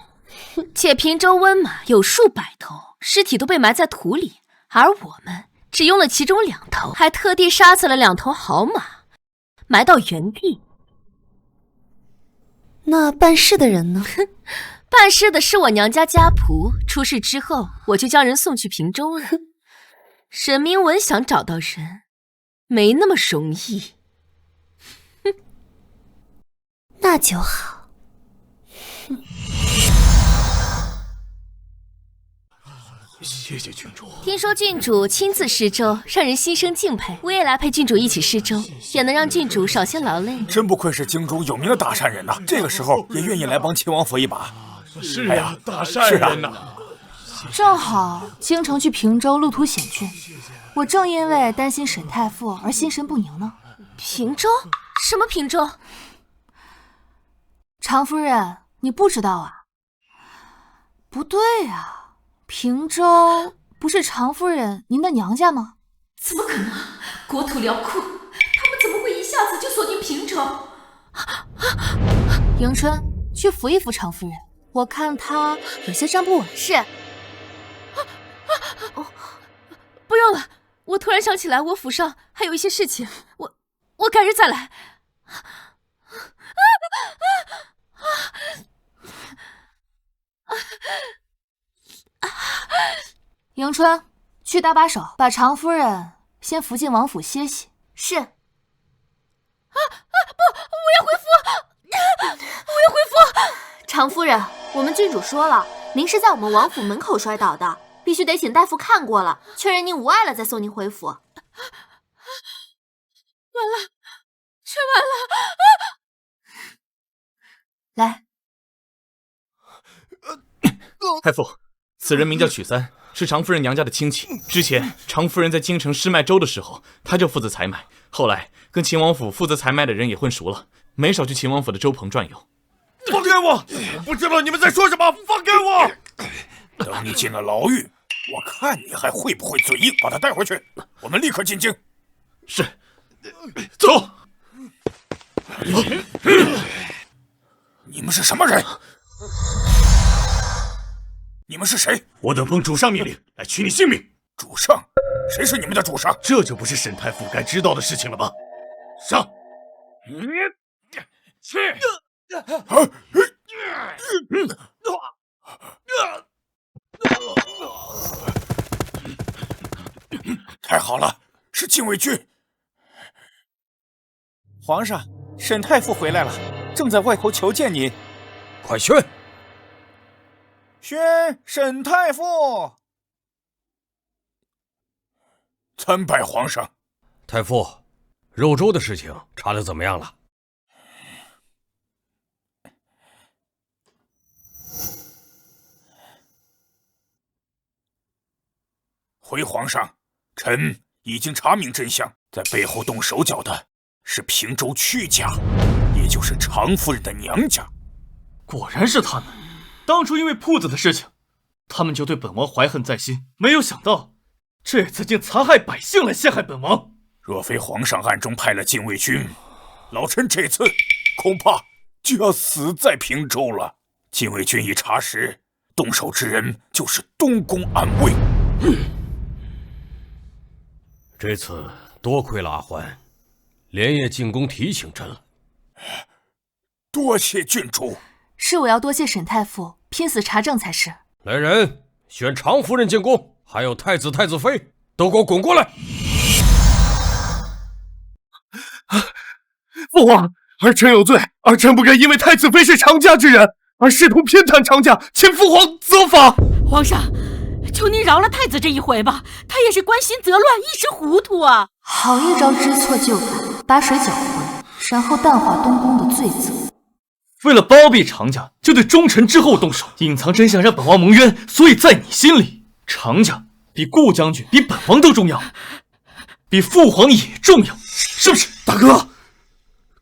且平州温马有数百头，尸体都被埋在土里，而我们只用了其中2头，还特地杀死了2头好马，埋到原地。那办事的人呢？办事的是我娘家家仆，出事之后我就将人送去平州了。沈明文想找到人，没那么容易。那就好。谢谢郡主。听说郡主亲自施粥，让人心生敬佩。我也来陪郡主一起施粥，也能让郡主少些劳累。真不愧是京中有名的大善人呐！这个时候也愿意来帮秦王府一把。是呀，大善人呐！正好京城去平州路途险峻，我正因为担心沈太傅而心神不宁呢。平州？什么平州？常夫人，你不知道啊？不对啊。平州不是常夫人您的娘家吗？怎么可能？国土辽阔，他们怎么会一下子就锁定平州？迎春，去扶一扶常夫人，我看她有些站不稳。是。不用了，我突然想起来，我府上还有一些事情，我改日再来。迎春，去搭把手，把常夫人先扶进王府歇息。是。不，我要回府，我要回府。常夫人，我们郡主说了，您是在我们王府门口摔倒的，必须得请大夫看过了，确认您无碍了再送您回府。完了，全完了！来，太傅，此人名叫许三，是常夫人娘家的亲戚。之前常夫人在京城施卖粥的时候，他就负责采买。后来跟秦王府负责采买的人也混熟了，没少去秦王府的粥棚转悠。放开我！我不知道你们在说什么，放开我！等你进了牢狱，我看你还会不会嘴硬。把他带回去，我们立刻进京。是。走。你们是什么人？你们是谁？我等奉主上命令来取你性命。主上？谁是你们的主上？这就不是沈太傅该知道的事情了吧？上！去！太好了，是禁卫军。皇上，沈太傅回来了，正在外头求见您。快宣！宣沈太傅。参拜皇上。太傅，肉粥的事情查得怎么样了？回皇上，臣已经查明真相，在背后动手脚的是平州屈家，也就是常夫人的娘家。果然是他们！当初因为铺子的事情，他们就对本王怀恨在心，没有想到这次竟残害百姓来陷害本王。若非皇上暗中派了禁卫军，老臣这次恐怕就要死在平州了。禁卫军已查实，动手之人就是东宫暗卫。这次多亏了阿欢，连夜进宫提醒朕了。多谢郡主。是我要多谢沈太傅，拼死查证才是。来人，选常夫人进宫，还有太子、太子妃，都给我滚过来！父皇，儿臣有罪，儿臣不该因为太子妃是常家之人，而试图偏袒常家，请父皇责罚。皇上，求您饶了太子这一回吧，他也是关心则乱，一时糊涂啊。好一招知错就改，把水搅浑，然后淡化东宫的罪责。为了包庇常家，就对忠臣之后动手，隐藏真相让本王蒙冤，所以在你心里，常家比顾将军、比本王都重要，比父皇也重要，是不是？大哥，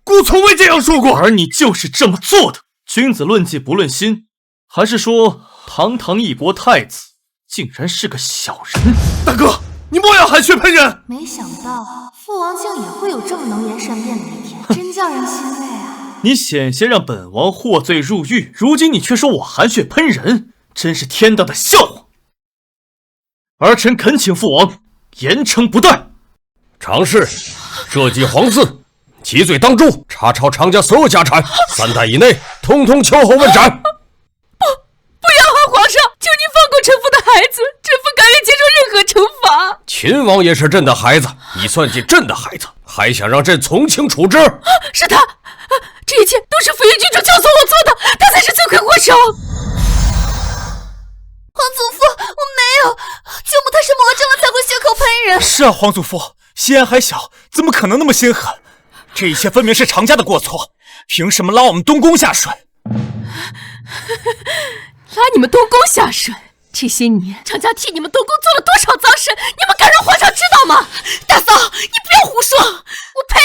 顾从未这样说过。而你就是这么做的。君子论迹不论心，还是说堂堂一国太子竟然是个小人？大哥，你莫要含血喷人！没想到父王竟也会有这么能言善辩的一天，真叫人欣慰啊！你险些让本王获罪入狱，如今你却说我含血喷人，真是天大的笑话！儿臣恳请父王严惩不贷。常侍设计皇嗣，其罪当诛，查抄常家所有家产，3代以内通通秋后问斩。不要啊，皇上，求您放过臣妇的孩子，臣妇甘愿接受任何惩罚。秦王也是朕的孩子，你算计朕的孩子，还想让朕从轻处置？是他，这一切都是福云郡主教唆我做的，他才是罪魁祸首。皇祖父，我没有，舅母她是魔怔了才会血口喷人。是啊，皇祖父，西安还小，怎么可能那么心狠？这一切分明是常家的过错，凭什么拉我们东宫下水？拉你们东宫下水？这些年常家替你们东宫做了多少脏事，你们敢让皇上知道吗？大嫂，你不要胡说！我呸！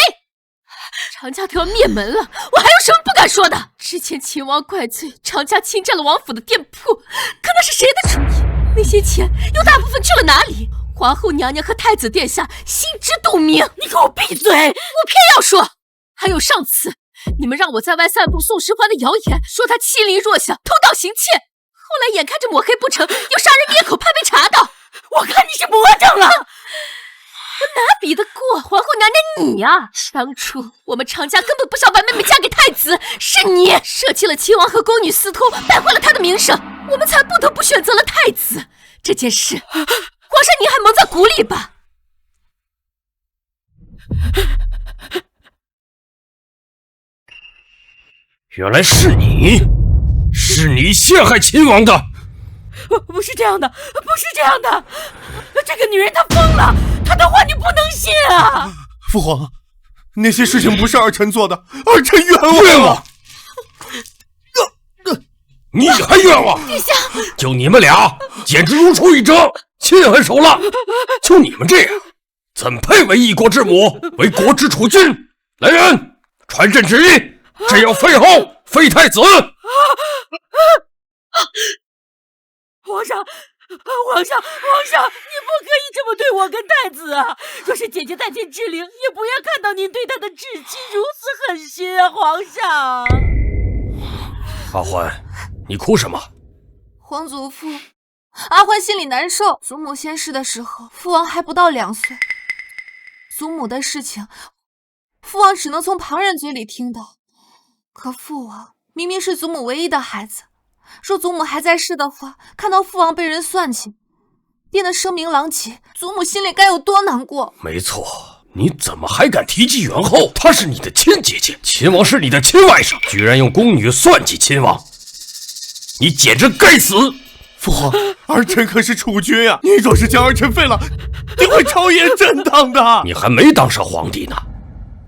常家都要灭门了，我还有什么不敢说的？之前秦王怪罪常家侵占了王府的店铺，可那是谁的主意？那些钱又大部分去了哪里？皇后娘娘和太子殿下心知肚明。你给我闭嘴！我偏要说。还有上次你们让我在外散布宋时欢的谣言，说他欺凌弱小，偷盗行窃，后来眼看着抹黑不成，又杀人灭口，怕被查到。我看你是魔怔了。我哪比得过皇后娘娘你呀？当初我们常家根本不想把妹妹嫁给太子，是你舍弃了秦王和宫女私通，败坏了他的名声，我们才不得不选择了太子。这件事，皇上您还蒙在鼓里吧？原来是你，是你陷害秦王的。不是这样的，不是这样的，这个女人她疯了，她的话你不能信啊！父皇，那些事情不是儿臣做的，儿臣冤枉。冤枉！你还冤枉！殿下，就你们俩，简直如出一辙，心狠手辣。就你们这样，怎配为一国之母，为国之储君？来人，传朕旨意，朕要废后，废太子。皇上，皇上，你不可以这么对我跟太子啊！若是姐姐在天之灵，也不愿看到您对她的至亲如此狠心啊！皇上，阿欢，你哭什么？皇祖父，阿欢心里难受。祖母仙逝的时候，父王还不到2岁。祖母的事情，父王只能从旁人嘴里听到。可父王明明是祖母唯一的孩子。若祖母还在世的话，看到父王被人算计，变得声名狼藉，祖母心里该有多难过。没错，你怎么还敢提及元后？她是你的亲姐姐，秦王是你的亲外甥，居然用宫女算计亲王，你简直该死！父皇，儿臣可是储君呀，你若是将儿臣废了，定会朝野震荡的。你还没当上皇帝呢，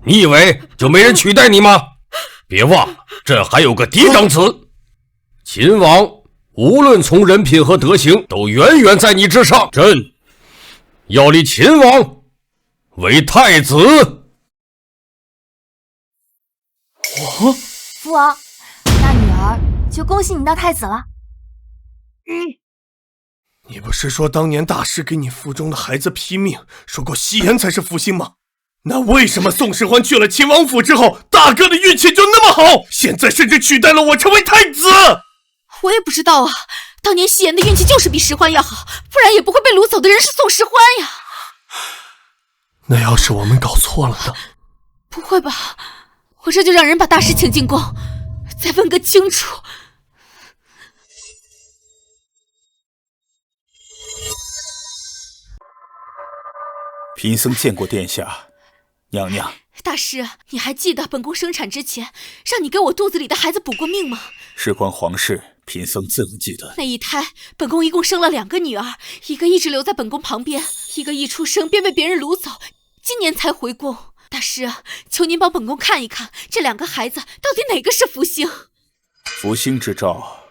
你以为就没人取代你吗？别忘了，朕还有个嫡长子。秦王无论从人品和德行，都远远在你之上。朕要立秦王为太子。父王，那女儿就恭喜你当太子了。你不是说当年大师给你腹中的孩子批命，说过西颜才是福星吗？那为什么宋时欢去了秦王府之后，大哥的运气就那么好，现在甚至取代了我成为太子？我也不知道啊。当年夕颜的运气就是比石欢要好，不然也不会被掳走的人是宋石欢呀。那要是我们搞错了呢？不会吧？我这就让人把大师请进宫，再问个清楚。贫僧见过殿下。娘娘，大师，你还记得本宫生产之前让你给我肚子里的孩子补过命吗？事关皇室，贫僧自然记得。那一胎，本宫一共生了2个女儿，一个一直留在本宫旁边，一个一出生便被别人掳走，今年才回宫。大师，求您帮本宫看一看，这2个孩子到底哪个是福星？福星之兆，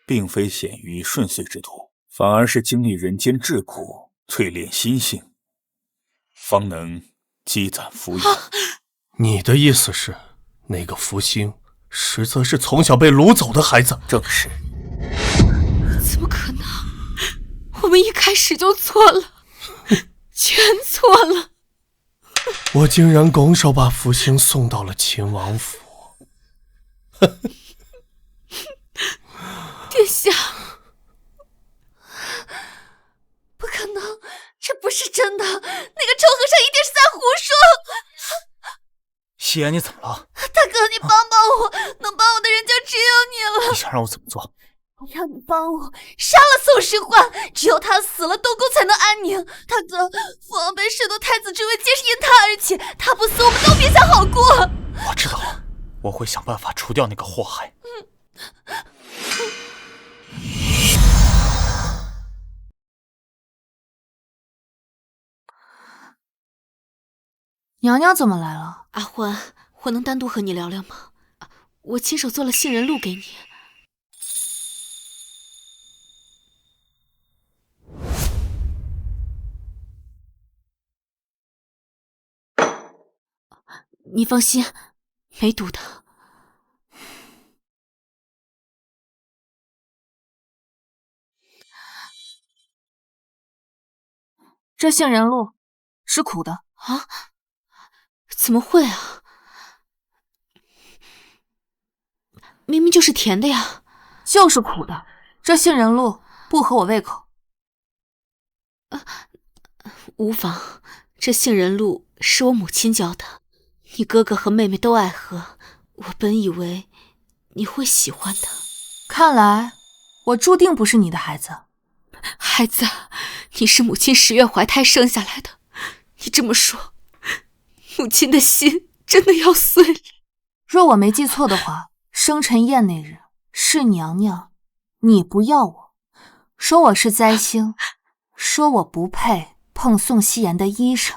并非显于顺遂之途，反而是经历人间桎梏，淬炼心性，方能积攒福荫。你的意思是，那个福星实则是从小被掳走的孩子？正是。怎么可能？我们一开始就错了，全错了。我竟然拱手把福星送到了秦王府。殿下，不可能，这不是真的，那个臭和尚一定是在胡说。夕颜，你怎么了？大哥，你帮帮我，能帮我的人就只有你了。你想让我怎么做？我要你帮我杀了宋石欢，只有他死了，东宫才能安宁。大哥，父王被世夺太子之位，皆是因他而起，他不死，我们都别想好过。我知道了，我会想办法除掉那个祸害。娘娘怎么来了？阿欢，我能单独和你聊聊吗？我亲手做了杏仁露给你。你放心，没毒的。这杏仁露是苦的啊？怎么会啊？明明就是甜的呀。就是苦的，这杏仁露不合我胃口。无妨，这杏仁露是我母亲教的，你哥哥和妹妹都爱喝，我本以为你会喜欢的。看来我注定不是你的孩子。孩子，你是母亲10月怀胎生下来的，你这么说，母亲的心真的要碎了。若我没记错的话，生辰宴那日是娘娘你不要我，说我是灾星，说我不配碰宋夕颜的衣裳。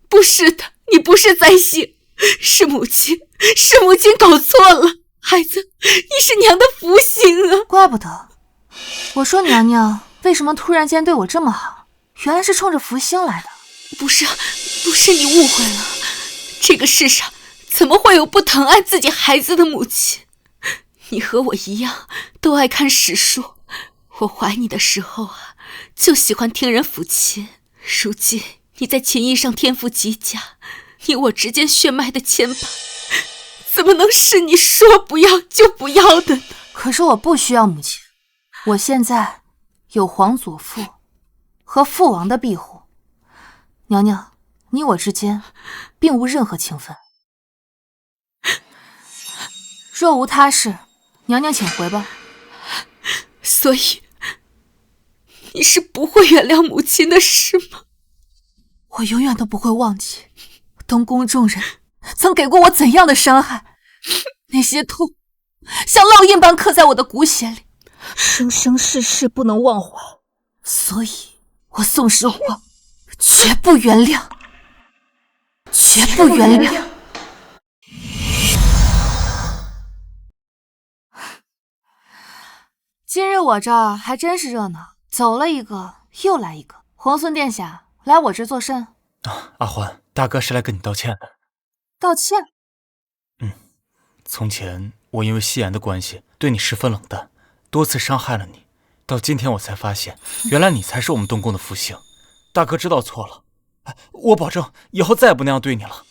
不是的，你不是灾星，是母亲搞错了。孩子，你是娘的福星啊！怪不得，我说娘娘为什么突然间对我这么好，原来是冲着福星来的。不是你误会了，这个世上怎么会有不疼爱自己孩子的母亲？你和我一样，都爱看史书。我怀你的时候啊，就喜欢听人抚琴。如今你在琴艺上天赋极佳，你我之间血脉的牵绊，怎么能是你说不要就不要的呢？可是我不需要母亲，我现在有皇祖父和父王的庇护。娘娘，你我之间并无任何情分。若无他事，娘娘请回吧。所以你是不会原谅母亲的事吗？我永远都不会忘记东宫众人曾给过我怎样的伤害，那些痛像烙印般刻在我的骨血里，生生世世不能忘怀。所以我宋石欢绝不原谅，绝不原谅。今日我这儿还真是热闹，走了一个又来一个。皇孙殿下来我这做甚？阿欢，大哥是来跟你道歉的。道歉？从前我因为夕颜的关系对你十分冷淡，多次伤害了你，到今天我才发现，原来你才是我们东宫的福星。大哥知道错了，我保证以后再也不那样对你了，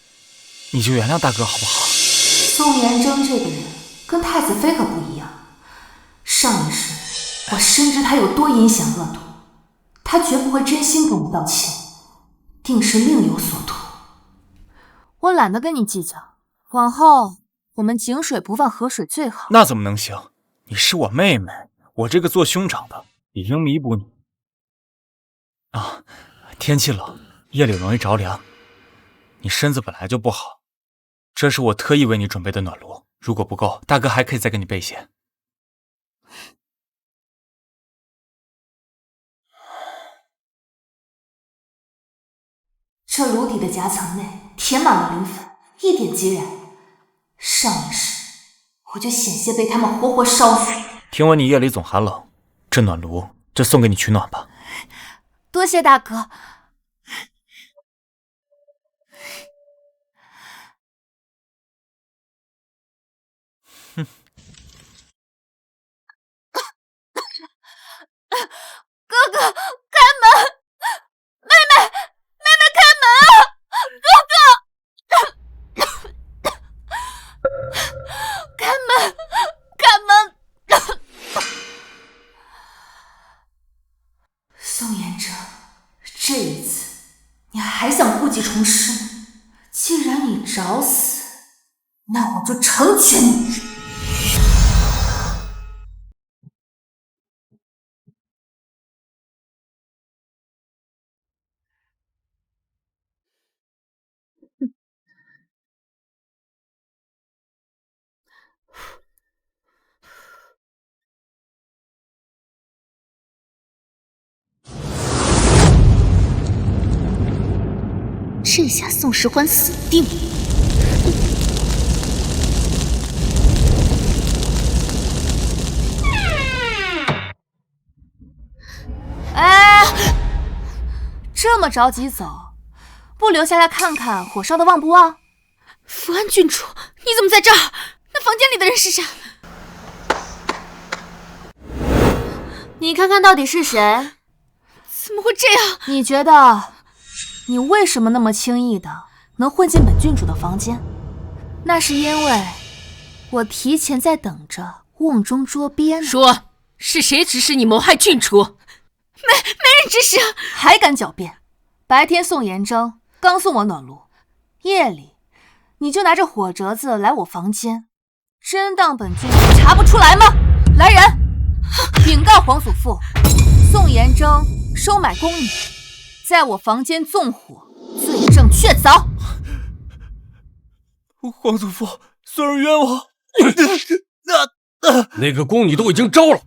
你就原谅大哥好不好？宋颜征这个人跟太子妃可不一样，我深知他有多阴险恶毒，他绝不会真心跟我道歉，定是另有所图。我懒得跟你计较，往后我们井水不犯河水最好。那怎么能行？你是我妹妹，我这个做兄长的理应弥补你。啊，天气冷，夜里容易着凉，你身子本来就不好，这是我特意为你准备的暖炉，如果不够，大哥还可以再给你备些。这炉底的夹层内填满了磷粉，一点即燃。上一世我就险些被他们活活烧死。听闻你夜里总寒冷，这暖炉就送给你取暖吧。多谢大哥。哥哥，开门！妹妹，妹妹，开门啊！哥哥，开门，开门！宋延哲，这一次你还想故技重施吗？既然你找死，那我就成全你。这下宋时欢死定了。哎，这么着急走，不留下来看看火烧的旺不旺？福安郡主，你怎么在这儿？那房间里的人是谁？你看看到底是谁？怎么会这样？你觉得你为什么那么轻易的能混进本郡主的房间？那是因为我提前在等着瓮中捉鳖呢。说是谁指使你谋害郡主？没人指使，还敢狡辩！白天宋延征刚送我暖炉，夜里你就拿着火折子来我房间，真当本郡主查不出来吗？来人，禀告皇祖父，宋延征收买宫女，在我房间纵火，罪证确凿。皇祖父，孙儿冤枉。那个宫女都已经招了，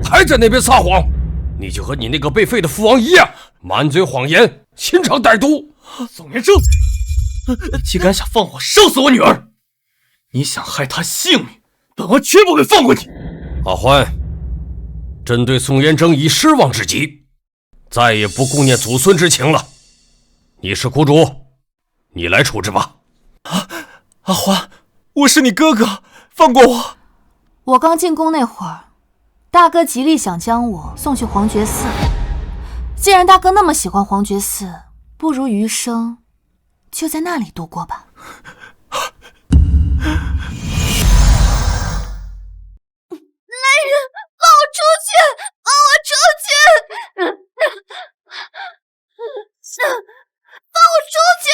还在那边撒谎，你就和你那个被废的父王一样，满嘴谎言，心肠歹毒。宋延征，竟敢想放火烧死我女儿！你想害她性命，本王绝不会放过你。阿欢，朕对宋延征已失望至极，再也不顾念祖孙之情了。你是苦主，你来处置吧。阿欢，我是你哥哥，放过我。我刚进宫那会儿，大哥极力想将我送去黄觉寺。既然大哥那么喜欢黄觉寺，不如余生就在那里度过吧。来人，放我出去！放我出去！放我出去！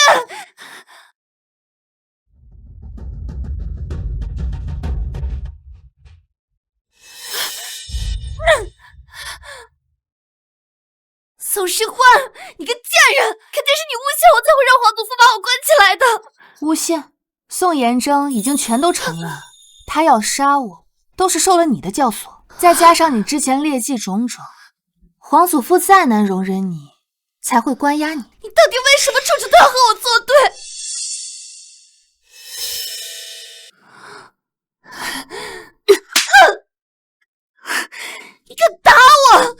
宋时欢，你个贱人，肯定是你诬陷我，才会让皇祖父把我关起来的。诬陷？宋延征已经全都承认，他要杀我，都是受了你的教唆，再加上你之前劣迹种种，皇祖父再难容忍你，才会关押你。你到底为什么处处都要和我作对？你敢打我！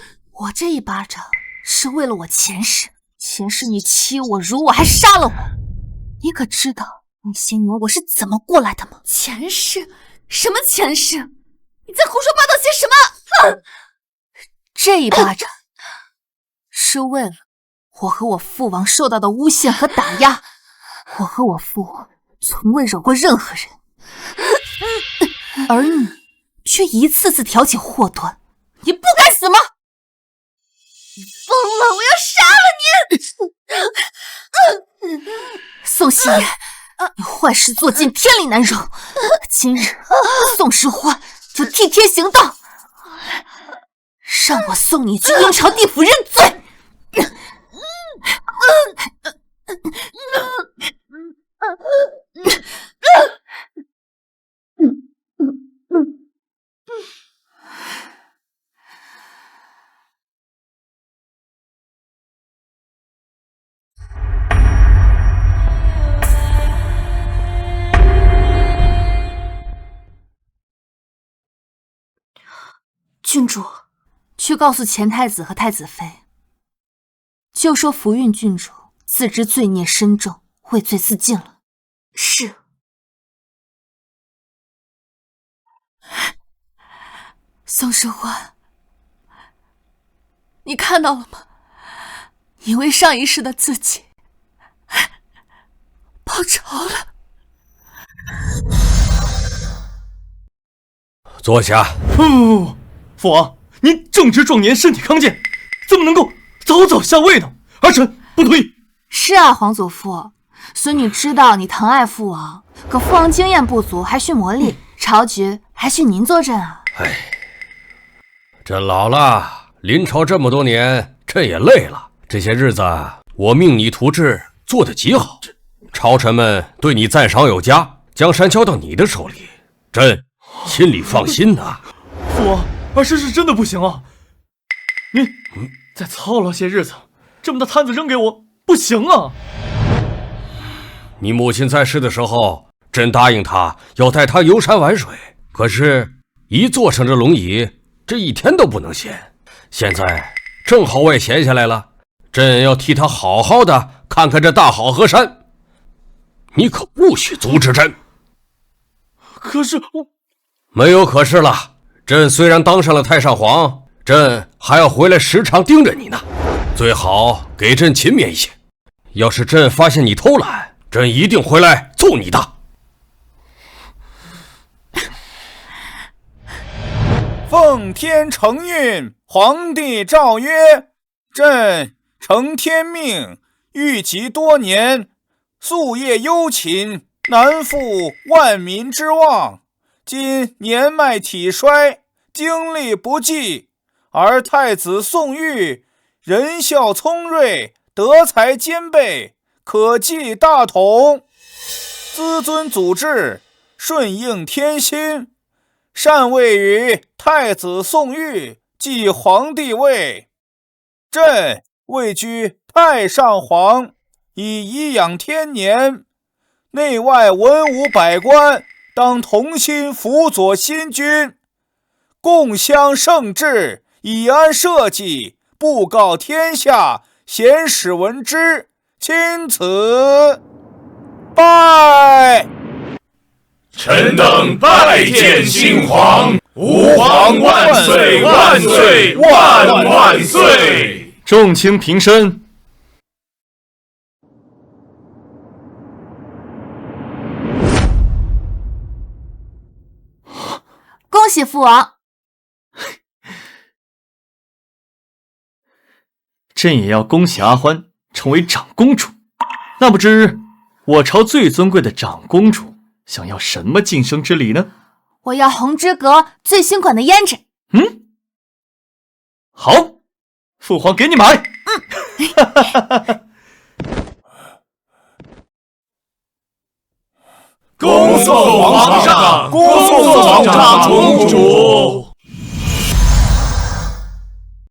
我这一巴掌是为了我前世你欺我辱我，还杀了我。你可知道那些年我是怎么过来的吗？前世？什么前世？你在胡说八道些什么？这一巴掌是为了我和我父王受到的诬陷和打压。我和我父王从未惹过任何人，而你却一次次挑起祸端。你不该死吗？你疯了！我要杀了你！宋希言，你坏事做尽，天理难容。今日宋时欢就替天行道，让我送你去阴曹地府认罪。郡主，去告诉前太子和太子妃，就说福运郡主自知罪孽深重，畏罪自尽了。是。宋时欢，你看到了吗？你为上一世的自己报仇了。坐下。不，父王，您正值壮年，身体康健，怎么能够早早下位呢？儿臣不同意。是啊，皇祖父，孙女知道你疼爱父王，可父王经验不足，还需磨砺，朝局还需您坐镇啊。朕老了，临朝这么多年，朕也累了。这些日子我命你图治做得极好，朝臣们对你赞赏有加，江山交到你的手里，朕心里放心呐。父王，儿臣是真的不行啊！您再操劳些日子，这么大摊子扔给我不行啊！你母亲在世的时候，朕答应她要带她游山玩水，可是一坐上这龙椅，这一天都不能闲。现在正好我也闲下来了，朕要替她好好的看看这大好河山，你可不许阻止朕。可是我没有可是了，朕虽然当上了太上皇，朕还要回来时常盯着你呢，最好给朕勤勉一些。要是朕发现你偷懒，朕一定回来揍你的。奉天承运，皇帝诏曰：朕承天命，御疾多年，夙夜忧勤，难负万民之望。今年迈体衰，精力不济，而太子宋玉仁孝聪睿，德才兼备，可继大统，资遵祖制，顺应天心，禅位于太子宋玉继皇帝位。朕位居太上皇，以颐养天年，内外文武百官当同心辅佐新君，共襄盛治，以安社稷，布告天下，贤使闻之，钦此。拜。臣等拜见新皇，吾皇万岁万岁万万岁！众卿平身。恭喜父王！朕也要恭喜阿欢成为长公主。那不知我朝最尊贵的长公主想要什么晋升之礼呢？我要红之阁最新款的胭脂。好，父皇给你买。恭送皇上，恭送长公主。